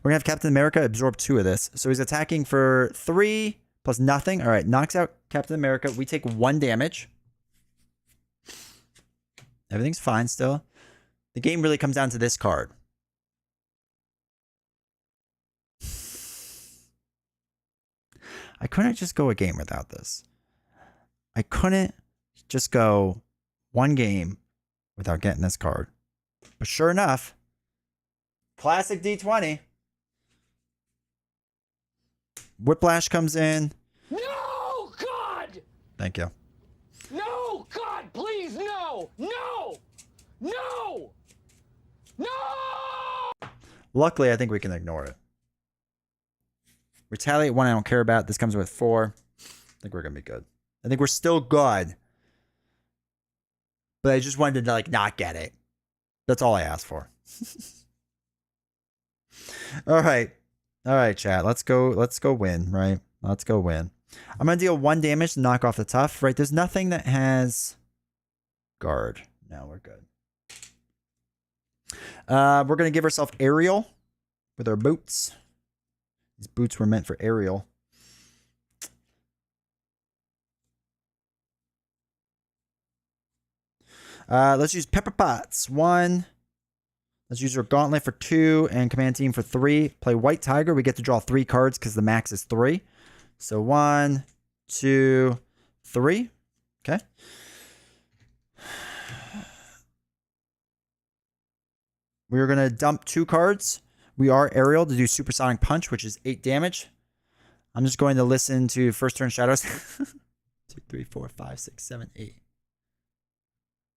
We're going to have Captain America absorb 2 of this. So he's attacking for 3 plus nothing. All right, knocks out Captain America. We take 1 damage. Everything's fine still. The game really comes down to this card. I couldn't just go a game without this. I couldn't just go 1 game without getting this card. But sure enough, classic D20. Whiplash comes in. No, God! Thank you. No, God, please, no! No! No! No! Luckily, I think we can ignore it. Retaliate 1 I don't care about. This comes with 4. I think we're going to be good. I think we're still good. But I just wanted to not get it. That's all I asked for. All right. All right, chat. Let's go win, right? Let's go win. I'm going to deal 1 damage to knock off the tough, right? There's nothing that has guard. No, we're good. We're going to give ourselves aerial with our boots. These boots were meant for aerial. Let's use Pepper Pots. 1. Let's use our Gauntlet for 2 and Command Team for 3. Play White Tiger. We get to draw 3 cards because the max is 3. So 1, 2, 3. Okay. We're going to dump 2 cards. We are aerial to do Supersonic Punch, which is 8 damage. I'm just going to listen to First Turn Shadows. 2, 3, 4, 5, 6, 7, 8.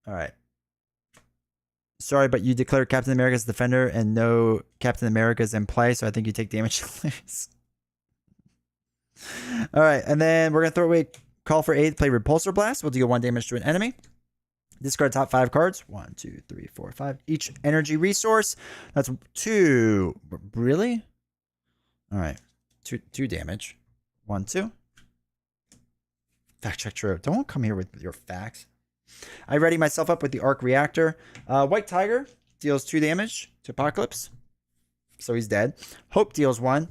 All right. Sorry, but you declare Captain America's defender and no Captain America's in play, so I think you take damage. All right, and then we're going to throw away Call for Aid, play Repulsor Blast. We'll deal 1 damage to an enemy. Discard top 5 cards. 1, 2, 3, 4, 5. Each energy resource. That's 2. Really? All right. 2 damage. 1, 2. Fact check true. Don't come here with your facts. I ready myself up with the Arc Reactor. White Tiger deals 2 damage to Apocalypse. So he's dead. Hope deals 1.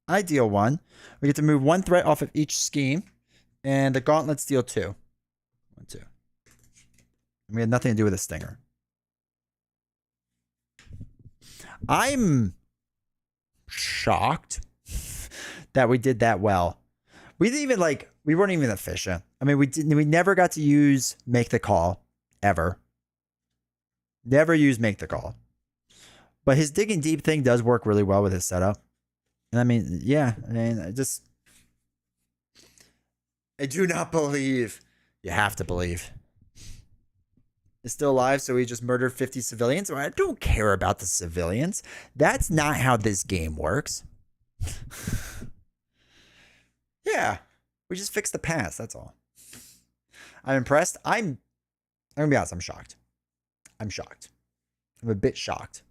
I deal 1. We get to move 1 threat off of each scheme. And the Gauntlets deal 2. 1, 2. We had nothing to do with a stinger. I'm shocked that we did that well. We didn't even we weren't even efficient. I mean, we never got to use make the call ever. Never use make the call. But his digging deep thing does work really well with his setup. And I mean, yeah, I mean, I do not believe. You have to believe. Is still alive, so he just murdered 50 civilians. I don't care about the civilians. That's not how this game works. Yeah, we just fixed the past. That's all. I'm impressed. I'm gonna be honest. I'm shocked. I'm shocked. I'm a bit shocked.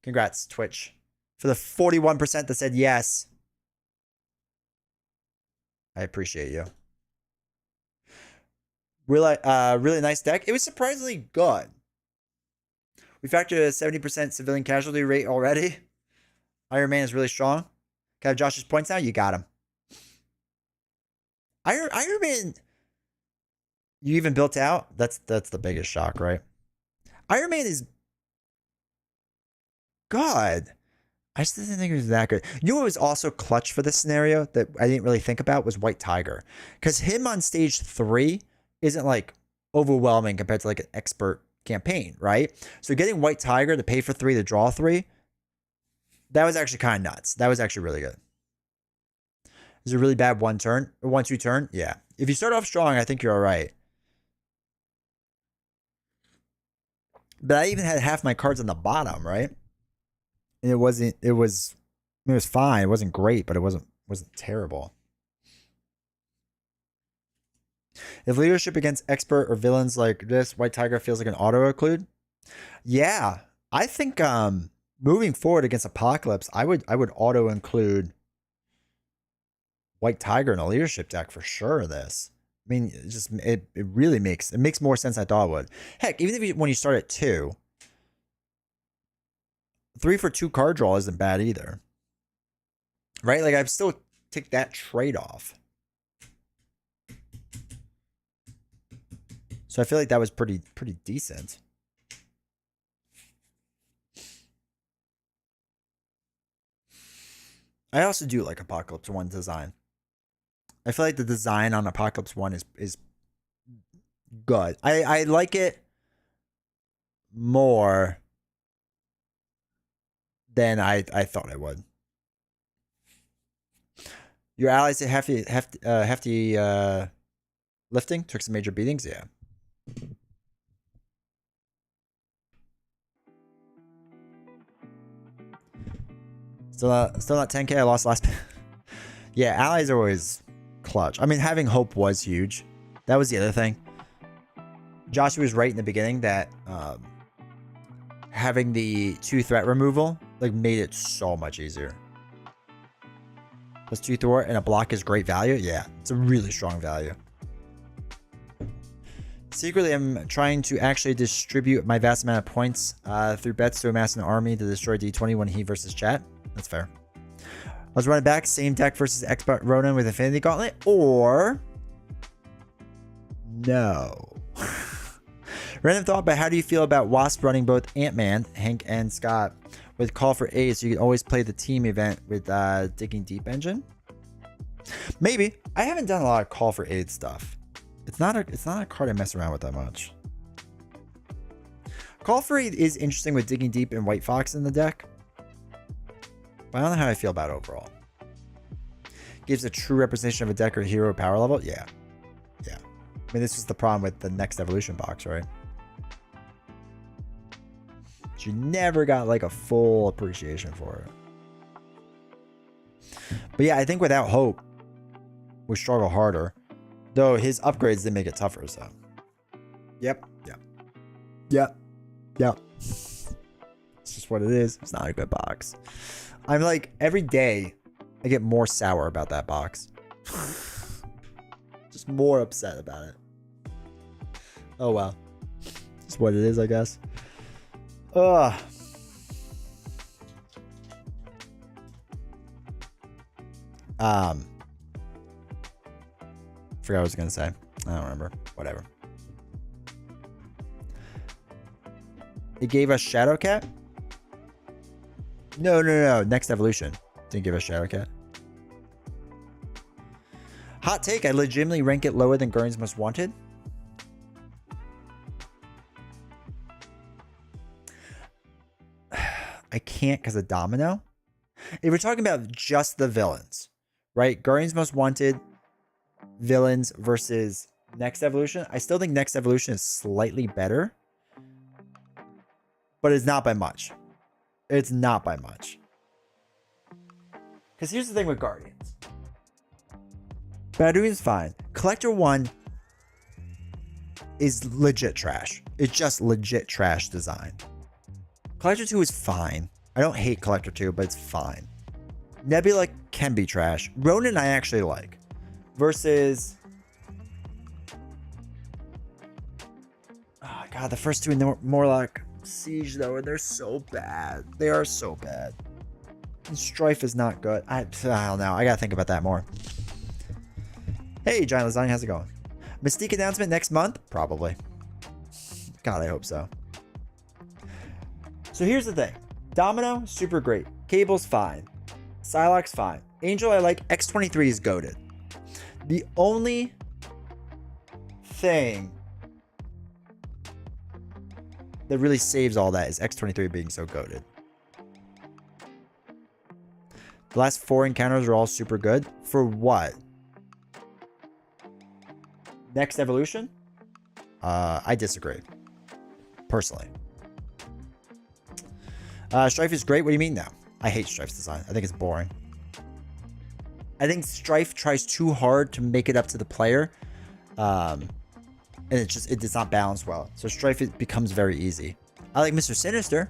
Congrats, Twitch, for the 41% that said yes. I appreciate you. Really nice deck. It was surprisingly good. We factored a 70% civilian casualty rate already. Iron Man is really strong. Can I have Josh's points now? You got him. Iron Man, you even built out? That's the biggest shock, right? Iron Man is good. I just didn't think it was that good. You know what was also clutch for this scenario that I didn't really think about was White Tiger. Because him on stage 3 isn't like overwhelming compared to like an expert campaign, right? So getting White Tiger to pay for 3 to draw 3, that was actually kind of nuts. That was actually really good. Is it a really bad 1-2 turn? Yeah. If you start off strong, I think you're all right. But I even had half my cards on the bottom, right? And it was fine. It wasn't great, but it wasn't terrible. If leadership against expert or villains like this, White Tiger feels like an auto-occlude. Yeah. I think moving forward against Apocalypse, I would auto-include White Tiger in a leadership deck for sure. This. I mean, it really makes more sense than I thought it would. Heck, even if when you start at 2, 3 for 2 card draw isn't bad either. Right? Like I've still take that trade off. So I feel like that was pretty decent. I also do like Apocalypse 1 design. I feel like the design on Apocalypse 1 is good. I like it more than I thought I would. Your allies did hefty lifting, took some major beatings, yeah. Still not 10k. I lost last. Yeah, allies are always clutch. I mean, having hope was huge. That was the other thing. Joshua was right in the beginning that having the 2 threat removal like made it so much easier. Plus 2 thwart and a block is great value. Yeah, it's a really strong value. Secretly, I'm trying to actually distribute my vast amount of points through bets to amass an army to destroy D20 when he versus chat. That's fair. I was running back, same deck versus Expert Ronin with Infinity Gauntlet, or no. Random thought, but how do you feel about Wasp running both Ant-Man, Hank, and Scott with Call for Aid so you can always play the team event with Digging Deep Engine? Maybe. I haven't done a lot of Call for Aid stuff. It's not a card I mess around with that much. Call for Aid is interesting with Digging Deep and White Fox in the deck. But I don't know how I feel about it overall. Gives a true representation of a deck or hero power level? Yeah. Yeah. I mean, this was the problem with the next evolution box, right? You never got like a full appreciation for it. But yeah, I think without hope, we struggle harder. Though his upgrades did make it tougher, so. Yep. Yep. Yep. Yep. It's just what it is. It's not a good box. I'm like, every day, I get more sour about that box. Just more upset about it. Oh, well. It's what it is, I guess. Ugh. Forgot what I was gonna say. I don't remember. Whatever. It gave us Shadowcat? No. Next evolution didn't give us Shadowcat. Hot take, I legitimately rank it lower than Guardian's Most Wanted. I can't because of Domino. If we're talking about just the villains, right? Guardian's Most Wanted villains versus Next Evolution. I still think Next Evolution is slightly better, but it's not by much. It's not by much. Because here's the thing with Guardians. Badoon's fine. Collector 1 is legit trash. It's just legit trash design. Collector 2 is fine. I don't hate Collector 2, but it's fine. Nebula can be trash. Ronin I actually like. Versus... oh god, the first two in Morlock Siege though, and they're so bad. They are so bad. And Strife is not good. I don't know. I gotta think about that more. Hey, Giant Lasagna, how's it going? Mystique announcement next month? Probably. God, I hope so. So here's the thing. Domino, super great. Cable's fine. Psylocke's fine. Angel, I like. X23 is goated. The only thing that really saves all that is X23 being so goated. The last 4 encounters are all super good. For what? Next Evolution? I disagree. Personally. Strife is great. What do you mean now? I hate Strife's design. I think it's boring. I think Strife tries too hard to make it up to the player. And it does not balance well. So Strife becomes very easy. I like Mr. Sinister.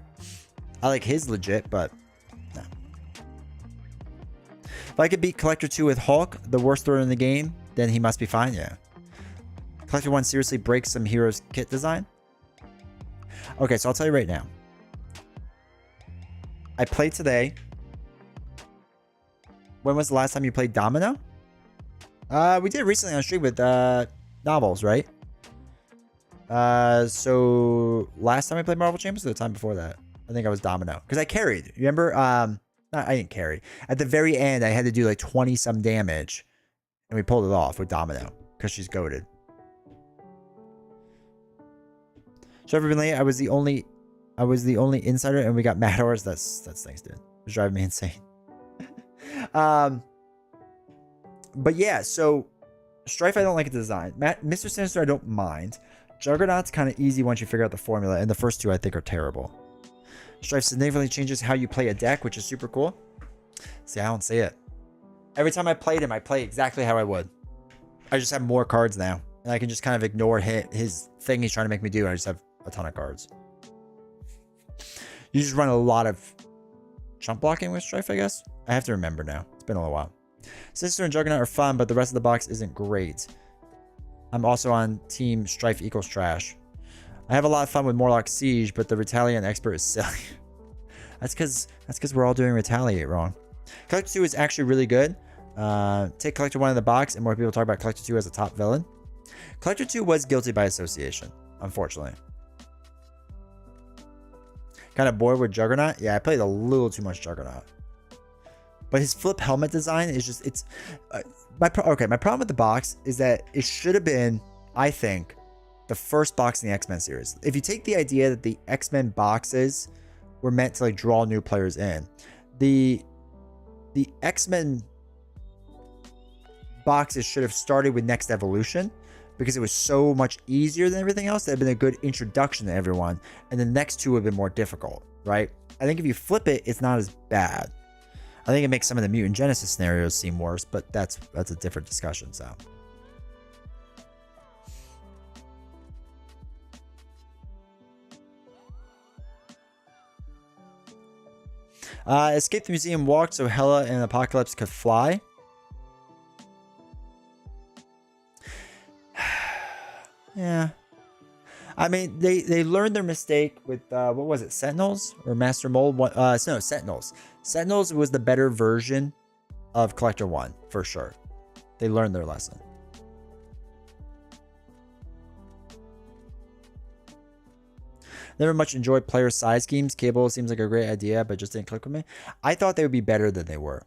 I like his legit, but no. If I could beat Collector 2 with Hulk, the worst thrower in the game, then he must be fine, yeah. Collector 1 seriously breaks some heroes' kit design? Okay, so I'll tell you right now. I played today. When was the last time you played Domino? We did recently on stream with novels, right? So last time I played Marvel Champions or the time before that? I think I was Domino. Because I carried. Remember? I didn't carry. At the very end, I had to do like 20 some damage. And we pulled it off with Domino. Because she's goated. So everybody, I was the only insider and we got mad horse. That's things, dude. It was driving me insane. But yeah, so Strife I don't like the design. Mr. Sinister I don't mind. Juggernaut's kind of easy once you figure out the formula, and the first two I think are terrible. Strife significantly changes how you play a deck, which is super cool. See, I don't see it. Every time I played him, I play exactly how I would. I just have more cards now, and I can just kind of ignore his thing he's trying to make me do. I just have a ton of cards. You just run a lot of jump blocking with Strife, I guess. I have to remember now. It's been a little while. Sinister and Juggernaut are fun, but the rest of the box isn't great. I'm also on team Strife equals trash. I have a lot of fun with Morlock Siege, but the Retaliant Expert is silly. That's because we're all doing Retaliate wrong. Collector 2 is actually really good. Take Collector 1 in the box, and more people talk about Collector 2 as a top villain. Collector 2 was guilty by association, unfortunately. Kind of bored with Juggernaut? Yeah, I played a little too much Juggernaut. But his flip helmet design is just, my problem with the box is that it should have been, I think, the first box in the X-Men series. If you take the idea that the X-Men boxes were meant to like draw new players in, the X-Men boxes should have started with Next Evolution because it was so much easier than everything else. That had been a good introduction to everyone, and the next two would have been more difficult, right? I think if you flip it, it's not as bad. I think it makes some of the Mutant Genesis scenarios seem worse, but that's a different discussion, so. Escape the museum walk so Hela and Apocalypse could fly. Yeah. I mean, they learned their mistake with, what was it, Sentinels? Or Master Mold? No, Sentinels. Sentinels was the better version of Collector 1, for sure. They learned their lesson. Never much enjoyed player size schemes. Cable seems like a great idea, but just didn't click with me. I thought they would be better than they were.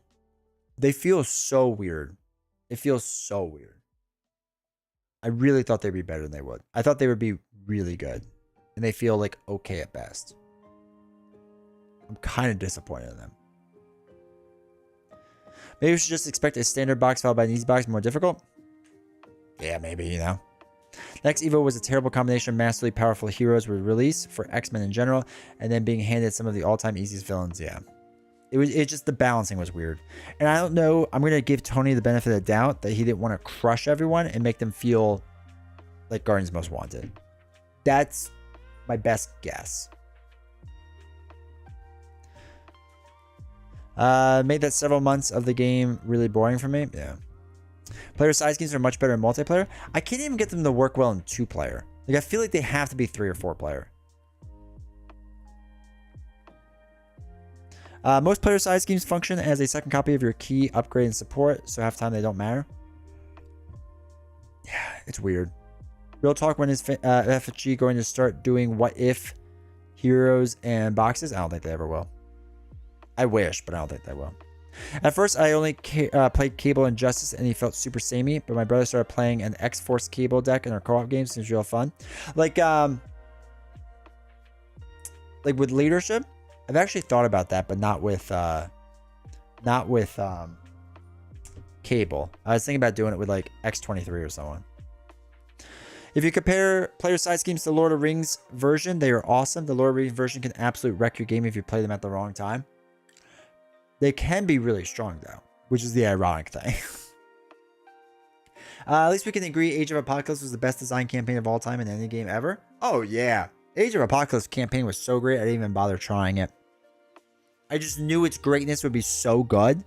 They feel so weird. It feels so weird. I really thought they'd be better than they would. I thought they would be really good. And they feel like okay at best. I'm kind of disappointed in them. Maybe we should just expect a standard box followed by an easy box more difficult? Yeah, maybe, you know. Next Evo was a terrible combination of massively powerful heroes with release for X-Men in general, and then being handed some of the all-time easiest villains, yeah. It just, the balancing was weird. And I don't know, I'm going to give Tony the benefit of the doubt that he didn't want to crush everyone and make them feel like Guardians Most Wanted. That's my best guess. Made that several months of the game really boring for me. Yeah. Player size games are much better in multiplayer. I can't even get them to work well in 2-player. Like, I feel like they have to be 3 or 4-player. Most player size schemes function as a second copy of your key, upgrade, and support, so half the time they don't matter. Yeah, it's weird. Real talk, when is FFG going to start doing what if heroes and boxes? I don't think they ever will. I wish, but I don't think they will. At first, I only played Cable and Justice, and he felt super samey, but my brother started playing an X-Force Cable deck in our co-op games. It was real fun. Like with leadership, I've actually thought about that, but not with Cable. I was thinking about doing it with like X23 or someone. If you compare player size schemes to the Lord of the Rings version, they are awesome. The Lord of the Rings version can absolutely wreck your game if you play them at the wrong time. They can be really strong though, which is the ironic thing. At least we can agree Age of Apocalypse was the best design campaign of all time in any game ever. Oh yeah. Age of Apocalypse campaign was so great, I didn't even bother trying it. I just knew its greatness would be so good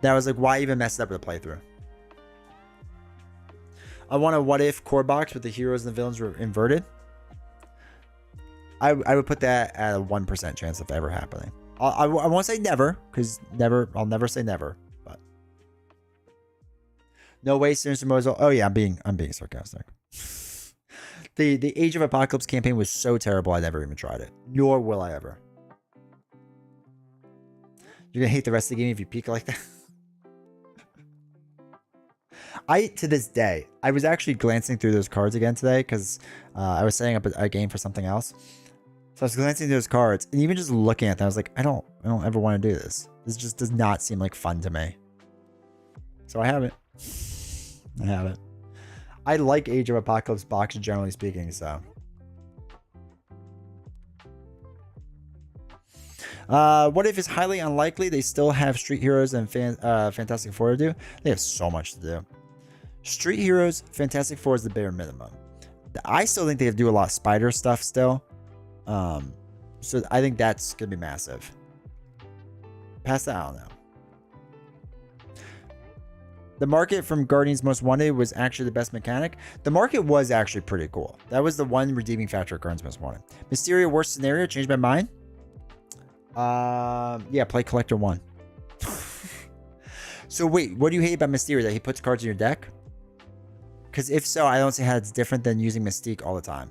that I was like, why even mess it up with a playthrough? I want a what if core box with the heroes and the villains were inverted. I would put that at a 1% chance of ever happening. I won't say never, because I'll never say never, but no way, Sinister Mozo. Oh yeah, I'm being sarcastic. The Age of Apocalypse campaign was so terrible I never even tried it. Nor will I ever. You're gonna hate the rest of the game if you peek like that. To this day, I was actually glancing through those cards again today because I was setting up a game for something else. So I was glancing through those cards and even just looking at them, I was like, I don't ever want to do this. This just does not seem like fun to me. So I haven't. I like Age of Apocalypse boxes, generally speaking, so. What if it's highly unlikely they still have Street Heroes and Fantastic Four to do? They have so much to do. Street Heroes, Fantastic Four is the bare minimum. I still think they have to do a lot of Spider stuff still. So I think that's going to be massive. Past that, I don't know. The market from Guardians Most Wanted was actually the best mechanic. The market was actually pretty cool. That was the one redeeming factor of Guardians Most Wanted. Mysterio worst scenario, changed my mind. Yeah, play Collector 1. So wait, what do you hate about Mysterio? That he puts cards in your deck? Because if so, I don't see how it's different than using Mystique all the time.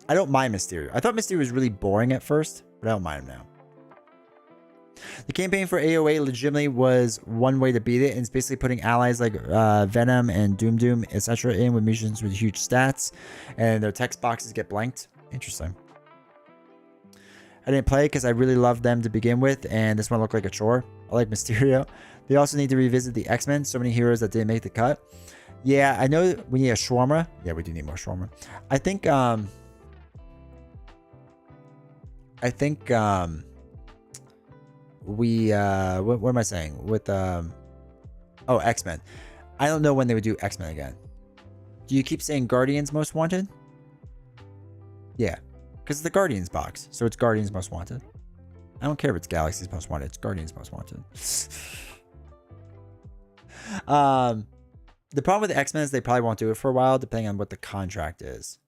I don't mind Mysterio. I thought Mysterio was really boring at first, but I don't mind him now. The campaign for AOA legitimately was one way to beat it, and it's basically putting allies like Venom and Doom, etc. in with missions with huge stats, and their text boxes get blanked. Interesting. I didn't play it because I really loved them to begin with, and this one looked like a chore. I like Mysterio. They also need to revisit the X-Men. So many heroes that didn't make the cut. Yeah, I know we need a shawarma. Yeah, we do need more shawarma. I think what am I saying? With X-Men. I don't know when they would do X-Men again. Do you keep saying Guardians Most Wanted? Yeah. Because it's the Guardians box. So it's Guardians Most Wanted. I don't care if it's Galaxy's Most Wanted. It's Guardians Most Wanted. The problem with the X-Men is they probably won't do it for a while, depending on what the contract is.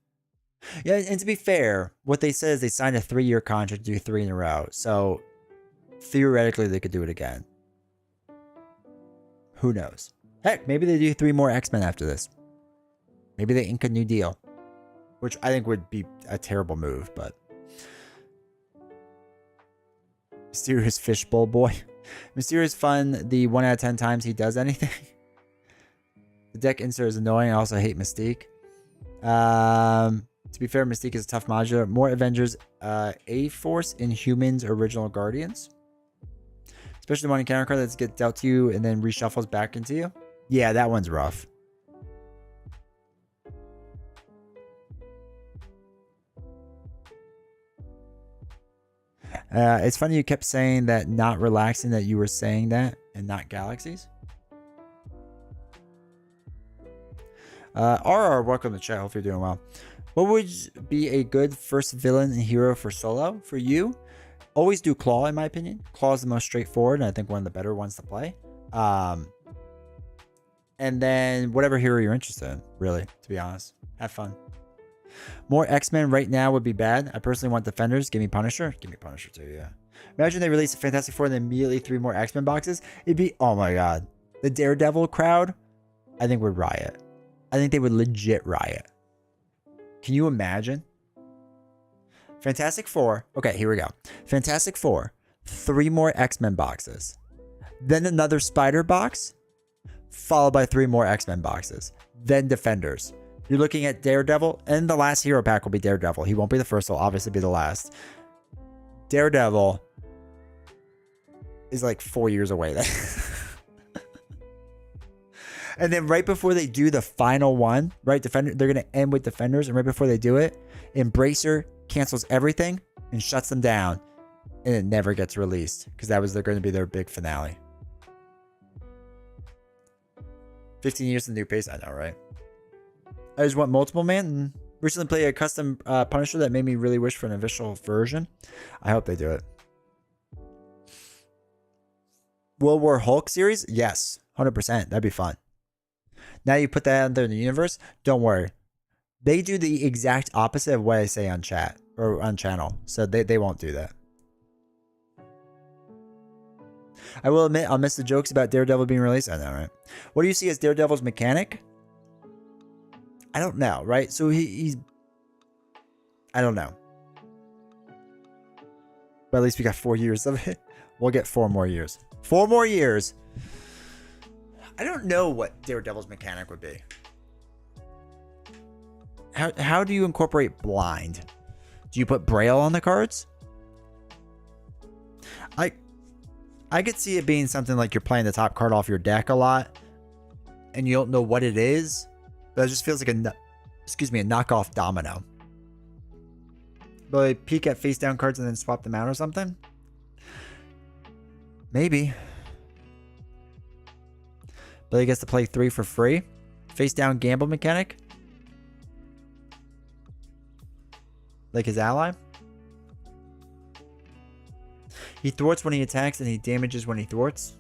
Yeah, and to be fair, what they said is they signed a 3-year contract to do 3 in a row. So theoretically, they could do it again. Who knows? Heck, maybe they do 3 more X-Men after this. Maybe they ink a new deal. which I think would be a terrible move, but Mysterious Fishbowl Boy. Mysterious fun the 1 out of 10 times he does anything. The deck insert is annoying. I also hate Mystique. To be fair, Mystique is a tough modular. More Avengers, A-Force, Inhumans, Original Guardians. Especially the one encounter card that gets dealt to you and then reshuffles back into you. Yeah, that one's rough. It's funny you kept saying that, not relaxing, that you were saying that and not galaxies. RR, welcome to chat. Hope you're doing well. What would be a good first villain and hero for solo? For you, always do Claw, in my opinion. Claw is the most straightforward, and I think one of the better ones to play. And then whatever hero you're interested in, really, to be honest. Have fun. More X-Men right now would be bad. I personally want Defenders. Give me Punisher. Give me Punisher too, yeah. Imagine they release a Fantastic Four and then immediately 3 more X-Men boxes. It'd be, oh my god. The Daredevil crowd, I think, would riot. I think they would legit riot. Can you imagine? Fantastic Four. Okay, here we go. Fantastic Four. 3 more X-Men boxes. Then another Spider box. Followed by 3 more X-Men boxes. Then Defenders. You're looking at Daredevil. And the last hero pack will be Daredevil. He won't be the first. He'll obviously be the last. Daredevil is like 4 years away. And then right before they do the final one, right, Defender, they're going to end with Defenders. And right before they do it, Embracer cancels everything and shuts them down. And it never gets released because that was going to be their big finale. 15 years in the new pace. I know, right? I just want multiple man. And recently played a custom Punisher that made me really wish for an official version. I hope they do it. World War Hulk series? Yes, 100%. That'd be fun. Now you put that out there in the universe, don't worry. They do the exact opposite of what I say on chat or on channel. So they won't do that. I will admit I'll miss the jokes about Daredevil being released. I know, right? What do you see as Daredevil's mechanic? I don't know, right? So he's... I don't know. But at least we got 4 years of it. We'll get 4 more years. 4 more years. I don't know what Daredevil's mechanic would be. How do you incorporate blind? Do you put Braille on the cards? I could see it being something like you're playing the top card off your deck a lot and you don't know what it is. But it just feels like a knockoff domino. But like peek at face down cards and then swap them out or something? Maybe. But he gets to play 3 for free. Face down gamble mechanic. Like his ally. He thwarts when he attacks and he damages when he thwarts.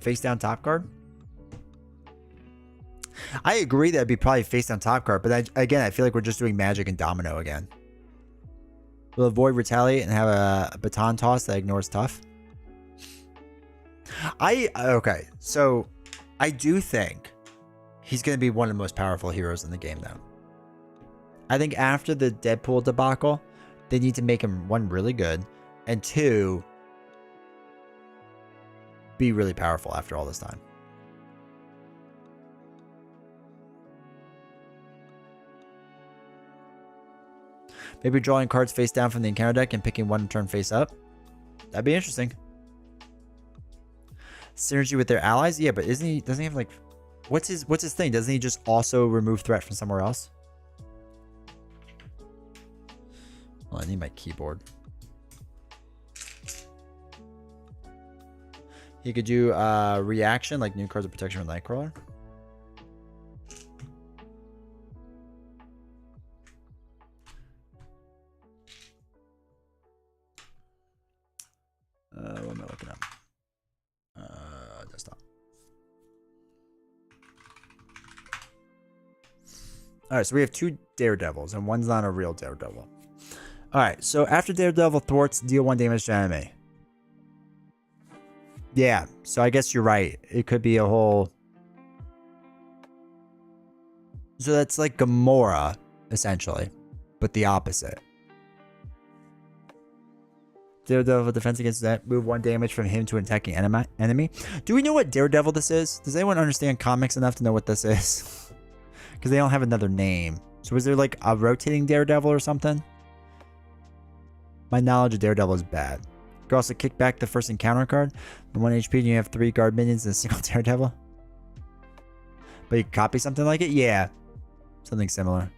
Face down top card. I agree that'd be probably face down top card, but again, I feel like we're just doing magic and domino again. We'll avoid retaliate and have a baton toss that ignores tough. Okay, so I do think he's going to be one of the most powerful heroes in the game, though. I think after the Deadpool debacle, they need to make him, 1, really good, and 2, be really powerful after all this time. Maybe drawing cards face down from the encounter deck and picking one turn face up. That'd be interesting. Synergy with their allies? Yeah, but doesn't he have like... What's his thing? Doesn't he just also remove threat from somewhere else? Well, I need my keyboard. He could do reaction, like new cards of protection with Nightcrawler. What am I looking at? Desktop. All right, so we have 2 Daredevils, and one's not a real Daredevil. All right, so after Daredevil thwarts, deal 1 damage to enemy. Yeah, so I guess you're right. It could be a whole So that's like Gamora, essentially, but the opposite. Daredevil defense against that. Move 1 damage from him to an attacking enemy. Do we know what Daredevil this is? Does anyone understand comics enough to know what this is? Because they don't have another name. So is there like a rotating Daredevil or something? My knowledge of Daredevil is bad. You can also kick back the first encounter card. For 1 HP and you have 3 guard minions and a single Daredevil. But you can copy something like it? Yeah. Something similar.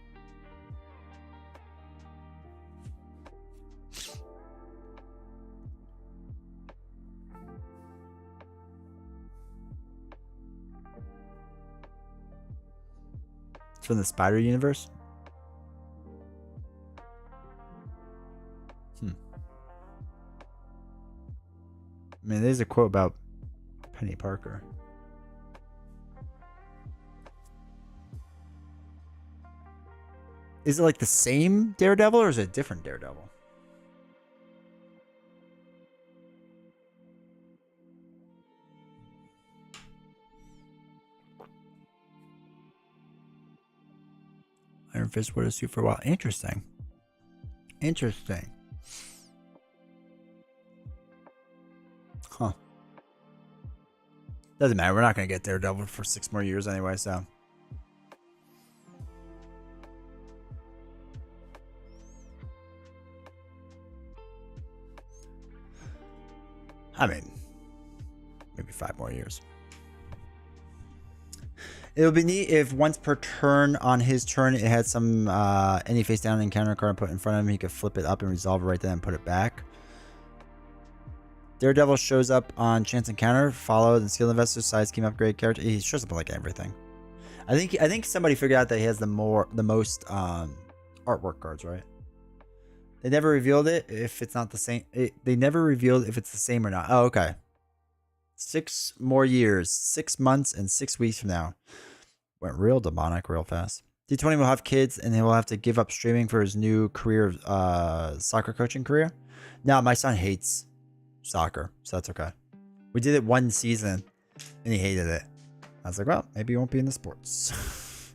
It's from the Spider Universe? I mean, there's a quote about Penny Parker. Is it like the same Daredevil or is it a different Daredevil? Iron Fist wore a suit for a while. Interesting. Interesting. Huh. Doesn't matter. We're not going to get Daredevil for 6 more years anyway, so. I mean, maybe 5 more years. It would be neat if once per turn on his turn, it had some any face down encounter card put in front of him. He could flip it up and resolve it right then and put it back. Daredevil shows up on chance encounter, followed, and skill investor, side scheme upgrade character. He shows up like everything. I think somebody figured out that he has the most artwork cards, right? They never revealed it if it's not the same. They never revealed if it's the same or not. Oh, okay. 6 more years, 6 months, and 6 weeks from now. Went real demonic real fast. D20 will have kids, and he will have to give up streaming for his new career, soccer coaching career. No, my son hates soccer, so that's okay. We did it 1 season, and he hated it. I was like, well, maybe he won't be in the sports.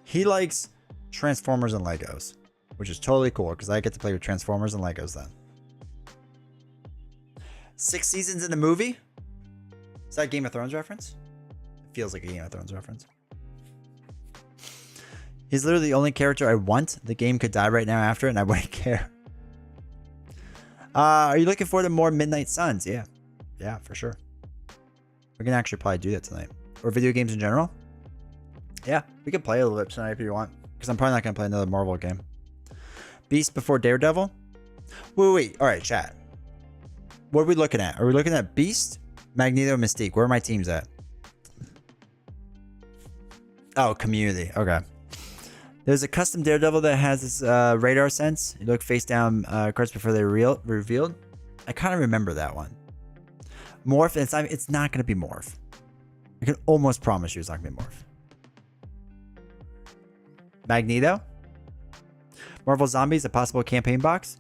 He likes Transformers and Legos, which is totally cool because I get to play with Transformers and Legos then. 6 seasons in the movie? Is that a Game of Thrones reference? It feels like a Game of Thrones reference. He's literally the only character I want. The game could die right now after it and I wouldn't care. Are you looking forward to more Midnight Suns? Yeah. Yeah, for sure. We can actually probably do that tonight. Or video games in general. Yeah, we can play a little bit tonight if you want. Because I'm probably not going to play another Marvel game. Beast before Daredevil? Wait. All right, chat. What are we looking at? Are we looking at Beast, Magneto, Mystique? Where are my teams at? Oh, Community. Okay. There's a custom Daredevil that has this radar sense. You look face down cards before they're revealed. I kind of remember that one. Morph. It's not going to be Morph. I can almost promise you it's not going to be Morph. Magneto. Marvel Zombies, a possible campaign box.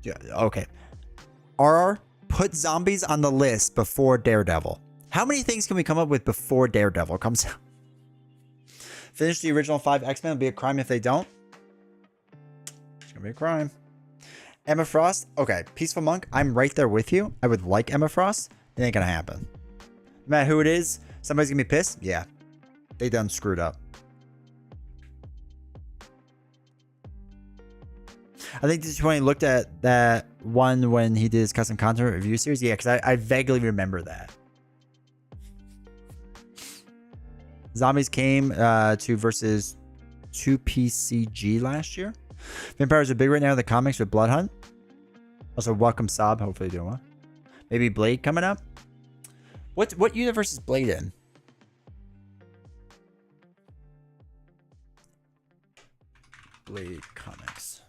Yeah, okay. RR, put zombies on the list before Daredevil. How many things can we come up with before Daredevil comes out? Finish the original 5 X-Men. It'll be a crime if they don't. It's going to be a crime. Emma Frost. Okay, Peaceful Monk. I'm right there with you. I would like Emma Frost. It ain't going to happen. No matter who it is, somebody's going to be pissed. Yeah. They done screwed up. I think D20 looked at that one when he did his custom content review series. Yeah, because I vaguely remember that. Zombies came to versus 2PCG last year. Vampires are big right now in the comics with Blood Hunt. Also, welcome Saab. Hopefully doing well. Maybe Blade coming up. What universe is Blade in? Blade comics.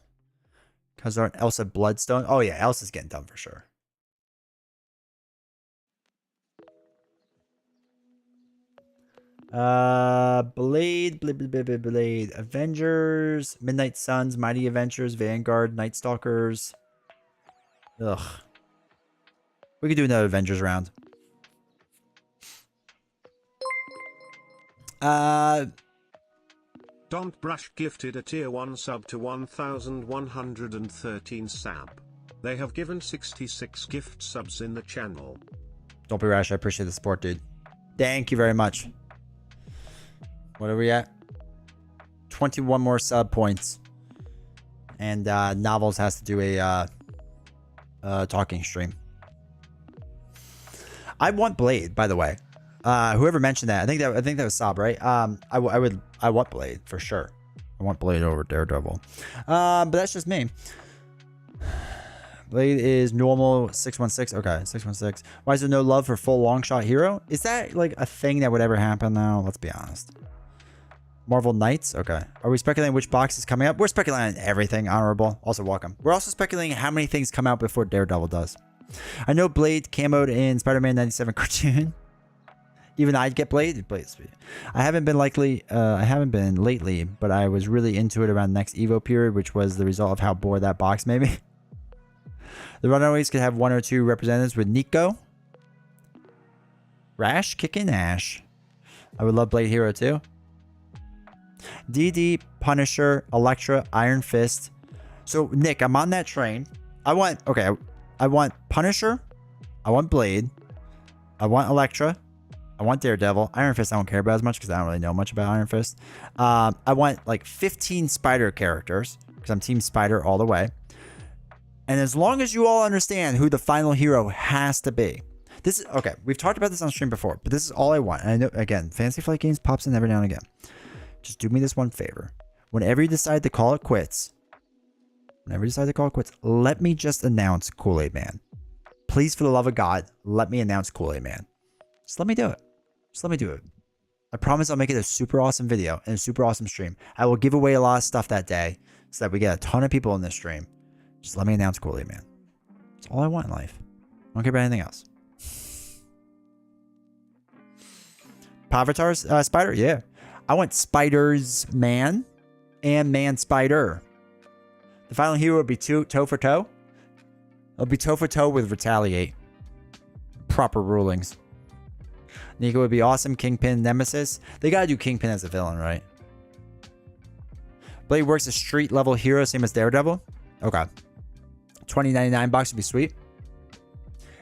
Because aren't Elsa Bloodstone? Oh yeah, Elsa's getting done for sure. Blade. Avengers, Midnight Suns, Mighty Adventures, Vanguard, Night Stalkers. Ugh. We could do another Avengers round. Don't Brush gifted a tier 1 sub to 1113 sab. They have given 66 gift subs in the channel. Don't be rash. I appreciate the support, dude. Thank you very much. What are we at? 21 more sub points. And Novels has to do a talking stream. I want Blade, by the way. Whoever mentioned that, I think that was Sob, right? I want Blade for sure. I want Blade over Daredevil. But that's just me. Blade is normal 616. Okay, 616. Why is there no love for full long shot hero? Is that like a thing that would ever happen now? Let's be honest. Marvel Knights. Okay. Are we speculating which box is coming up? We're speculating on everything. Honorable. Also welcome. We're also speculating how many things come out before Daredevil does. I know Blade camoed in Spider-Man 97 cartoon. Even I'd get Blade. Blade's sweet. I haven't been lately, but I was really into it around the next Evo period, which was the result of how bored that box made me. The Runaways could have 1 or 2 representatives with Nico, Rash, Kickin' Ash. I would love Blade Hero too. DD, Punisher, Elektra, Iron Fist. So Nick, I'm on that train. I want Punisher. I want Blade. I want Elektra. I want Daredevil. Iron Fist I don't care about as much because I don't really know much about Iron Fist. I want like 15 Spider characters because I'm Team Spider all the way. And as long as you all understand who the final hero has to be. This is okay. We've talked about this on stream before, but this is all I want. And I know, again, Fantasy Flight Games pops in every now and again. Just do me this one favor. Whenever you decide to call it quits, let me just announce Kool-Aid Man. Please, for the love of God, let me announce Kool-Aid Man. Just let me do it. Just let me do it. I promise I'll make it a super awesome video and a super awesome stream. I will give away a lot of stuff that day so that we get a ton of people in this stream. Just let me announce Kool-Aid Man. That's all I want in life. I don't care about anything else. Pavatar's Spider? Yeah. I want Spider's Man and Man Spider. The final hero would be toe for toe. It'll be toe for toe with Retaliate. Proper rulings. Nico would be awesome. Kingpin, Nemesis. They gotta do Kingpin as a villain, right? Blade works a street level hero, same as Daredevil. Okay. 2099 box would be sweet.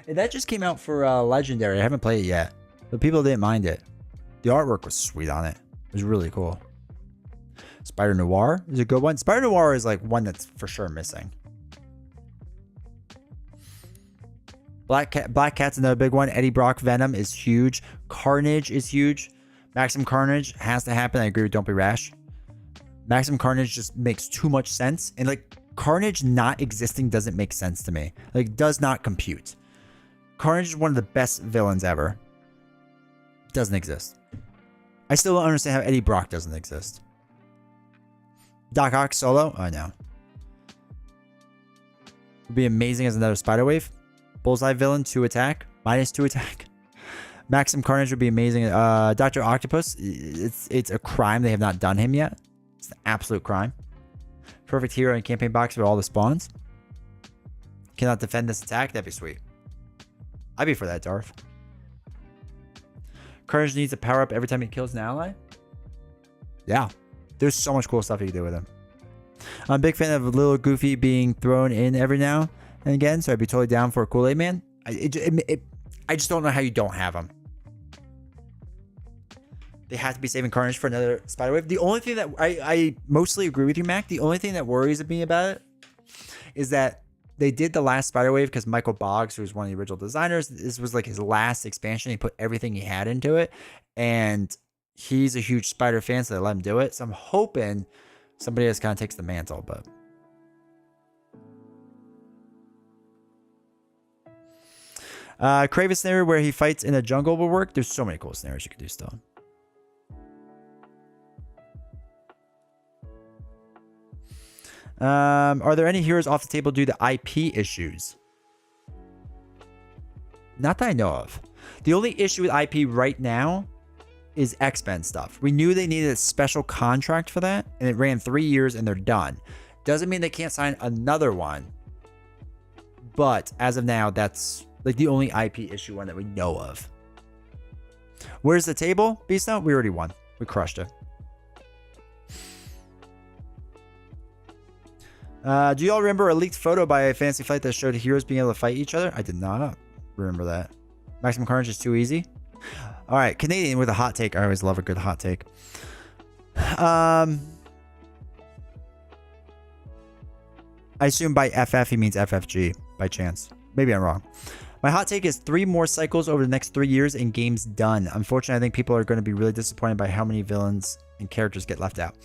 And that just came out for Legendary. I haven't played it yet, but people didn't mind it. The artwork was sweet on it. It was really cool. Spider Noir is a good one. Spider Noir is like one that's for sure missing. Black Cat's another big one. Eddie Brock Venom is huge. Carnage is huge. Maximum Carnage has to happen. I agree with Don't Be Rash. Maximum Carnage just makes too much sense. And like Carnage not existing doesn't make sense to me. Like does not compute. Carnage is one of the best villains ever. Doesn't exist. I still don't understand how Eddie Brock doesn't exist. Doc Ock solo? Oh no. Would be amazing as another Spiderwave. Bullseye villain, 2 attack. -2 attack. Maximum Carnage would be amazing. Dr. Octopus, it's a crime they have not done him yet. It's an absolute crime. Perfect hero in campaign box with all the spawns. Cannot defend this attack. That'd be sweet. I'd be for that, Darth. Carnage needs a power up every time he kills an ally. Yeah. There's so much cool stuff you can do with him. I'm a big fan of Little Goofy being thrown in every now and again, so I'd be totally down for a Kool-Aid Man. I just don't know how you don't have him. They have to be saving Carnage for another Spiderwave. The only thing that I mostly agree with you, Mac. The only thing that worries me about it is that they did the last Spiderwave because Michael Boggs, who was one of the original designers, this was like his last expansion. He put everything he had into it, and he's a huge Spider fan, so they let him do it. So I'm hoping somebody else kind of takes the mantle, but. Kraven scenario where he fights in a jungle will work. There's so many cool scenarios you could do still. Are there any heroes off the table due to IP issues? Not that I know of. The only issue with IP right now is xmen stuff. We knew they needed a special contract for that, and it ran 3 years and they're done. Doesn't mean they can't sign another one. But as of now, that's like the only IP issue one that we know of. Where's the table? Beast Note? We already won. We crushed it. Do you all remember a leaked photo by Fantasy Flight that showed heroes being able to fight each other? I did not remember that. Maximum Carnage is too easy. All right, Canadian with a hot take. I always love a good hot take. I assume by FF he means FFG by chance. Maybe I'm wrong. My hot take is 3 more cycles over the next 3 years and games done. Unfortunately, I think people are going to be really disappointed by how many villains and characters get left out.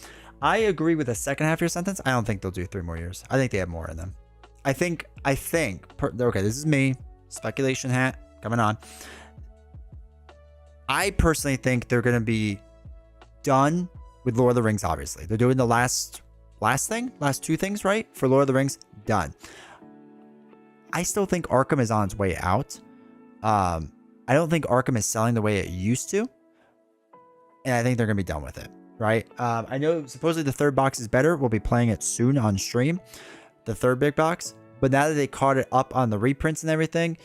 I agree with the second half of your sentence. I don't think they'll do 3 more years. I think they have more in them. Okay, this is me. Speculation hat coming on. I personally think they're going to be done with Lord of the Rings, obviously. They're doing the last 2 things, right? For Lord of the Rings, done. I still think Arkham is on its way out. I don't think Arkham is selling the way it used to. And I think they're going to be done with it, right? I know supposedly the 3rd box is better. We'll be playing it soon on stream. The 3rd big box. But now that they caught it up on the reprints and everything,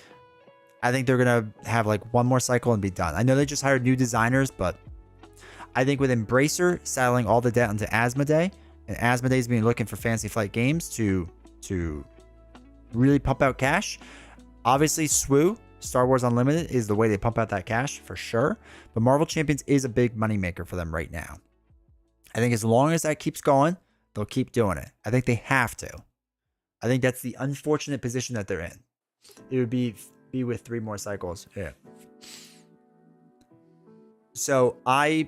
I think they're going to have like 1 more cycle and be done. I know they just hired new designers, but I think with Embracer saddling all the debt onto Asmodee, and Asmodee's been looking for Fantasy Flight Games to really pump out cash. Obviously, SWU, Star Wars Unlimited, is the way they pump out that cash for sure. But Marvel Champions is a big moneymaker for them right now. I think as long as that keeps going, they'll keep doing it. I think they have to. I think that's the unfortunate position that they're in. It would be with 3 more cycles. Yeah. So I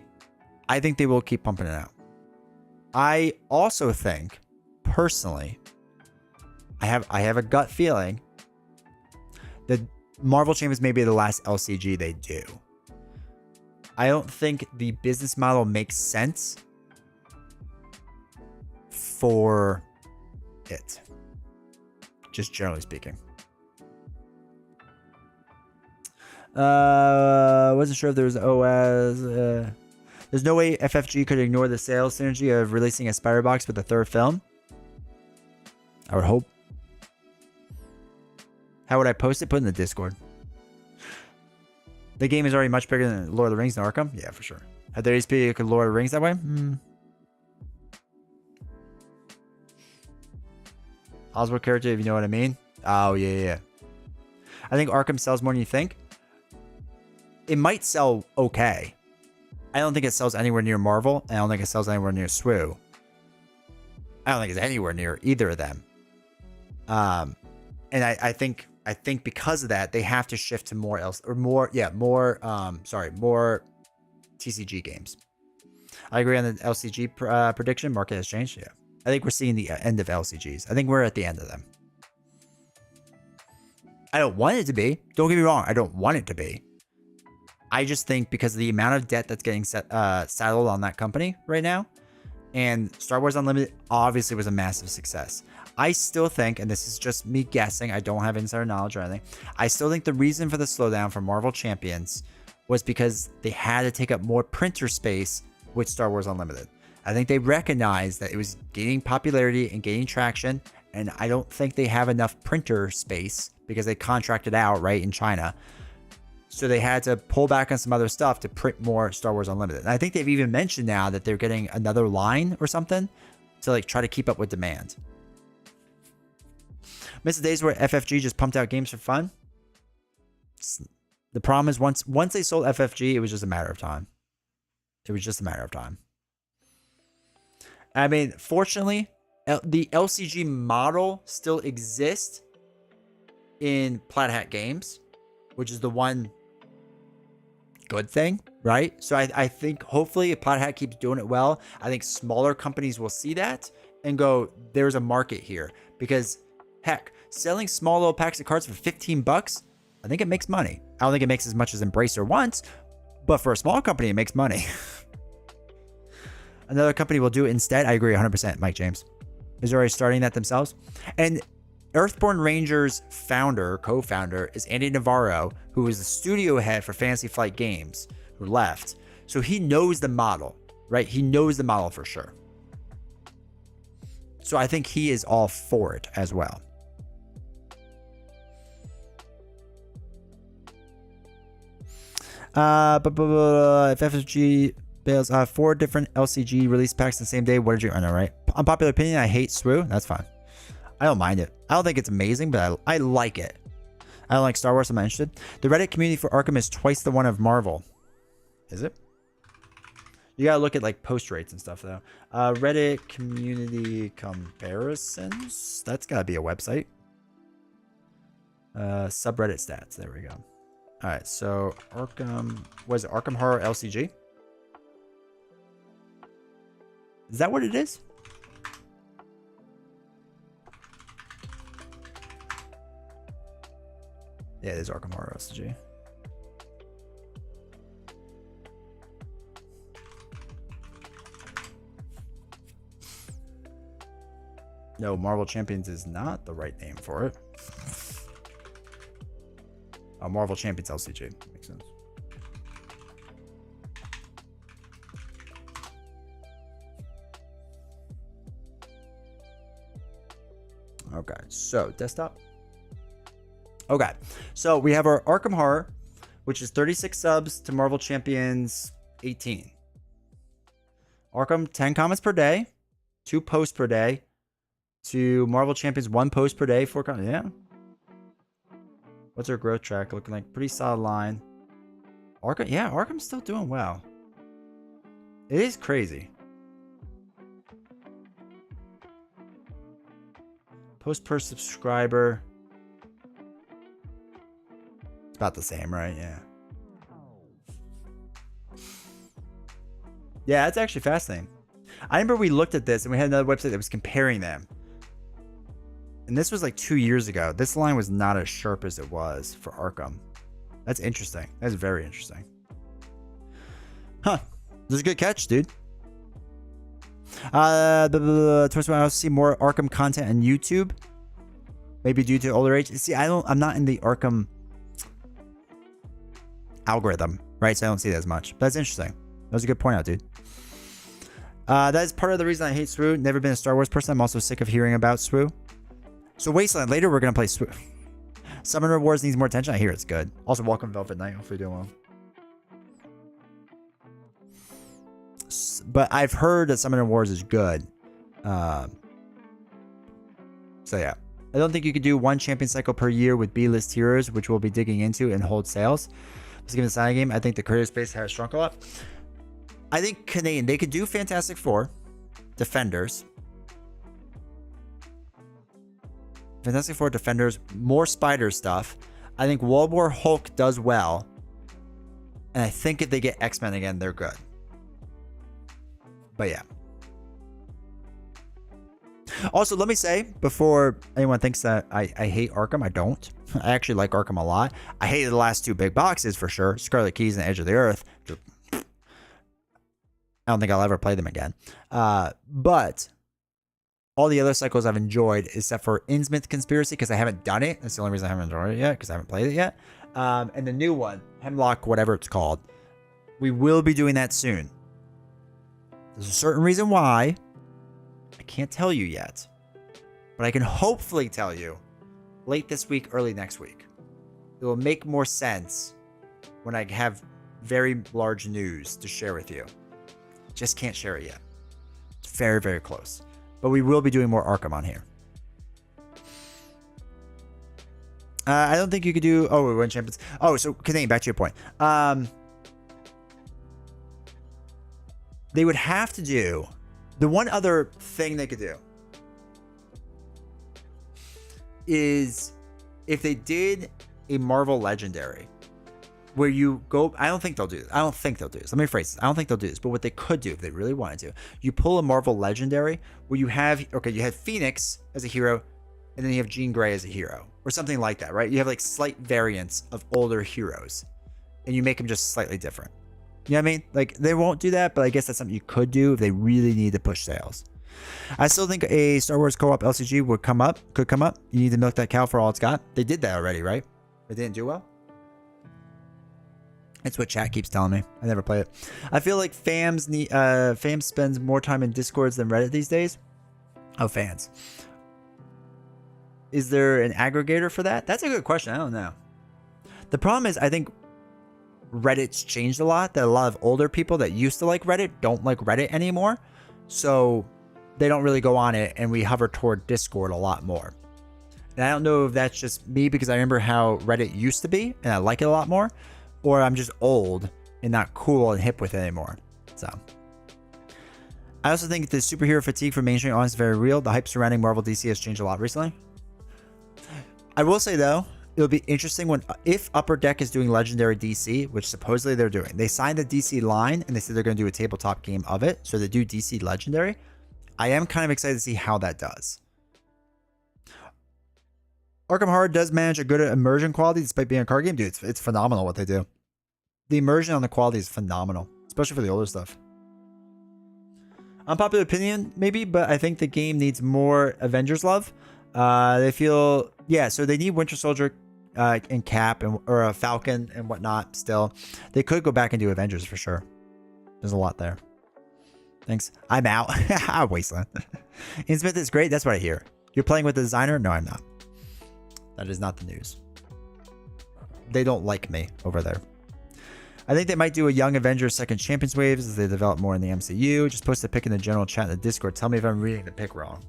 think they will keep pumping it out. I also think, personally, I have a gut feeling that Marvel Champions may be the last LCG they do. I don't think the business model makes sense for it. Just generally speaking. Wasn't sure if there was OS. There's no way FFG could ignore the sales synergy of releasing a Spider Box with the 3rd film. I would hope. How would I post it? Put it in the Discord. The game is already much bigger than Lord of the Rings and Arkham. Yeah, for sure. Had there be a Lord of the Rings that way? Oswald character, if you know what I mean. Oh, yeah. I think Arkham sells more than you think. It might sell okay. I don't think it sells anywhere near Marvel. I don't think it sells anywhere near SWU. I don't think it's anywhere near either of them. And I think because of that, they have to shift to more TCG games. I agree on the LCG prediction. Market has changed. Yeah. I think we're seeing the end of LCGs. I think we're at the end of them. I don't want it to be. Don't get me wrong. I don't want it to be. I just think because of the amount of debt that's getting saddled on that company right now, and Star Wars Unlimited obviously was a massive success. I still think, and this is just me guessing, I don't have insider knowledge or anything, I still think the reason for the slowdown for Marvel Champions was because they had to take up more printer space with Star Wars Unlimited. I think they recognized that it was gaining popularity and gaining traction, and I don't think they have enough printer space because they contracted out, right, in China. So they had to pull back on some other stuff to print more Star Wars Unlimited. And I think they've even mentioned now that they're getting another line or something to like try to keep up with demand. Miss the days where FFG just pumped out games for fun. The problem is once they sold FFG, it was just a matter of time. It was just a matter of time. I mean, fortunately, the LCG model still exists in Plaid Hat Games, which is the one good thing, right? So I think hopefully if Plaid Hat keeps doing it well, I think smaller companies will see that and go, there's a market here. Because heck, selling small little packs of cards for $15, I think it makes money. I don't think it makes as much as Embracer wants, but for a small company, it makes money. Another company will do it instead. I agree 100%, Mike James. Is already starting that themselves. And Earthborn Rangers co-founder is Andy Navarro, who is the studio head for Fantasy Flight Games, who left. So he knows the model, right? He knows the model for sure. So I think he is all for it as well. If FFG bails 4 different LCG release packs the same day, what did you? I know, right? Unpopular opinion, I hate SWU. That's fine. I don't mind it. I don't think it's amazing, but I like it. I don't like Star Wars. I'm not interested. The Reddit community for Arkham is twice the one of Marvel. Is it? You gotta look at like post rates and stuff though. Reddit community comparisons. That's gotta be a website. Subreddit stats. There we go. All right. So Arkham. Was it Arkham Horror LCG? Is that what it is? Yeah, it is Arkham Horror LCG. No, Marvel Champions is not the right name for it. Marvel Champions LCG. Makes sense. Okay, so desktop. Okay, so we have our Arkham Horror, which is 36 subs to Marvel Champions 18. Arkham 10 comments per day, 2 posts per day. To Marvel Champions 1 post per day, 4 comments. Yeah. What's our growth track looking like? Pretty solid line. Arkham, yeah, Arkham's still doing well. It is crazy. Post per subscriber. It's about the same, right? Yeah. Yeah, that's actually fascinating. I remember we looked at this and we had another website that was comparing them. And this was like 2 years ago. This line was not as sharp as it was for Arkham. That's interesting. That's very interesting. Huh. This is a good catch, dude. I also see more Arkham content on YouTube. Maybe due to older age. See, I'm not in the Arkham algorithm, right? So I don't see that as much. But that's interesting. That was a good point out, dude. That is part of the reason I hate SWU. Never been a Star Wars person. I'm also sick of hearing about SWU. So Wasteland, later we're going to play SWU. Summoner Wars needs more attention. I hear it's good. Also, welcome Velvet Knight. Hopefully you're doing well. But I've heard that Summoner Wars is good. So yeah. I don't think you could do 1 champion cycle per year with B-list heroes, which we'll be digging into and hold sales. Let's give it a side game. I think the creative space has shrunk a lot. I think Canadian, they could do Fantastic Four, Defenders. Fantastic Four, Defenders, more Spider stuff. I think World War Hulk does well. And I think if they get X-Men again, they're good. But yeah. Also, let me say, before anyone thinks that I hate Arkham, I don't. I actually like Arkham a lot. I hated the last 2 big boxes for sure. Scarlet Keys and Edge of the Earth. I don't think I'll ever play them again. But all the other cycles I've enjoyed, except for Innsmouth Conspiracy, because I haven't done it. That's the only reason I haven't enjoyed it yet, because I haven't played it yet. And the new one, Hemlock, whatever it's called. We will be doing that soon. There's a certain reason why. I can't tell you yet. But I can hopefully tell you late this week, early next week. It will make more sense when I have very large news to share with you. Just can't share it yet. It's very, very close. But we will be doing more Arkham on here. I don't think you could do... Oh, we won champions. Oh, so Canadian, back to your point. They would have to do... The one other thing they could do is if they did a Marvel Legendary where you go... I don't think they'll do this. I don't think they'll do this. Let me rephrase this. I don't think they'll do this. But what they could do if they really wanted to, you pull a Marvel Legendary where you have... Okay, you have Phoenix as a hero, and then you have Jean Grey as a hero. Or something like that, right? You have like slight variants of older heroes. And you make them just slightly different. You know what I mean? Like, they won't do that, but I guess that's something you could do if they really need to push sales. I still think a Star Wars co-op LCG could come up. You need to milk that cow for all it's got. They did that already, right? It didn't do well? That's what chat keeps telling me. I never play it. I feel like fams spends more time in Discords than Reddit these days. Oh, fans. Is there an aggregator for that? That's a good question. I don't know. The problem is, I think Reddit's changed a lot. That a lot of older people that used to like Reddit don't like Reddit anymore. So they don't really go on it, and we hover toward Discord a lot more. And I don't know if that's just me because I remember how Reddit used to be and I like it a lot more, or I'm just old and not cool and hip with it anymore. So I also think the superhero fatigue for mainstream audience is very real. The hype surrounding Marvel DC has changed a lot recently. I will say though, it'll be interesting if Upper Deck is doing Legendary DC, which supposedly they're doing. They signed the DC line and they said they're going to do a tabletop game of it. So they do DC Legendary. I am kind of excited to see how that does. Arkham Horror does manage a good immersion quality despite being a card game. Dude, it's phenomenal what they do. The immersion on the quality is phenomenal, especially for the older stuff. Unpopular opinion, maybe, but I think the game needs more Avengers love. They feel, yeah, so they need Winter Soldier and Cap or a Falcon and whatnot still. They could go back and do Avengers for sure. There's a lot there. Thanks. I'm out. Wasteland. Ian Smith is great. That's what I hear. You're playing with the designer? No, I'm not. That is not the news. They don't like me over there. I think they might do a Young Avengers Second Champions Waves as they develop more in the MCU. Just post a pic in the general chat in the Discord. Tell me if I'm reading the pic wrong.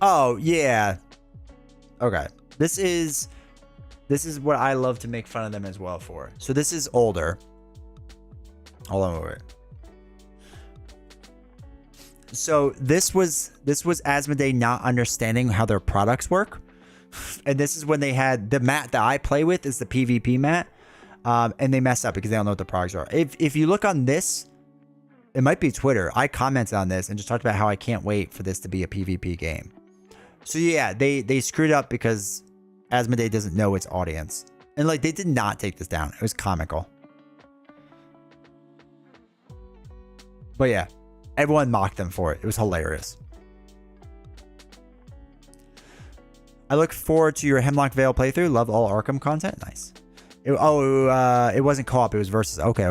Oh, yeah. Okay. This is what I love to make fun of them as well for. So this is older. Hold on, wait. So this was Asmodee not understanding how their products work. And this is when they had the mat that I play with is the PvP mat. And they messed up because they don't know what the products are. If you look on this, it might be Twitter. I commented on this and just talked about how I can't wait for this to be a PvP game. So yeah, they screwed up because Asmodee doesn't know its audience. And like, they did not take this down. It was comical. But yeah, everyone mocked them for it. It was hilarious. I look forward to your Hemlock Vale playthrough. Love all Arkham content. Nice. It wasn't co-op. It was versus. Okay.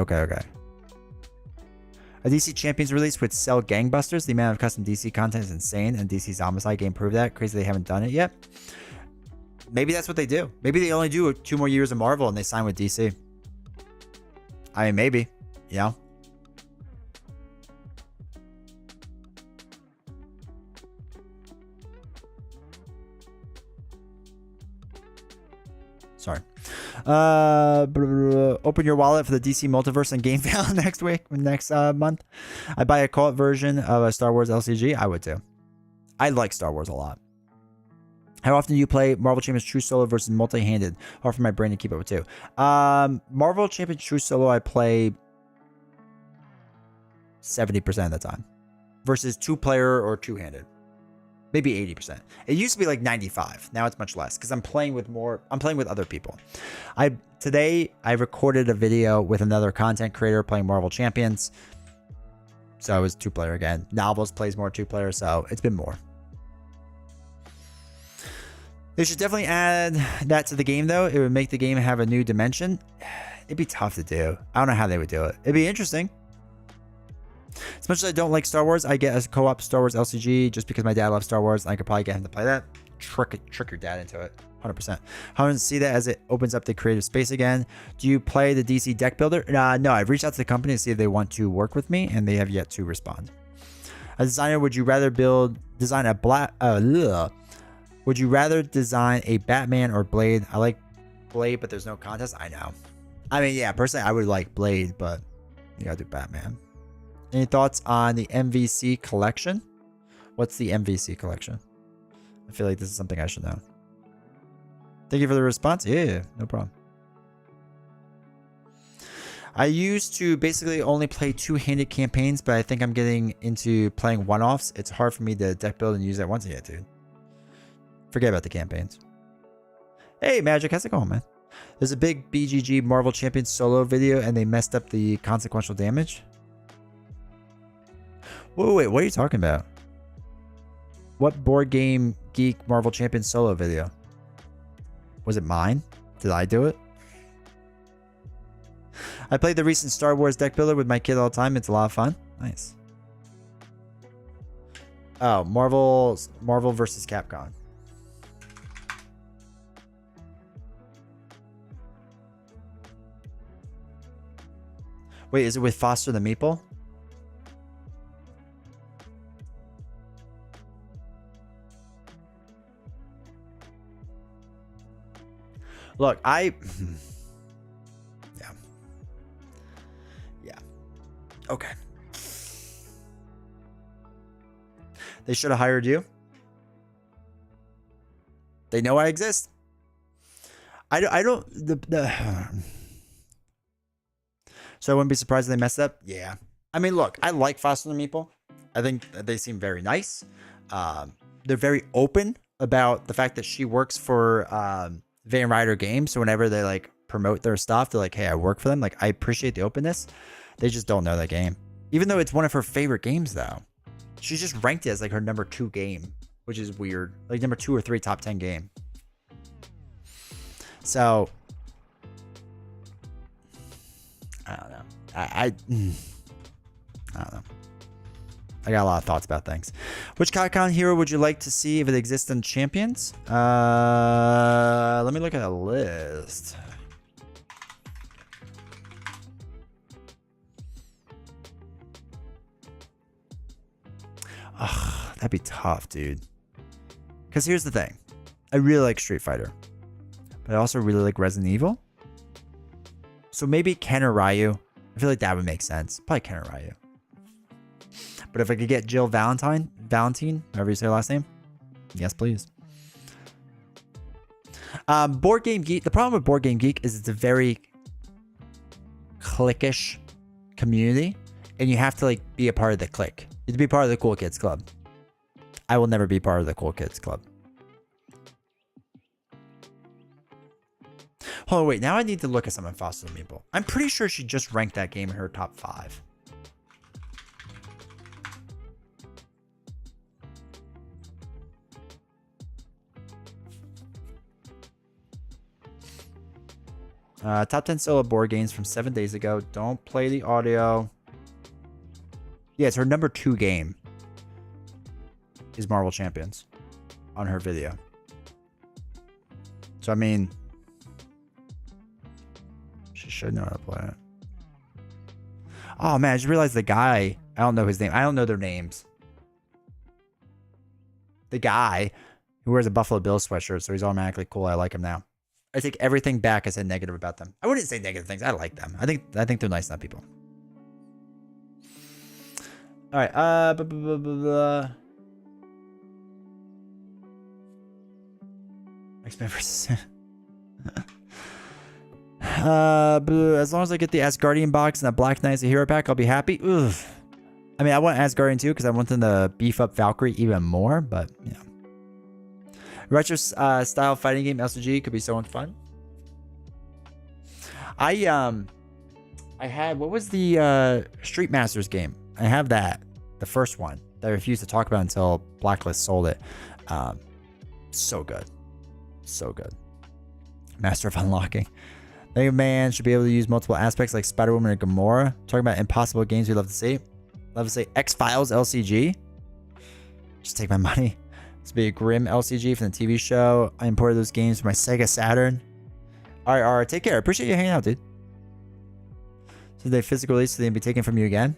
A DC Champions release would sell gangbusters. The amount of custom DC content is insane, and DC's Homicide game proved that. Crazy they haven't done it yet. Maybe that's what they do. Maybe they only do 2 more years of Marvel and they sign with DC. I mean, maybe. You know? Sorry. Open your wallet for the DC Multiverse and Game Fail next month. I buy a co-op version of a Star Wars LCG. I would too. I like Star Wars a lot. How often do you play Marvel Champions True Solo versus multi-handed? Hard for my brain to keep up with too. Marvel Champions True Solo I play 70% of the time versus 2-player or 2-handed. Maybe 80%. It used to be like 95. Now it's much less because I'm playing with other people. Today I recorded a video with another content creator playing Marvel Champions. So I was 2-player again. Novels plays more 2-player, so it's been more. They should definitely add that to the game though. It would make the game have a new dimension. It'd be tough to do. I don't know how they would do it. It'd be interesting. As much as I don't like Star Wars, I get a co-op Star Wars LCG just because my dad loves Star Wars. I could probably get him to play that. Trick your dad into it. 100%. How do you see that as it opens up the creative space again? Do you play the DC deck builder? No, I've reached out to the company to see if they want to work with me, and they have yet to respond. As a designer, would you rather design a Would you rather design a Batman or Blade? I like Blade, but there's no contest. I know. I mean, yeah, personally, I would like Blade, but you gotta do Batman. Any thoughts on the MVC collection? What's the MVC collection? I feel like this is something I should know. Thank you for the response. Yeah, no problem. I used to basically only play 2-handed campaigns, but I think I'm getting into playing one-offs. It's hard for me to deck build and use that once. Yeah, dude. Forget about the campaigns. Hey, Magic, how's it going, man? There's a big BGG Marvel Champions solo video, and they messed up the consequential damage. Wait, what are you talking about? What Board Game Geek Marvel Champions solo video? Was it mine? Did I do it? I played the recent Star Wars deck builder with my kid all the time. It's a lot of fun. Nice. Oh, Marvel versus Capcom. Wait, is it with Foster the Meeple? Look, yeah. Yeah. Okay. They should have hired you. They know I exist. I don't So I wouldn't be surprised if they messed up. Yeah. I mean, look, I like Foster the Meeple. I think they seem very nice. They're very open about the fact that she works for Van Ryder Games. So whenever they like promote their stuff, they're like, hey, I work for them. Like, I appreciate the openness. They just don't know that game. Even though it's one of her favorite games, though. She's just ranked it as like her number 2 game, which is weird. Like number 2 or 3 top 10 game. So I don't know. I don't know. I got a lot of thoughts about things. Which Capcom hero would you like to see if it exists in Champions? Let me look at a list. Ugh, that'd be tough, dude. Because here's the thing. I really like Street Fighter. But I also really like Resident Evil. So maybe Ken or Ryu. I feel like that would make sense. Probably Ken or Ryu. But if I could get Jill Valentine, however you say her last name, yes, please. Board Game Geek. The problem with Board Game Geek is it's a very cliquish community, and you have to like be a part of the clique. You have to be part of the cool kids club. I will never be part of the cool kids club. Hold on, wait. Now I need to look at something Foster the Meeple. I'm pretty sure she just ranked that game in her top 5. Top 10 solo board games from 7 days ago. Don't play the audio. Yeah, it's her number 2 game. Is Marvel Champions on her video. So I mean, she should know how to play it. Oh man, I just realized the guy. I don't know his name. I don't know their names. The guy who wears a Buffalo Bills sweatshirt, so he's automatically cool. I like him now. I take everything back I said negative about them. I wouldn't say negative things. I like them. I think they're nice enough people. All right. X-Men versus. As long as I get the Asgardian box and the Black Knight as a hero pack, I'll be happy. Ugh. I mean, I want Asgardian too because I want them to beef up Valkyrie even more. But yeah. Retro style fighting game LCG could be so much fun. I had, what was the Street Masters game? I have that, the first one that I refused to talk about until Blacklist sold it. So good, so good. Master of Unlocking. Mega Man should be able to use multiple aspects like Spider-Woman and Gamora. Talking about impossible games we love to see. Love to say X-Files LCG. Just take my money. This would be a grim LCG from the TV show. I imported those games for my Sega Saturn. Alright, take care. Appreciate you hanging out, dude. So they physical release, so they can be taken from you again.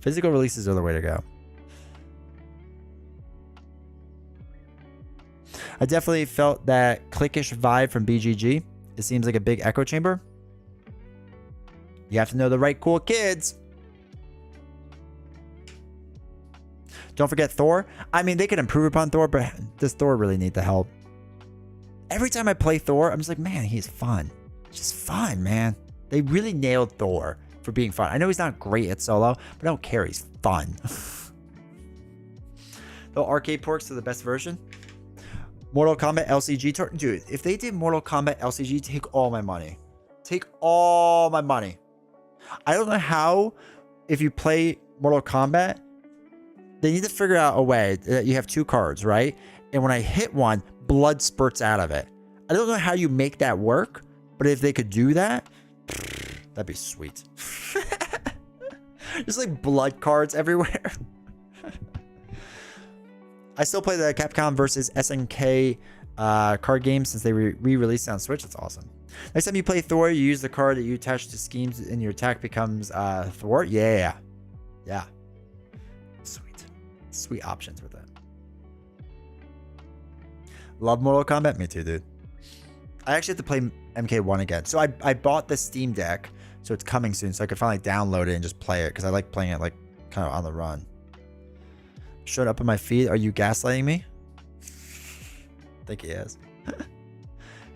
Physical releases are the way to go. I definitely felt that cliquish vibe from BGG. It seems like a big echo chamber. You have to know the right cool kids. Don't forget Thor. I mean, they could improve upon Thor, but does Thor really need the help? Every time I play Thor, I'm just like, man, he's fun. It's just fun, man. They really nailed Thor for being fun. I know he's not great at solo, but I don't care. He's fun. The arcade ports are the best version. Mortal Kombat LCG tour. Dude, if they did Mortal Kombat LCG, take all my money. Take all my money. I don't know how, if you play Mortal Kombat, they need to figure out a way that you have 2 cards, right? And when I hit one, blood spurts out of it. I don't know how you make that work, but if they could do that, that'd be sweet. Just like blood cards everywhere. I still play the Capcom versus SNK card game since they re-released it on Switch. That's awesome. Next time you play Thor, you use the card that you attach to schemes and your attack becomes Thor. Yeah. Yeah. Sweet. Sweet options with it. Love Mortal Kombat. Me too, dude. I actually have to play MK1 again. So I bought the Steam Deck, so it's coming soon, so I can finally download it and just play it because I like playing it like kind of on the run. Showed up on my feed. Are you gaslighting me? I think he is. How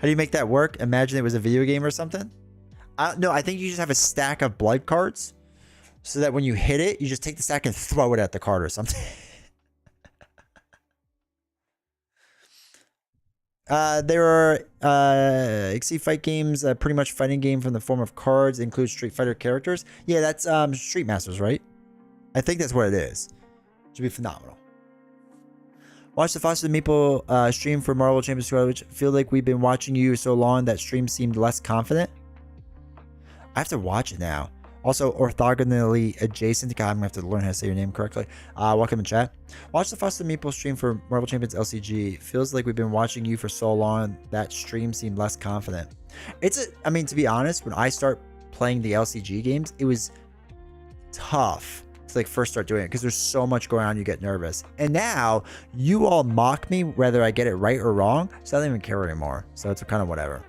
do you make that work? Imagine it was a video game or something. No, I think you just have a stack of blood cards so that when you hit it, you just take the stack and throw it at the card or something. There are Exceed fight games, pretty much fighting game from the form of cards. It includes Street Fighter characters. Yeah, that's Street Masters, right? I think that's what it is. Should be phenomenal. Watch the Foster the Meeple stream for Marvel Champions Squad, which feel like we've been watching you so long that stream seemed less confident. I have to watch it now. Also, orthogonally adjacent. God, I'm gonna have to learn how to say your name correctly. Welcome in chat. Watch the Foster the Meeple stream for Marvel Champions LCG. Feels like we've been watching you for so long that stream seemed less confident. I mean, to be honest, when I start playing the LCG games, it was tough to like first start doing it because there's so much going on, you get nervous. And now you all mock me whether I get it right or wrong, so I don't even care anymore. So it's kind of whatever.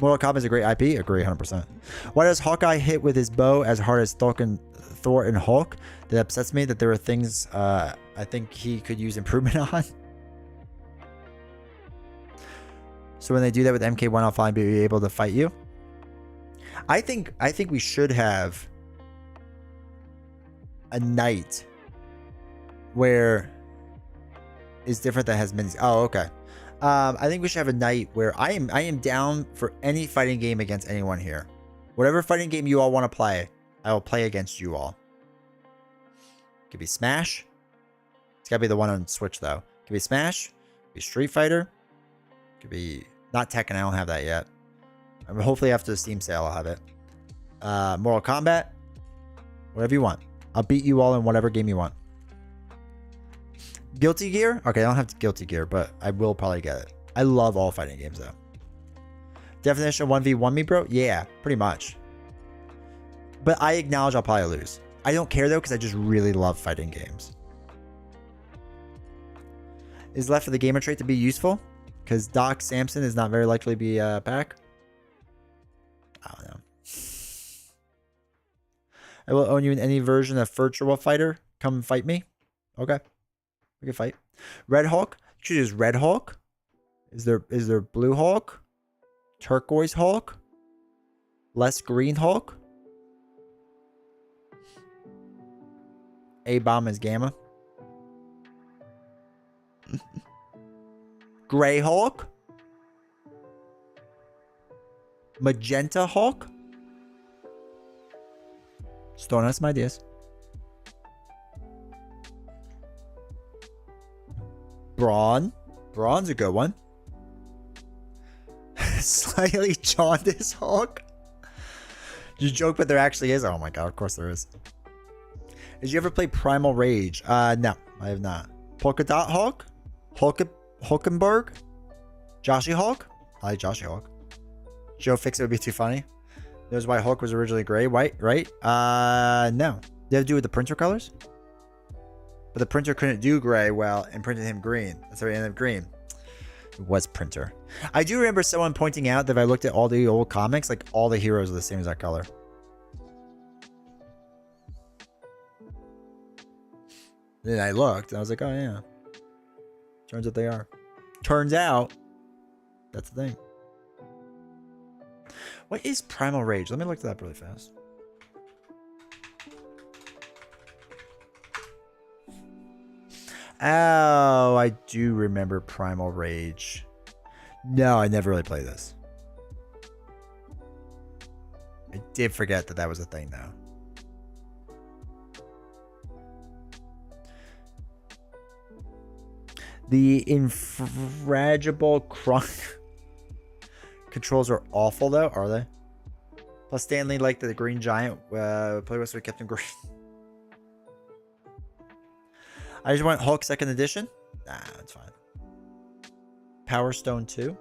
Mortal Kombat is a great IP. Agree 100%. Why does Hawkeye hit with his bow as hard as Thor and Hulk? That upsets me that there are things I think he could use improvement on. So when they do that with MK1, I'll finally be able to fight you. I think we should have a night where is different that has minis. Oh, okay. I think we should have a night where I am down for any fighting game against anyone here. Whatever fighting game you all want to play, I will play against you all. Could be Smash. It's gotta be the one on Switch though. Could be Smash. Could be Street Fighter. Could be not Tekken. I don't have that yet. Hopefully after the Steam sale I'll have it. Mortal Kombat. Whatever you want. I'll beat you all in whatever game you want. Guilty Gear? Okay, I don't have Guilty Gear, but I will probably get it. I love all fighting games, though. Definition of 1v1 me, bro? Yeah, pretty much. But I acknowledge I'll probably lose. I don't care, though, because I just really love fighting games. Is left for the gamer trait to be useful? Because Doc Samson is not very likely to be back. I don't know. I will own you in any version of Virtual Fighter. Come fight me. Okay. We can fight. Red Hulk. Should use Red Hulk. Is there Blue Hulk? Turquoise Hulk? Less Green Hulk? A-Bomb is Gamma. Gray Hulk? Magenta Hulk? Just throwing out some ideas. Brawn. Brawn's a good one. Slightly jaundiced Hulk. You joke, but there actually is. Oh my god, of course there is. Did you ever play Primal Rage? No, I have not. Polka Dot Hulk? Hulkenberg? Joshy Hulk? I like Joshy Hulk. Joe Fix It would be too funny. Knows why Hulk was originally gray, white, right? No. Did it have to do with the printer colors? But the printer couldn't do gray well and printed him green. That's why he ended up green. It was printer. I do remember someone pointing out that if I looked at all the old comics, like all the heroes are the same exact color. Then I looked and I was like, oh yeah. Turns out they are. Turns out that's the thing. What is Primal Rage? Let me look that up really fast. Oh, I do remember Primal Rage. No, I never really played this. I did forget that was a thing, though. The infragible controls are awful, though, are they? Plus, Stanley liked the Green Giant. Play with so we kept him green. I just want Hulk 2nd edition. Nah, that's fine. Power Stone 2.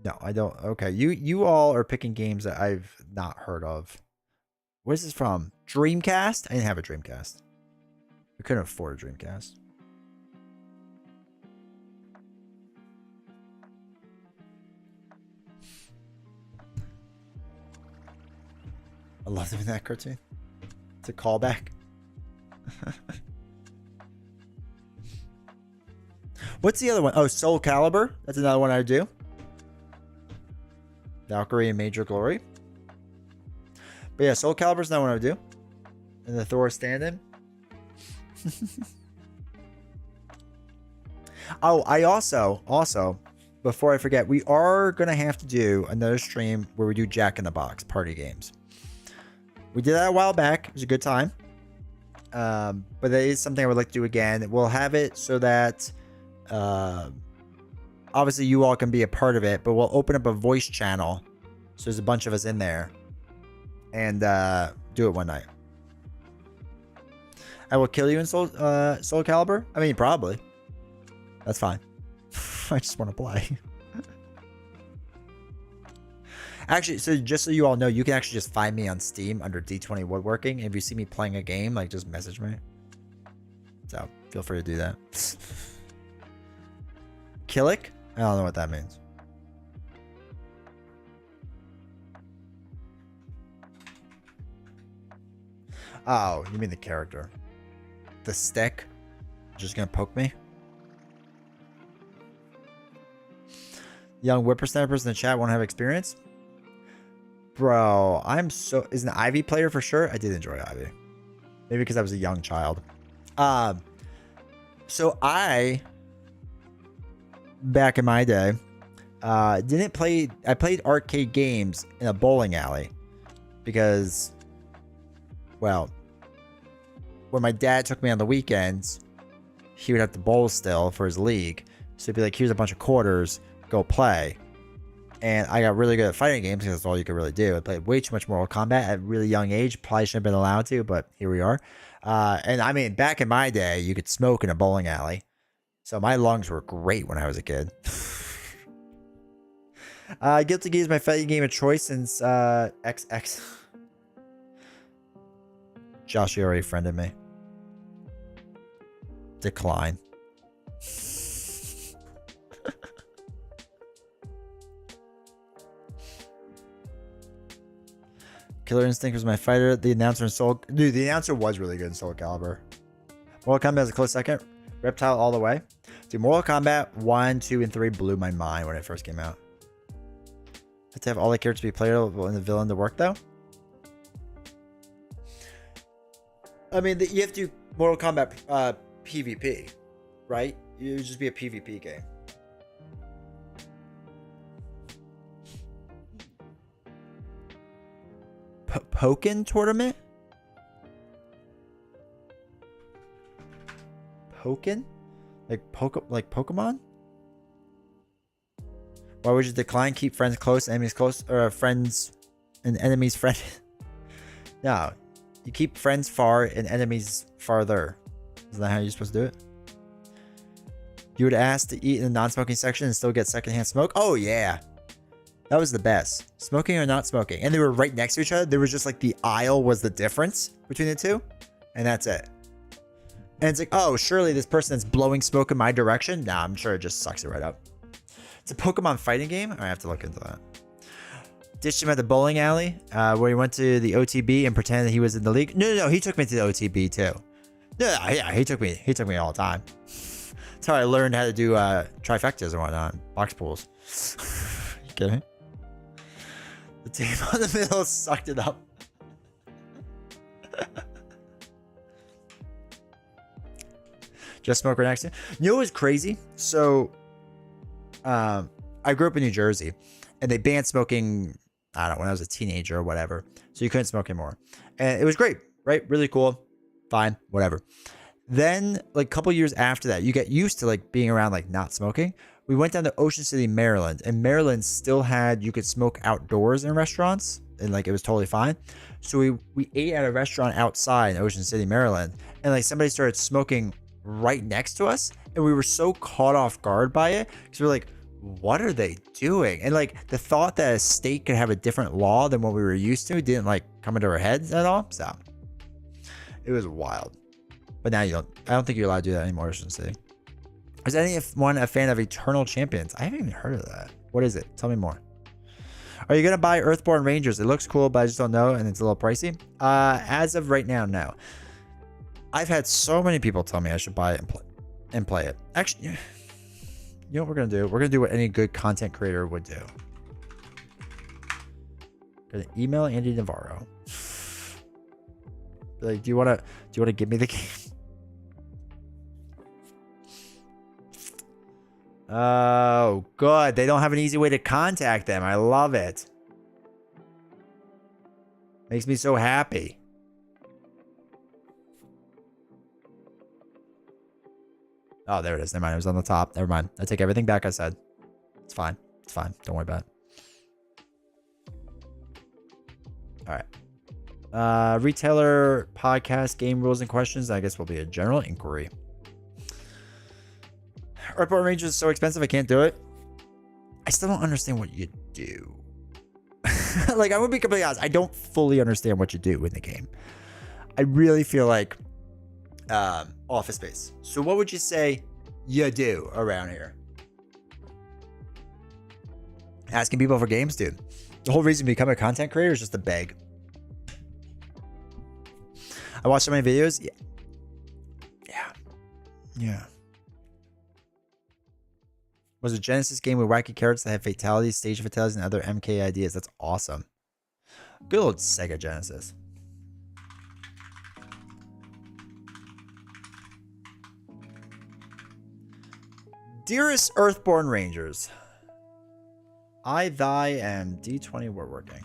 No, I don't. Okay, you all are picking games that I've not heard of. Where's this from? Dreamcast? I didn't have a Dreamcast. We couldn't afford a Dreamcast. I love doing that cartoon. It's a callback. What's the other one? Oh, Soul Calibur. That's another one I do. Valkyrie and Major Glory. But yeah, Soul Calibur's not what I would do. And the Thor stand-in. Oh, I also, before I forget, we are going to have to do another stream where we do Jack in the Box party games. We did that a while back. It was a good time. But that is something I would like to do again. We'll have it so that obviously you all can be a part of it, but we'll open up a voice channel. So there's a bunch of us in there. And do it one night. I will kill you in Soul Calibur? I mean, probably. That's fine. I just want to play. Actually, so just so you all know, you can actually just find me on Steam under D20 Woodworking. If you see me playing a game, like, just message me. So, feel free to do that. Killick? I don't know what that means. Oh, you mean the character. The stick? Just gonna poke me? Young whippersnappers in the chat won't have experience? Bro, is an Ivy player for sure? I did enjoy Ivy. Maybe because I was a young child. So I, back in my day, I played arcade games in a bowling alley. Because, well, when my dad took me on the weekends, he would have to bowl still for his league. So he'd be like, here's a bunch of quarters, go play. And I got really good at fighting games because that's all you could really do. I played way too much Mortal Kombat at a really young age. Probably shouldn't have been allowed to, but here we are. And I mean, back in my day, you could smoke in a bowling alley. So my lungs were great when I was a kid. Guilty Gear is my fighting game of choice since XX. Josh, you already friended me. Decline. Killer Instinct was my fighter. The announcer in Soul... Dude, the announcer was really good in Soul Calibur. Mortal Kombat is a close second. Reptile all the way. Dude, Mortal Kombat 1, 2, and 3 blew my mind when it first came out. Have to have all the characters be playable and the villain to work, though? I mean, you have to do Mortal Kombat PvP, right? It would just be a PvP game. Pokken tournament? Pokken? Like Pokemon? Why would you decline? Keep friends close, enemies close, or friends and enemies friend? No. You keep friends far and enemies farther. Isn't that how you're supposed to do it? You would ask to eat in the non-smoking section and still get secondhand smoke? Oh, yeah. That was the best. Smoking or not smoking. And they were right next to each other. There was just like the aisle was the difference between the two. And that's it. And it's like, oh, surely this person that's blowing smoke in my direction. Nah, I'm sure it just sucks it right up. It's a Pokemon fighting game. I have to look into that. Ditched him at the bowling alley where he went to the OTB and pretended that he was in the league. No, he took me to the OTB too. No, yeah, he took me all the time. That's how I learned how to do trifectas and whatnot. Box pools. You kidding? The team on the middle sucked it up. Just smoker next to you. You know what's crazy? So, I grew up in New Jersey, and they banned smoking, I don't know, when I was a teenager or whatever. So you couldn't smoke anymore. And it was great, right? Really cool. Fine, whatever. Then, like a couple years after that, you get used to like being around like not smoking. We went down to Ocean City, Maryland, and Maryland still had, you could smoke outdoors in restaurants, and like it was totally fine. So we ate at a restaurant outside in Ocean City, Maryland, and like somebody started smoking right next to us, and we were so caught off guard by it because we're like, what are they doing? And like the thought that a state could have a different law than what we were used to didn't like come into our heads at all. So it was wild. But now I don't think you're allowed to do that anymore, Ocean City. Is anyone a fan of Eternal Champions? I haven't even heard of that. What is it? Tell me more. Are you going to buy Earthborn Rangers? It looks cool, but I just don't know, and it's a little pricey. As of right now, no. I've had so many people tell me I should buy it and play it. Actually, you know what we're going to do? We're going to do what any good content creator would do. Going to email Andy Navarro. Like, do you want to give me the game? Oh, good. They don't have an easy way to contact them. I love it. Makes me so happy. Oh, there it is. Never mind. It was on the top. Never mind. I take everything back I said. It's fine. It's fine. Don't worry about it. All right. Retailer podcast game rules and questions. I guess will be a general inquiry. Earthborn Rangers is so expensive, I can't do it. I still don't understand what you do. Like, I'm gonna be completely honest. I don't fully understand what you do in the game. I really feel like Office Space. So what would you say you do around here? Asking people for games, dude. The whole reason to become a content creator is just to beg. I watched so many videos. Yeah. Was a Genesis game with wacky characters that had fatalities, stage fatalities, and other MK ideas. That's awesome. Good old Sega Genesis. Dearest Earthborn Rangers, I, thy, and D20 were working.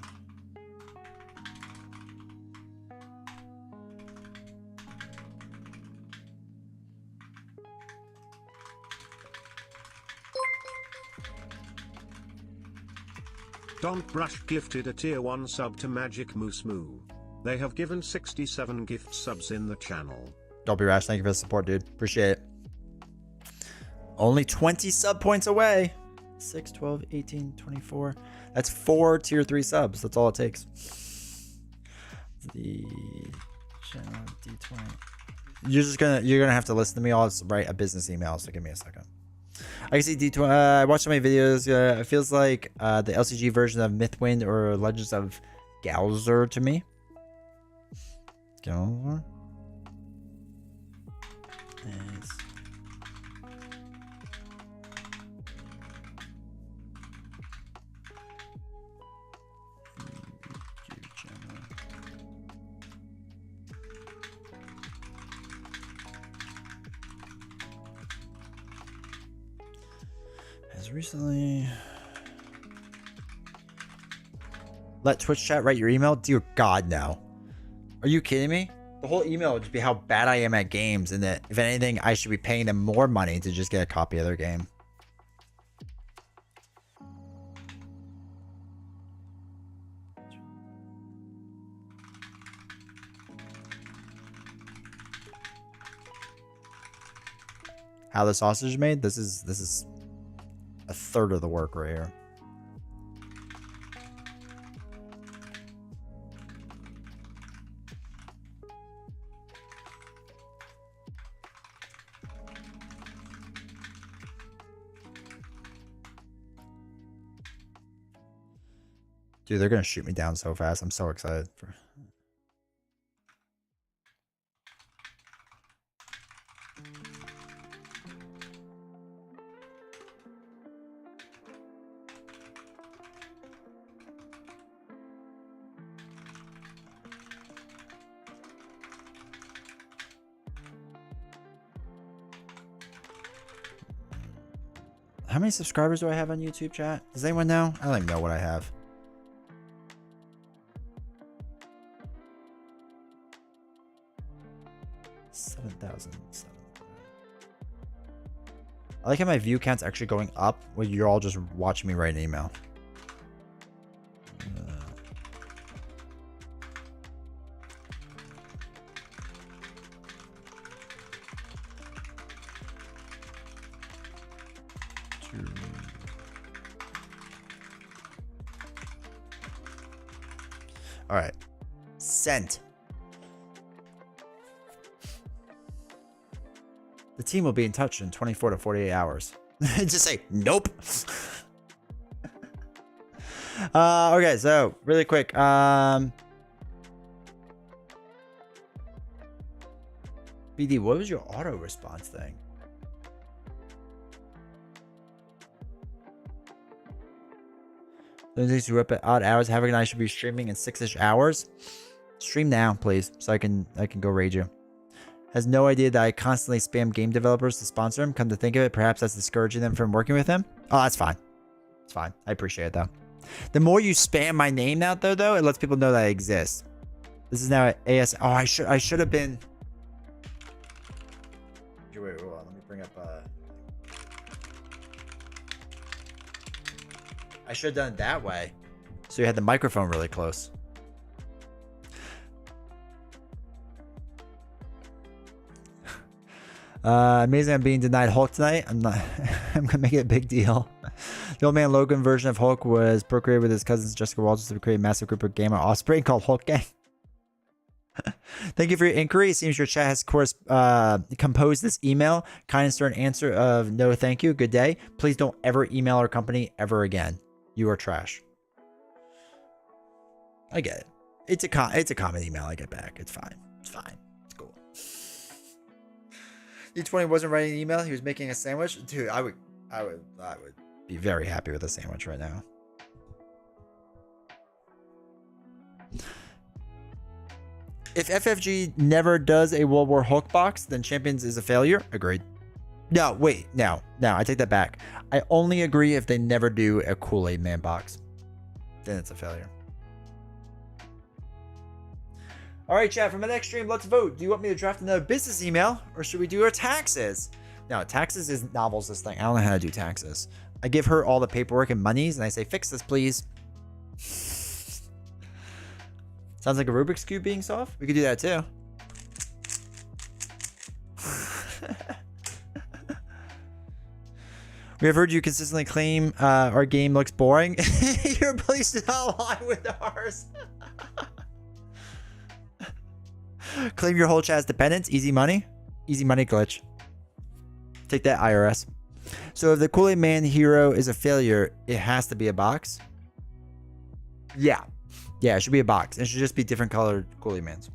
Don't Brush gifted a tier 1 sub to Magic Moose Moo. They have given 67 gift subs in the channel. Don't be rash. Thank you for the support, dude. Appreciate it. Only 20 sub points away. 6, 12, 18, 24. That's 4 tier 3 subs. That's all it takes. The channel D20. You're gonna have to listen to me. I'll write a business email, so give me a second. I can see D20. I watched so many videos. It feels like the LCG version of Mythwind or Legends of Galzer to me. Galzer. Nice. Recently, let Twitch chat write your email. Dear God, no. Are you kidding me? The whole email would just be how bad I am at games, and that if anything, I should be paying them more money to just get a copy of their game. How the sausage is made? This is a third of the work right here. Dude, they're gonna shoot me down so fast. I'm so excited for. How many subscribers do I have on YouTube, chat? Does anyone know? I don't even know what I have. $7,000. I like how my view count's actually going up when you're all just watching me write an email. All right. Sent. The team will be in touch in 24 to 48 hours. Just say, nope. Okay, so really quick. BD, what was your auto response thing? Those who are up at odd hours, Havoc and I should be streaming in 6-ish hours. Stream now, please, so I can go raid you. Has no idea that I constantly spam game developers to sponsor him. Come to think of it, perhaps that's discouraging them from working with him. Oh, that's fine. It's fine. I appreciate it, though. The more you spam my name out there, though, it lets people know that I exist. This is now AS. Oh, I should have been. Wait, hold on. Let me bring up. I should have done it that way, so you had the microphone really close. Amazing I'm being denied Hulk tonight. I'm not. I'm gonna make it a big deal. The Old Man Logan version of Hulk was procreated with his cousins Jessica Walters to create a massive group of gamer offspring called Hulk Gang. Thank you for your inquiry. It seems your chat has, of course, composed this email. Kind and stern answer of no thank you. Good day. Please don't ever email our company ever again. You are trash. I get it. It's a common email I get back. It's fine. It's fine. It's cool. E20 wasn't writing an email. He was making a sandwich. Dude, I would be very happy with a sandwich right now. If FFG never does a World War Hulk box, then Champions is a failure. Agreed. No, wait. No, I take that back. I only agree if they never do a Kool-Aid Man box. Then it's a failure. All right, chat. For my next stream, let's vote. Do you want me to draft another business email, or should we do our taxes? No, taxes is novels. This thing. I don't know how to do taxes. I give her all the paperwork and monies, and I say, "Fix this, please." Sounds like a Rubik's Cube being solved. We could do that too. We have heard you consistently claim our game looks boring. Your place does not align with ours. Claim your whole chat as dependents. Easy money. Easy money glitch. Take that, IRS. So if the Kool-Aid Man hero is a failure, it has to be a box. Yeah. Yeah, it should be a box. It should just be different colored Kool-Aid Mans.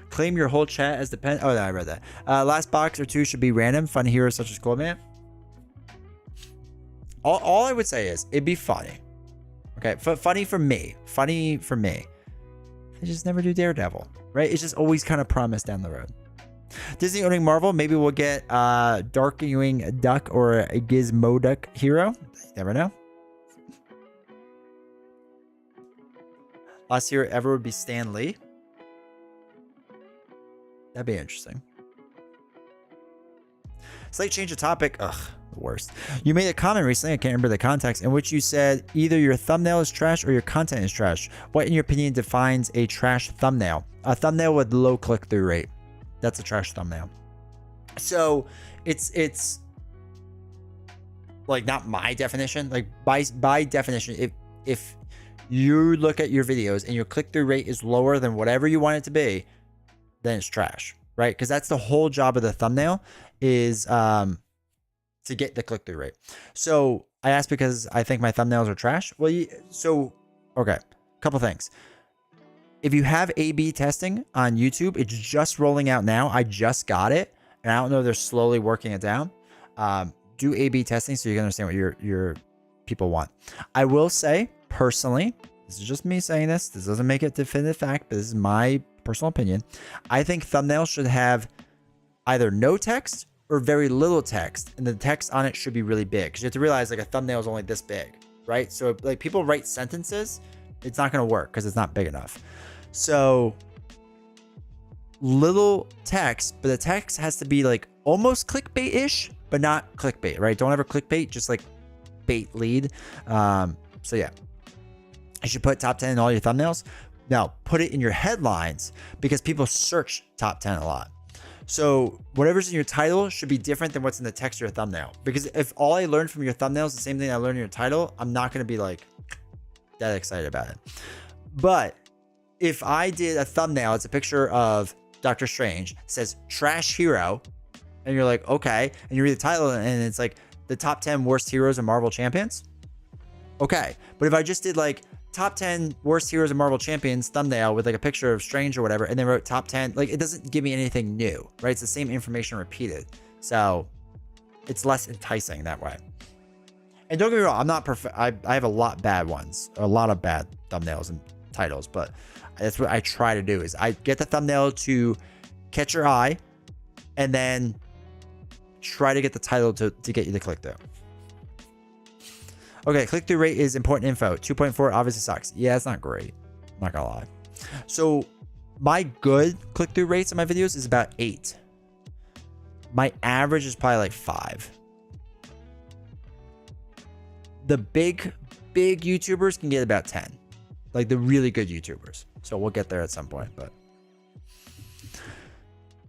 Claim your whole chat as dependent. Oh, no, I read that. Last box or two should be random. Fun heroes such as Kool-Aid Man. All I would say is it'd be funny. Okay, funny for me. Funny for me. They just never do Daredevil, right? It's just always kind of promised down the road. Disney owning Marvel. Maybe we'll get Darkwing Duck or a Gizmo Duck hero. You never know. Last hero ever would be Stan Lee. That'd be interesting. Slight change of topic. Ugh, the worst. You made a comment recently, I can't remember the context, in which you said either your thumbnail is trash or your content is trash. What, in your opinion, defines a trash thumbnail? A thumbnail with low click-through rate. That's a trash thumbnail. So it's like not my definition. Like by definition, if you look at your videos and your click-through rate is lower than whatever you want it to be, then it's trash, right? Because that's the whole job of the thumbnail is to get the click-through rate. So I asked because I think my thumbnails are trash. Well, okay, couple things. If you have A/B testing on YouTube, it's just rolling out now. I just got it, and I don't know, they're slowly working it down. Do A/B testing so you can understand what your people want. I will say, personally, this is just me saying this. This doesn't make it definitive fact, but this is my personal opinion. I think thumbnails should have either no text or very little text, and the text on it should be really big. Because you have to realize, like, a thumbnail is only this big, right? So, like, people write sentences, it's not going to work because it's not big enough. So, little text, but the text has to be like almost clickbait-ish, but not clickbait, right? Don't ever clickbait, just like bait lead. So yeah, you should put top 10 in all your thumbnails. Now put it in your headlines because people search top 10 a lot. So whatever's in your title should be different than what's in the text of your thumbnail. Because if all I learned from your thumbnail is the same thing I learned in your title, I'm not going to be like that excited about it. But if I did a thumbnail, it's a picture of Doctor Strange, says trash hero, and you're like, okay, and you read the title and it's like the top 10 worst heroes and Marvel champions. Okay. But if I just did like top 10 worst heroes and Marvel champions thumbnail with like a picture of Strange or whatever, and then wrote top 10, like it doesn't give me anything new, right? It's the same information repeated. So it's less enticing that way. And don't get me wrong, I'm not perfect. I have a lot bad ones, a lot of bad thumbnails and titles, but that's what I try to do is I get the thumbnail to catch your eye and then try to get the title to get you to click through. Okay, click-through rate is important info. 2.4 obviously sucks. Yeah, it's not great. I'm not gonna lie. So my good click-through rates on my videos is about 8. My average is probably like 5. The big YouTubers can get about 10. Like the really good YouTubers. So we'll get there at some point, but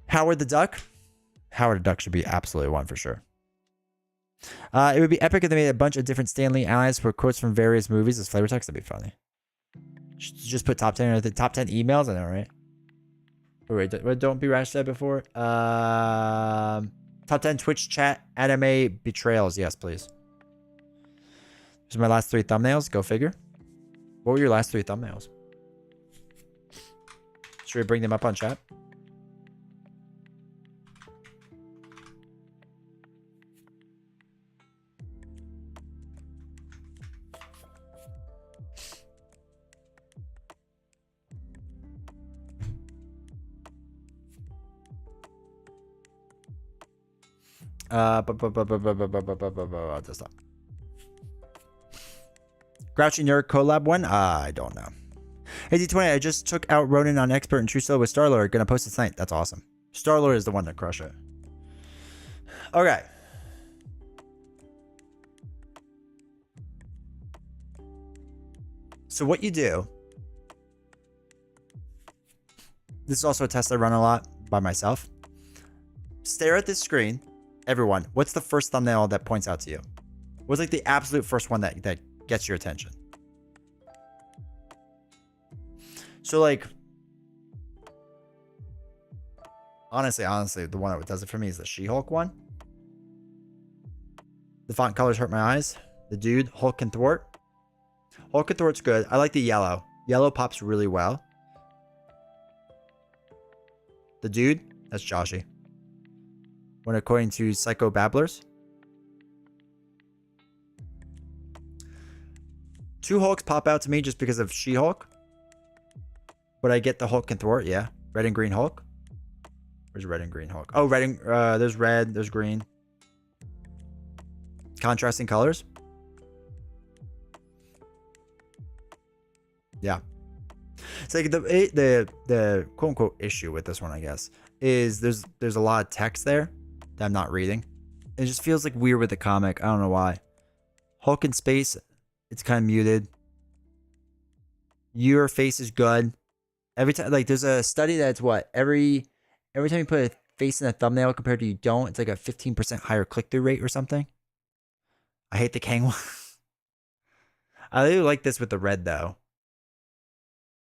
Howard the Duck. Howard the Duck should be absolutely one for sure. It would be epic if they made a bunch of different Stan Lee allies for quotes from various movies as flavor text. That'd be funny. Just put top 10 or the top 10 emails. I know, right? Wait, don't be rash said before. Top 10 Twitch chat anime betrayals. Yes, please. These are my last 3 thumbnails. Go figure. What were your last 3 thumbnails? Should we bring them up on chat? Just stop. Grouchy Nerd collab one? I don't know. Hey D20, I just took out Ronin on Expert and True Solo with Star-Lord. Gonna post it tonight. That's awesome. Star-Lord is the one to crush it. Okay. So what you do, this is also a test I run a lot by myself. Stare at this screen. Everyone, what's the first thumbnail that points out to you? What's like the absolute first one that gets your attention? So like, honestly, the one that does it for me is the She-Hulk one. The font colors hurt my eyes. The dude, Hulk and Thwart. Hulk and Thwart's good. I like the yellow. Yellow pops really well. The dude, that's Joshy. When according to Psycho Babblers. 2 Hulks pop out to me just because of She-Hulk. But I get the Hulk and Thwart, yeah. Red and green Hulk. Where's red and green Hulk? Oh, red and there's red, there's green. Contrasting colors. Yeah. It's like the quote unquote issue with this one, I guess, is there's a lot of text there that I'm not reading. It just feels like weird with the comic. I don't know why. Hulk in space, it's kind of muted. Your face is good. Every time, like there's a study that's what every time you put a face in a thumbnail compared to you don't, it's like a 15% higher click-through rate or something. I hate the Kang one. I really like this with the red though.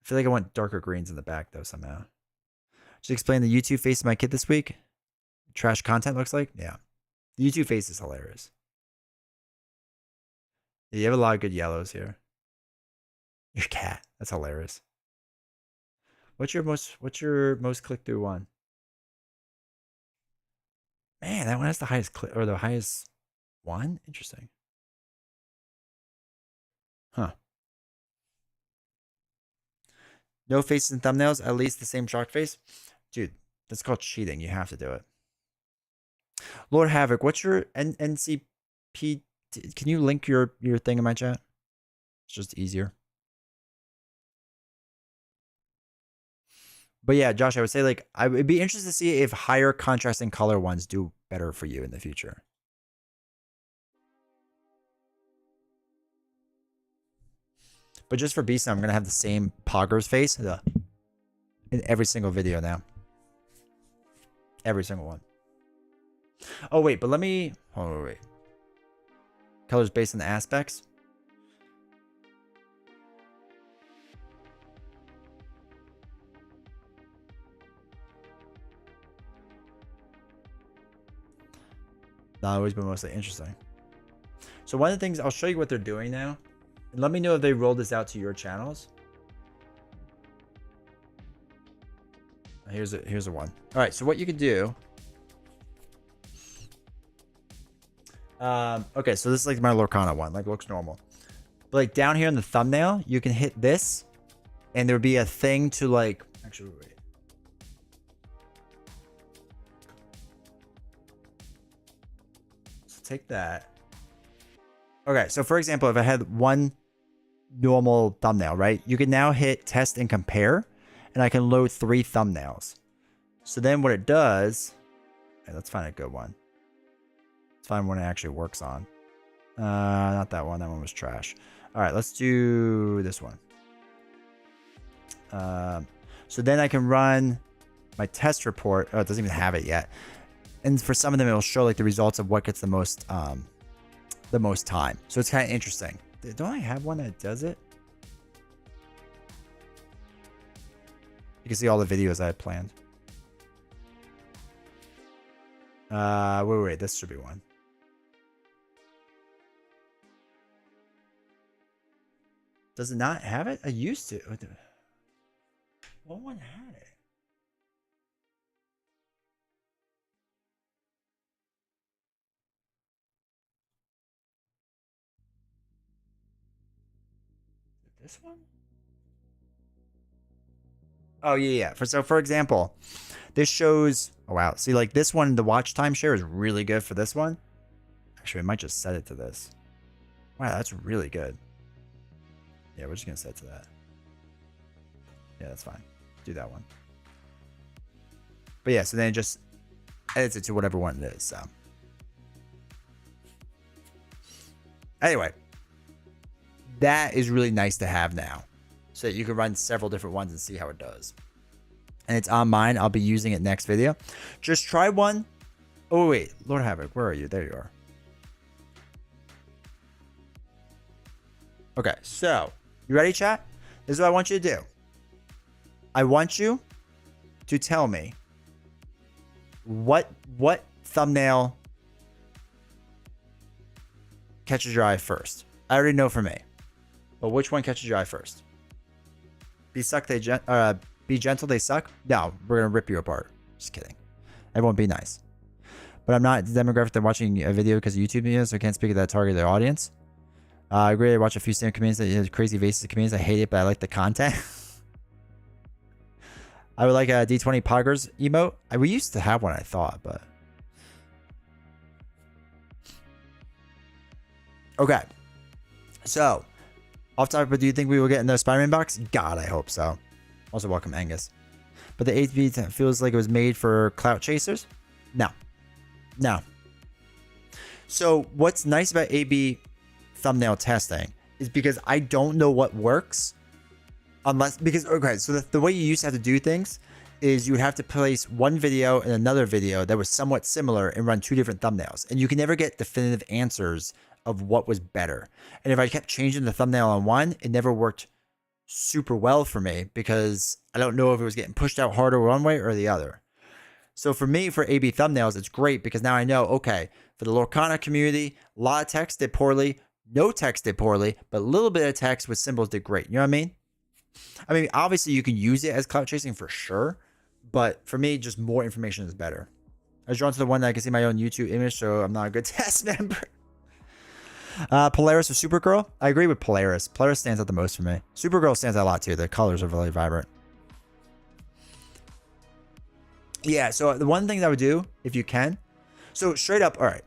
I feel like I want darker greens in the back though somehow. Just explain the YouTube face of my kid this week. Trash content looks like? Yeah. The YouTube face is hilarious. Yeah, you have a lot of good yellows here. Your cat. That's hilarious. What's your most click-through one? Man, that one has the highest click or the highest one? Interesting. Huh. No faces and thumbnails, at least the same chalk face. Dude, that's called cheating. You have to do it. Lord Havoc, what's your NCP? Can you link your thing in my chat? It's just easier. But yeah, Josh, I would say like I would be interested to see if higher contrasting color ones do better for you in the future. But just for Beast, I'm going to have the same Poggers face in every single video now. Every single one. Oh, wait, but let me... Oh, wait. Colors based on the aspects. Not always, but mostly interesting. So one of the things, I'll show you what they're doing now. And let me know if they roll this out to your channels. Here's a one. All right, so what you can do. Okay, so this is like my Lorcana one, like looks normal. But like down here in the thumbnail, you can hit this, and there would be a thing to like. Actually, wait. So take that. Okay, so for example, if I had one normal thumbnail, right? You can now hit test and compare, and I can load 3 thumbnails. So then what it does, okay, let's find a good one. Let's find one it actually works on. Not that one. That one was trash. All right, let's do this one. So then I can run my test report. Oh, it doesn't even have it yet. And for some of them, it'll show like the results of what gets the most time. So it's kind of interesting. Don't I have one that does it? You can see all the videos I had planned. Wait, this should be one. Does it not have it? I used to. What one had it? This one? Oh yeah. For example, this shows. Oh wow. See, like this one, the watch time share is really good for this one. Actually, I might just set it to this. Wow, that's really good. Yeah, we're just gonna set it to that. Yeah, that's fine. Do that one. But yeah, so then it just edits it to whatever one it is. So anyway, that is really nice to have now, so that you can run several different ones and see how it does. And it's on mine. I'll be using it next video. Just try one. Oh wait, Lord Havoc, where are you? There you are. Okay, so you ready, chat? This is what I want you to do. I want you to tell me what thumbnail catches your eye first. I already know for me, but which one catches your eye first? Be gentle, they suck. No, we're gonna rip you apart. Just kidding. Everyone, be nice. But I'm not the demographic that watching a video because of YouTube videos, so I can't speak to that target their audience. I agree. I watch a few stand comedians that have crazy faces of comedians. I hate it, but I like the content. I would like a D20 Poggers emote. We used to have one, I thought, but okay. So, off topic, but do you think we will get in the Spider-Man box? God, I hope so. Also, welcome Angus. But the 8B feels like it was made for clout chasers. No. So, what's nice about AB thumbnail testing is because I don't know what works because okay, so the way you used to have to do things is you would have to place one video and another video that was somewhat similar and run 2 different thumbnails, and you can never get definitive answers of what was better. And if I kept changing the thumbnail on one, it never worked super well for me because I don't know if it was getting pushed out harder one way or the other. So for me, for AB thumbnails, it's great because now I know, okay, for the Lorcana community, a lot of text did poorly, no text did poorly, but a little bit of text with symbols did great. You know what I mean? I mean, obviously you can use it as clout chasing for sure, but for me, just more information is better. I was drawn to the one that I can see my own YouTube image, so I'm not a good test member. Polaris or Supergirl? I agree with Polaris. Polaris stands out the most for me. Supergirl stands out a lot too. The colors are really vibrant. Yeah, so the one thing that I would do, if you can, so straight up, all right.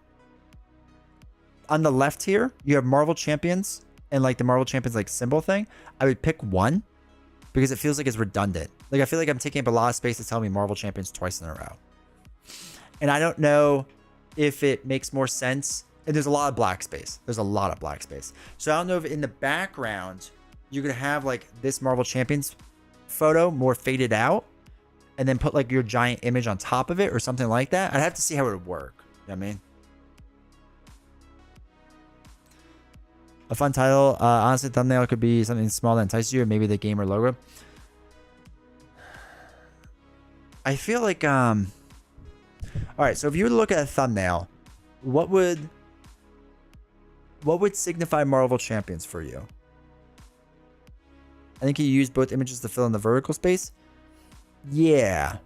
On the left here, you have Marvel Champions and like the Marvel Champions like symbol thing. I would pick one because it feels like it's redundant. Like I feel like I'm taking up a lot of space to tell me Marvel Champions twice in a row. And I don't know if it makes more sense. And there's a lot of black space. So I don't know if in the background you could have like this Marvel Champions photo more faded out and then put like your giant image on top of it or something like that. I'd have to see how it would work. You know what I mean? A fun title. Honestly, thumbnail could be something small that entices you, or maybe the gamer logo. I feel like all right, so if you were to look at a thumbnail, what would signify Marvel Champions for you? I think you use both images to fill in the vertical space. Yeah.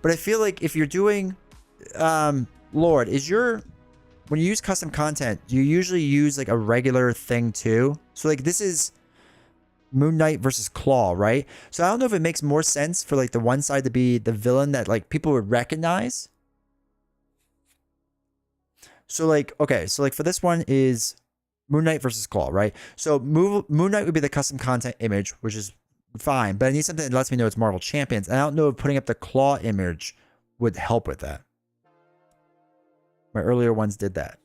But I feel like if you're doing Lord, when you use custom content, you usually use like a regular thing too. So like this is Moon Knight versus Claw, right? So I don't know if it makes more sense for like the one side to be the villain that like people would recognize. So like, okay, so like for this one is Moon Knight versus Claw, right? So Moon Knight would be the custom content image, which is fine, but I need something that lets me know it's Marvel Champions. And I don't know if putting up the Claw image would help with that. My earlier ones did that.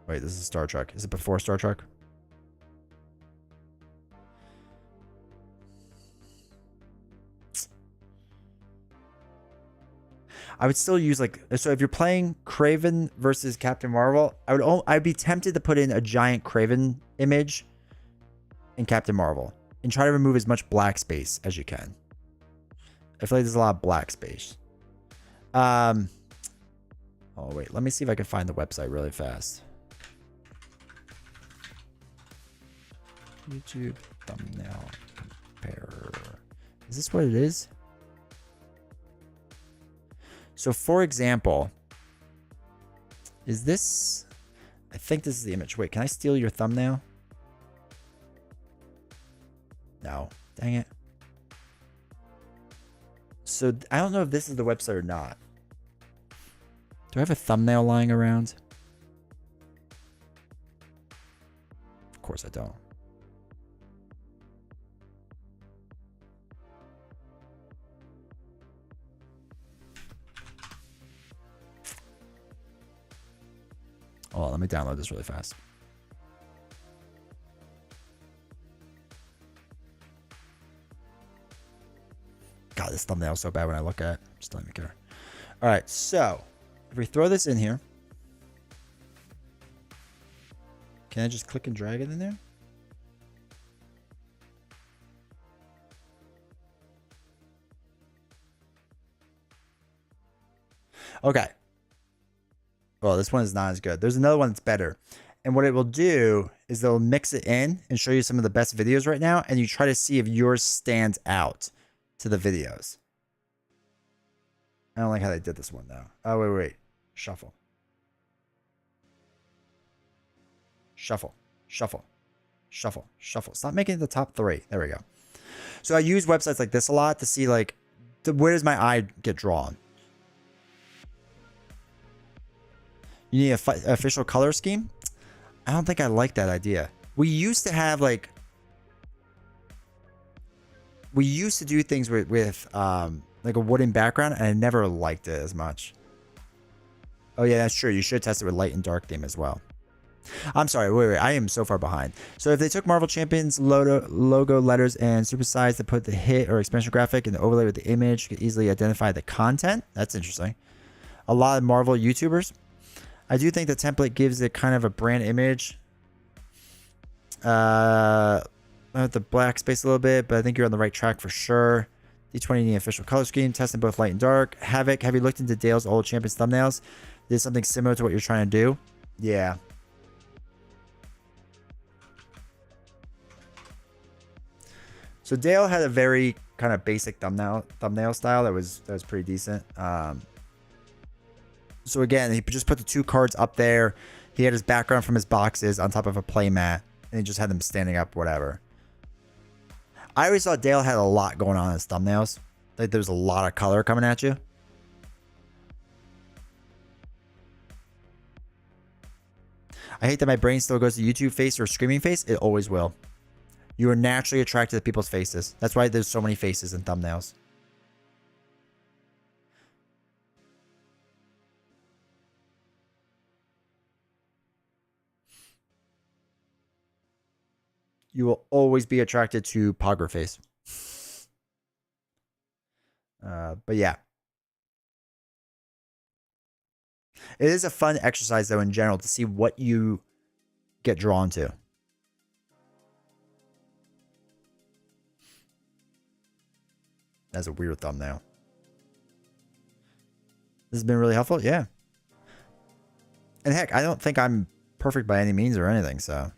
Wait, this is Star Trek. Is it before Star Trek? I would still use like, so if you're playing Kraven versus Captain Marvel, I'd be tempted to put in a giant Kraven image in Captain Marvel and try to remove as much black space as you can. I feel like there's a lot of black space. Oh wait, let me see if I can find the website really fast. YouTube thumbnail comparer. Is this what it is? So for example, is this, I think this is the image. Wait, can I steal your thumbnail? No, dang it. So I don't know if this is the website or not. Do I have a thumbnail lying around? Of course I don't. Oh, let me download this really fast. God, this thumbnail is so bad when I look at it. Just don't even care. All right, so if we throw this in here, can I just click and drag it in there? Okay. Well, this one is not as good. There's another one that's better. And what it will do is they'll mix it in and show you some of the best videos right now. And you try to see if yours stands out to the videos. I don't like how they did this one though. Oh, wait. Shuffle. Shuffle. Shuffle. Shuffle. Shuffle. Stop making it the top 3. There we go. So I use websites like this a lot to see like, where does my eye get drawn? You need a official color scheme? I don't think I like that idea. We used to have like... We used to do things with like a wooden background, and I never liked it as much. Oh yeah, that's true. You should test it with light and dark theme as well. I'm sorry, wait. I am so far behind. So if they took Marvel Champions logo letters and supersized to put the hit or expansion graphic and the overlay with the image, you could easily identify the content. That's interesting. A lot of Marvel YouTubers. I do think the template gives it kind of a brand image. I have the black space a little bit, but I think you're on the right track for sure. D20 the official color scheme, testing both light and dark. Havoc, have you looked into Dale's old Champions thumbnails? Did something similar to what you're trying to do? Yeah. So Dale had a very kind of basic thumbnail style that was pretty decent. So again, he just put the 2 cards up there. He had his background from his boxes on top of a play mat, and he just had them standing up, whatever. I always thought Dale had a lot going on in his thumbnails. Like there was a lot of color coming at you. I hate that my brain still goes to YouTube face or screaming face. It always will. You are naturally attracted to people's faces. That's why there's so many faces in thumbnails. You will always be attracted to Pogger face. But yeah. It is a fun exercise, though, in general, to see what you get drawn to. That's a weird thumbnail. This has been really helpful. Yeah. And heck, I don't think I'm perfect by any means or anything, so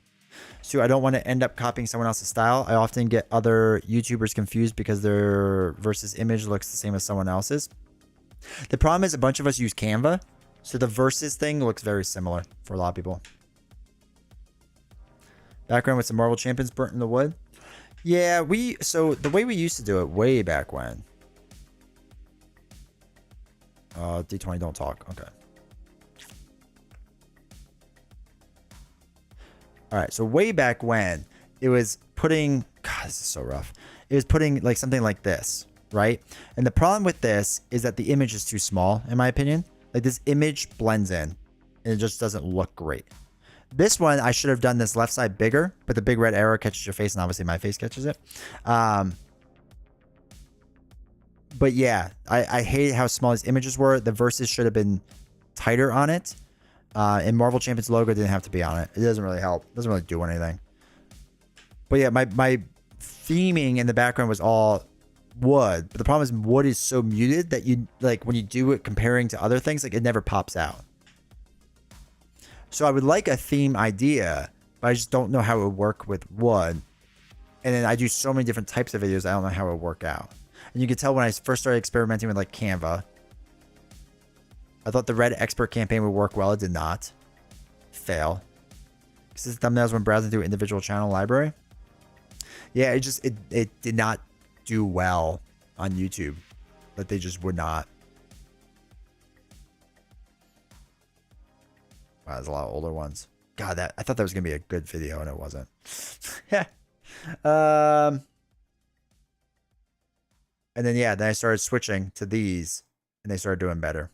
I don't want to end up copying someone else's style. I often get other YouTubers confused because their versus image looks the same as someone else's. The problem is a bunch of us use Canva, so the versus thing looks very similar for a lot of people. Background with some Marvel Champions burnt in the wood. Yeah, so the way we used to do it way back when. D20 don't talk. Okay. All right, so way back when, it was putting, God, this is so rough. It was putting like something like this, right? And the problem with this is that the image is too small, in my opinion. Like this image blends in and it just doesn't look great. This one, I should have done this left side bigger, but the big red arrow catches your face and obviously my face catches it. But yeah, I hate how small these images were. The verses should have been tighter on it. And Marvel Champions logo didn't have to be on it. It doesn't really help. It doesn't really do anything. But yeah, my theming in the background was all wood. But the problem is wood is so muted that you like when you do it comparing to other things, like it never pops out. So I would like a theme idea, but I just don't know how it would work with wood. And then I do so many different types of videos, I don't know how it would work out. And you can tell when I first started experimenting with like Canva, I thought the red expert campaign would work well. It did not. Fail. This is thumbnails when browsing through individual channel library. Yeah, it did not do well on YouTube. But they just would not. Wow, there's a lot of older ones. God, I thought that was gonna be a good video and it wasn't. Yeah. And then yeah, then I started switching to these and they started doing better.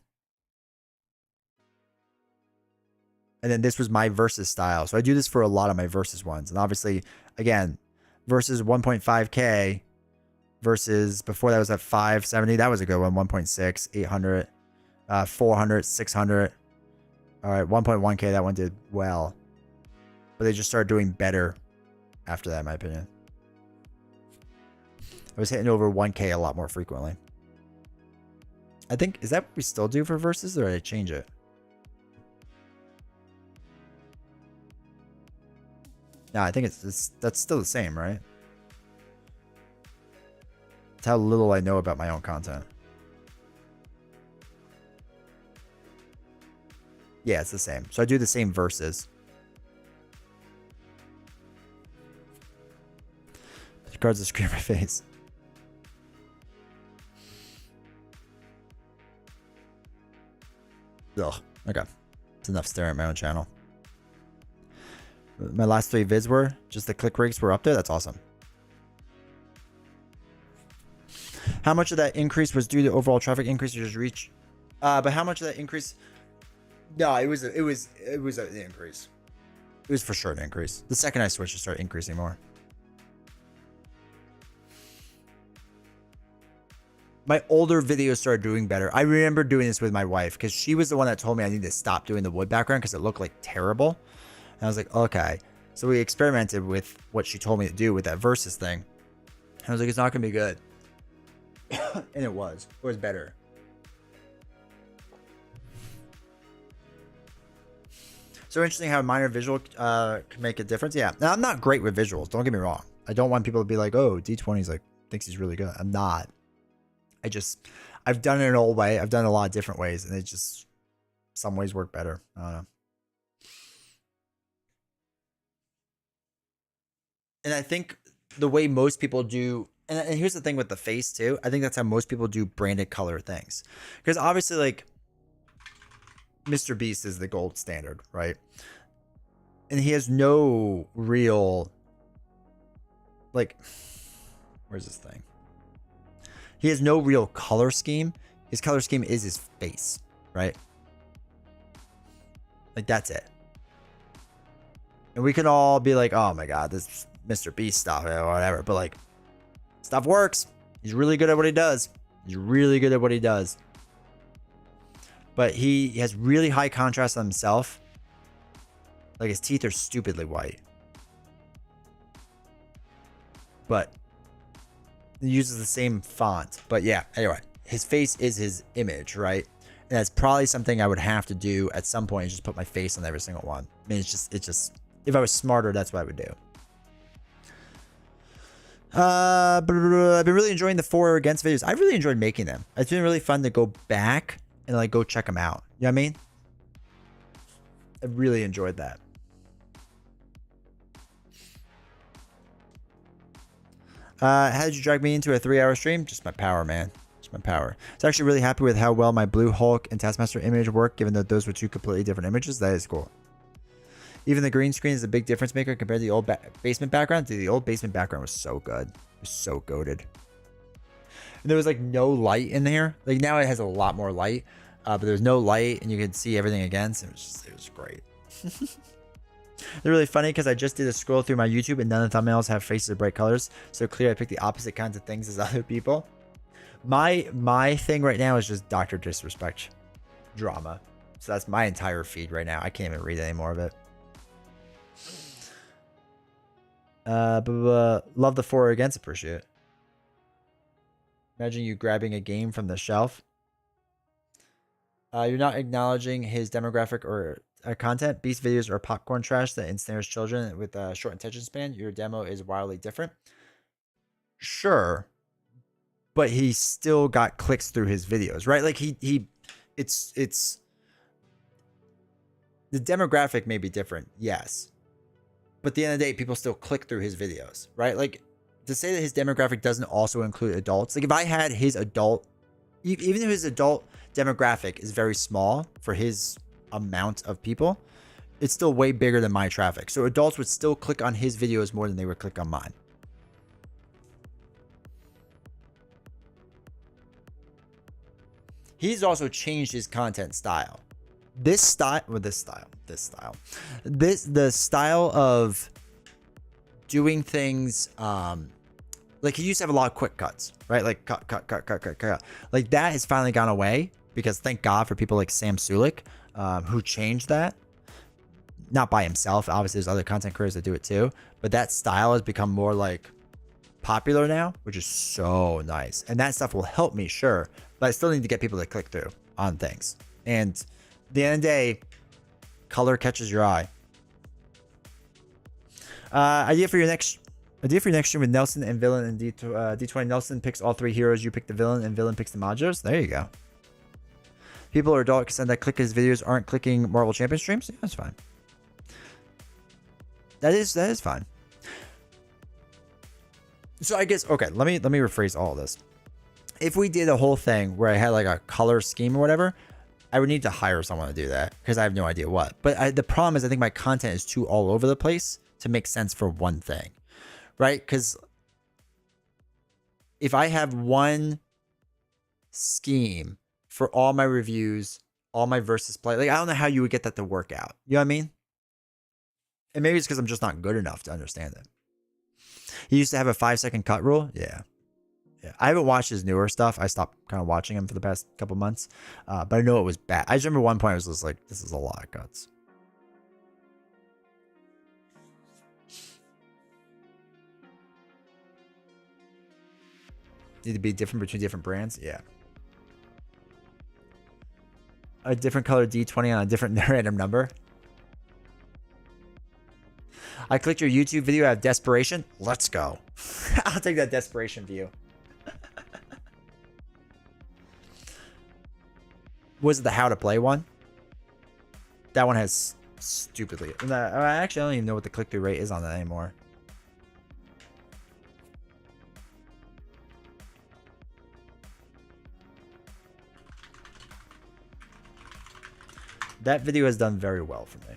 And then this was my versus style. So I do this for a lot of my versus ones. And obviously, again, versus 1.5K versus before that was at 570. That was a good one. 1.6, 800, 400, 600. All right, 1.1K. That one did well. But they just started doing better after that, in my opinion. I was hitting over 1K a lot more frequently. I think, is that what we still do for versus or did I change it? No, I think that's still the same, right? That's how little I know about my own content. Yeah, it's the same. So I do the same verses. The cards that scream my face. Ugh. Okay. It's enough staring at my own channel. My last 3 vids were just the click rates were up there. That's awesome. How much of that increase was due to overall traffic increase or just reach? But how much of that increase? No, it was an increase. It was for sure an increase. The second I switched, it started increasing more. My older videos started doing better. I remember doing this with my wife because she was the one that told me I need to stop doing the wood background because it looked like terrible. And I was like, okay. So we experimented with what she told me to do with that versus thing. And I was like, it's not going to be good. And it was. It was better. So interesting how minor visual can make a difference. Yeah. Now, I'm not great with visuals. Don't get me wrong. I don't want people to be like, oh, D20's like, thinks he's really good. I'm not. I've done it an old way. I've done it a lot of different ways. And it just, some ways work better. I don't know. And I think the way most people do, and here's the thing with the face too, I think that's how most people do branded color things. Because obviously like Mr. Beast is the gold standard, right? And he has no real, like, where's this thing? He has no real color scheme. His color scheme is his face, right? Like, that's it. And we can all be like, oh my God, this Mr. Beast stuff or whatever. But like, stuff works. He's really good at what he does. He's really good at what he does. But he has really high contrast on himself. Like, his teeth are stupidly white. But he uses the same font. But yeah, anyway, his face is his image, right? And that's probably something I would have to do at some point, is just put my face on every single one. I mean, it's just, if I was smarter, that's what I would do. I've been really enjoying the for or against videos. I really enjoyed making them. It's been really fun to go back and like go check them out. You know what I mean? I really enjoyed that. How did you drag me into a 3-hour stream? Just my power, man. Just my power. I was actually really happy with how well my Blue Hulk and Taskmaster image worked, given that those were two completely different images. That is cool. Even the green screen is a big difference maker compared to the old basement background. Dude, the old basement background was so good. It was so goated. And there was like no light in there. Like now it has a lot more light, but there's no light and you could see everything against. It was great. They're really funny because I just did a scroll through my YouTube and none of the thumbnails have faces of bright colors. So clear I picked the opposite kinds of things as other people. My thing right now is just Dr. Disrespect drama. So that's my entire feed right now. I can't even read any more of it. Love the for or against, appreciate it. Imagine you grabbing a game from the shelf. You're not acknowledging his demographic or content. Beast videos are popcorn trash that ensnares children with a short attention span. Your demo is wildly different. Sure, but he still got clicks through his videos, right? Like it's the demographic may be different, yes, but at the end of the day, people still click through his videos, right? Like, to say that his demographic doesn't also include adults, like if I had his adult, even though his adult demographic is very small for his amount of people, it's still way bigger than my traffic. So adults would still click on his videos more than they would click on mine. He's also changed his content style. The style of doing things, like he used to have a lot of quick cuts, right? Like cut. Like that has finally gone away because thank God for people like Sam Sulik, who changed that. Not by himself. Obviously, there's other content creators that do it too. But that style has become more like popular now, which is so nice. And that stuff will help me, sure. But I still need to get people to click through on things. And at the end of the day, color catches your eye. Idea for your next stream with Nelson and villain and D20. Nelson picks all three heroes. You pick the villain and villain picks the modulars. There you go. People or adult consent that click his videos aren't clicking Marvel Champion streams. Yeah, that's fine. That is fine. So I guess, okay, let me rephrase all this. If we did a whole thing where I had like a color scheme or whatever, I would need to hire someone to do that because I have no idea what. But the problem is I think my content is too all over the place to make sense for one thing, right? Because if I have one scheme for all my reviews, all my versus play, like I don't know how you would get that to work out. You know what I mean? And maybe it's because I'm just not good enough to understand it. He used to have a 5-second cut rule. Yeah. I haven't watched his newer stuff. I stopped kind of watching him for the past couple months. But I know it was bad. I just remember one point I was just like, this is a lot of cuts. Need to be different between different brands? Yeah. A different color D20 on a different random number. I clicked your YouTube video out of desperation. Let's go. I'll take that desperation view. Was it the how to play one? That one has stupidly. Actually, I don't even know what the click-through rate is on that anymore. That video has done very well for me.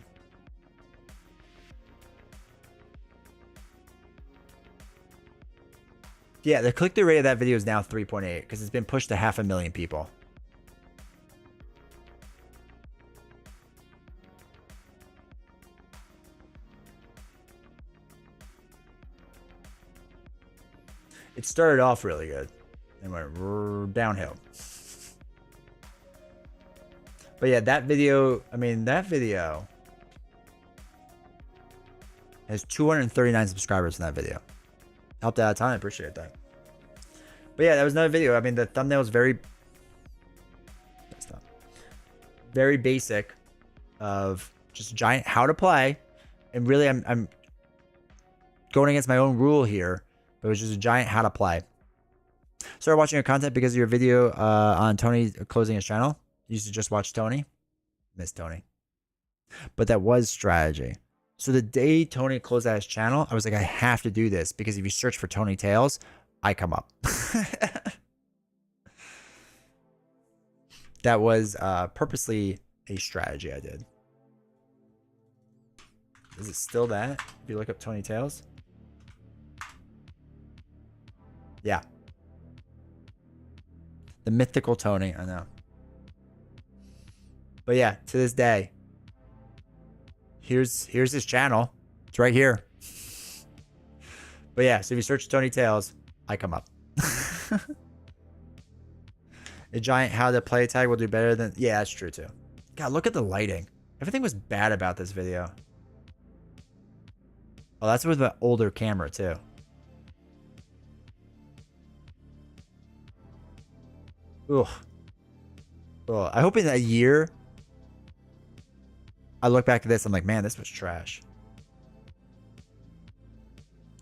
Yeah, the click-through rate of that video is now 3.8 because it's been pushed to 500,000 people. It started off really good and went downhill. But yeah, that video, I mean, that video has 239 subscribers in that video. Helped out a ton. I appreciate that. But yeah, that was another video. I mean, the thumbnail is very basic of just giant how to play. And really, I'm going against my own rule here. But it was just a giant how to play. Started watching your content because of your video on Tony closing his channel. Used to just watch Tony. Miss Tony. But that was strategy. So the day Tony closed out his channel, I was like, I have to do this because if you search for Tony Tales, I come up. That was purposely a strategy I did. Is it still that? If you look up Tony Tales? Yeah. The mythical Tony, I know. But yeah, to this day, here's his channel. It's right here. But yeah, so if you search Tony Tales, I come up. A giant how to play tag will do better than... Yeah, that's true too. God, look at the lighting. Everything was bad about this video. Oh, that's with the older camera too. Ugh. Ugh. I hope in a year I look back at this, I'm like, man, this was trash.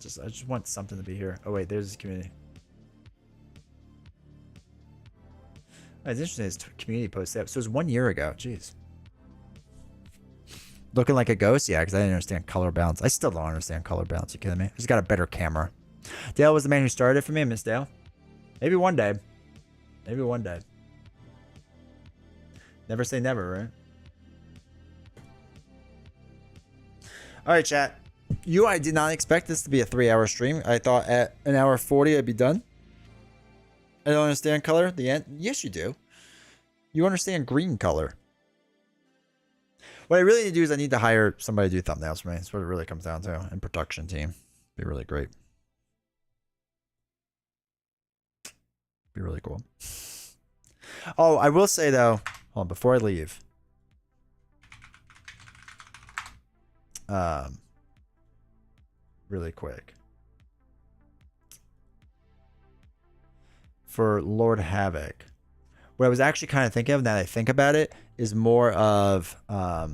I just want something to be here. Oh wait, there's this community. Oh, it's interesting. This community post up. So it was 1 year ago. Jeez. Looking like a ghost? Yeah, because I didn't understand color balance. I still don't understand color balance. You kidding me? I just got a better camera. Dale was the man who started it for me. Miss Dale. Maybe one day. Maybe one day. Never say never, right? All right, chat. I did not expect this to be a 3-hour stream. I thought at an hour 40 I'd be done. I don't understand color. The end. Yes, you do. You understand green color. What I really need to do is I need to hire somebody to do thumbnails for me. That's what it really comes down to. And production team. Be really great. Be really cool. Oh, I will say though, hold on, before I leave. Really quick. For Lord Havoc. What I was actually kind of thinking of, now that I think about it, is more of how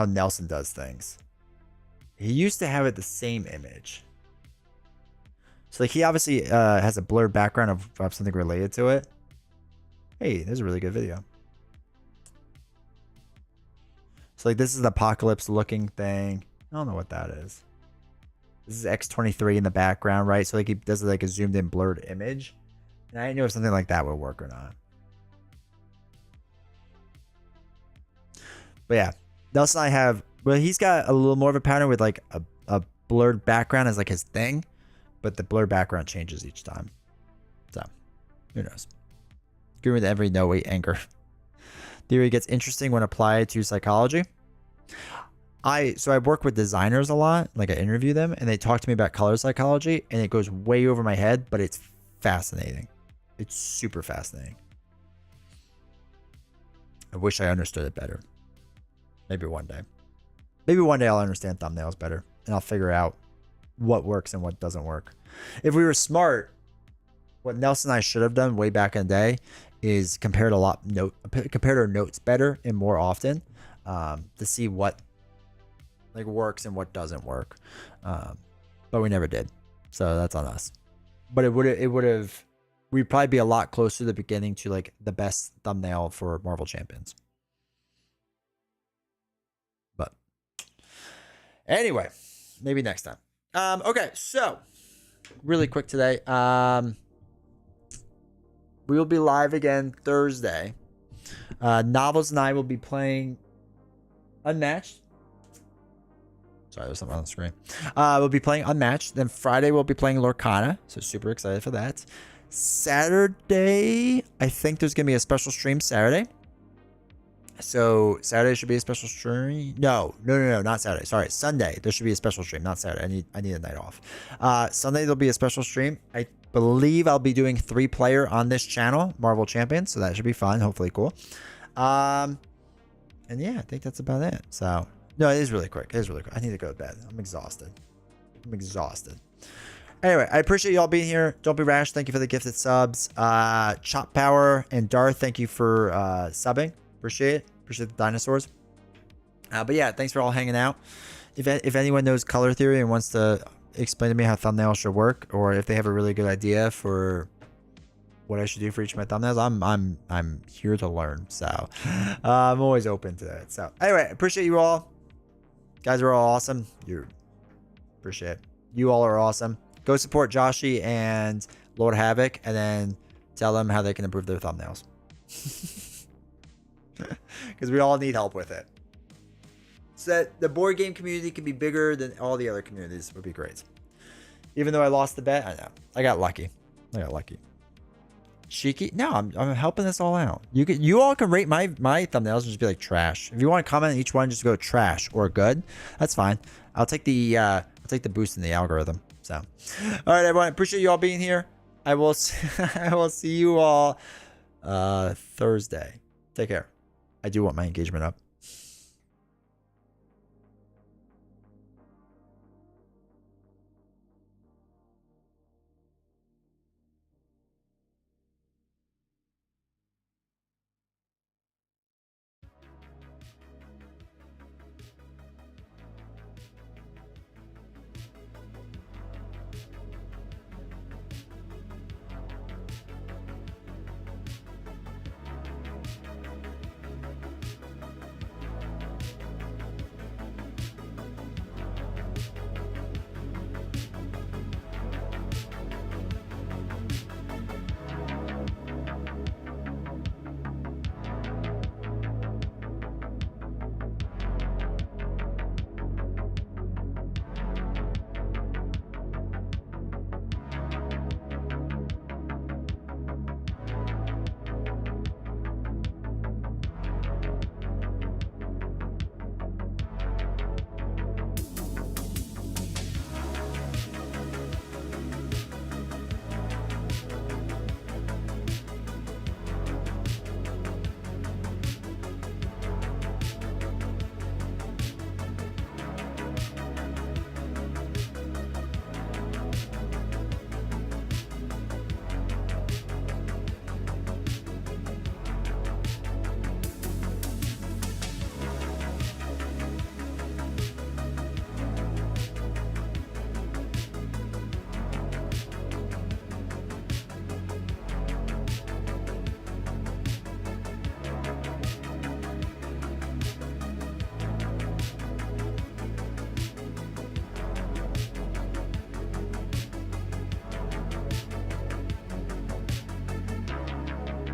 Nelson does things. He used to have it the same image. So like he obviously has a blurred background of something related to it. Hey, there's a really good video. So like this is the apocalypse looking thing. I don't know what that is. This is X23 in the background, right? So like he does like a zoomed in blurred image. And I didn't know if something like that would work or not. But yeah, Nelson and I have, well, he's got a little more of a pattern with like a blurred background as like his thing. But the blurred background changes each time. So, who knows? Agree with every no weight anchor. Theory gets interesting when applied to psychology. I work with designers a lot, like I interview them and they talk to me about color psychology and it goes way over my head, but it's fascinating. It's super fascinating. I wish I understood it better. Maybe one day. Maybe one day I'll understand thumbnails better and I'll figure out what works and what doesn't work. If we were smart, what Nelson and I should have done way back in the day is compare our notes better and more often to see what like works and what doesn't work. But we never did. So that's on us. But we'd probably be a lot closer to the beginning to like the best thumbnail for Marvel Champions. But anyway, maybe next time. Okay, so really quick today. We will be live again Thursday. Novels and I will be playing Unmatched. Sorry, there's something on the screen. We'll be playing Unmatched. Then Friday, we'll be playing Lorcana. So super excited for that. Saturday, I think there's going to be a special stream Saturday. So Saturday should be a special stream. No, not Saturday. Sorry, Sunday. There should be a special stream, not Saturday. I need a night off. Sunday, there'll be a special stream. I believe I'll be doing 3-player on this channel, Marvel Champions. So that should be fun. Hopefully cool. And yeah, I think that's about it. So... No, it is really quick. It is really quick. I need to go to bed. I'm exhausted. Anyway, I appreciate y'all being here. Don't be rash. Thank you for the gifted subs. Chop Power and Darth, thank you for subbing. Appreciate it. Appreciate the dinosaurs. But yeah, thanks for all hanging out. If anyone knows color theory and wants to explain to me how thumbnails should work, or if they have a really good idea for what I should do for each of my thumbnails, I'm here to learn. So I'm always open to that. So anyway, appreciate you all. Guys are all awesome. Appreciate it. You all are awesome. Go support Joshi and Lord Havoc, and then tell them how they can improve their thumbnails. Because we all need help with it. So that the board game community can be bigger than all the other communities would be great. Even though I lost the bet, I know. I got lucky. Cheeky? No, I'm helping this all out. You all can rate my thumbnails and just be like trash. If you want to comment on each one, just go trash or good. That's fine. I'll take the boost in the algorithm. So, all right, everyone. Appreciate you all being here. I will see you all Thursday. Take care. I do want my engagement up.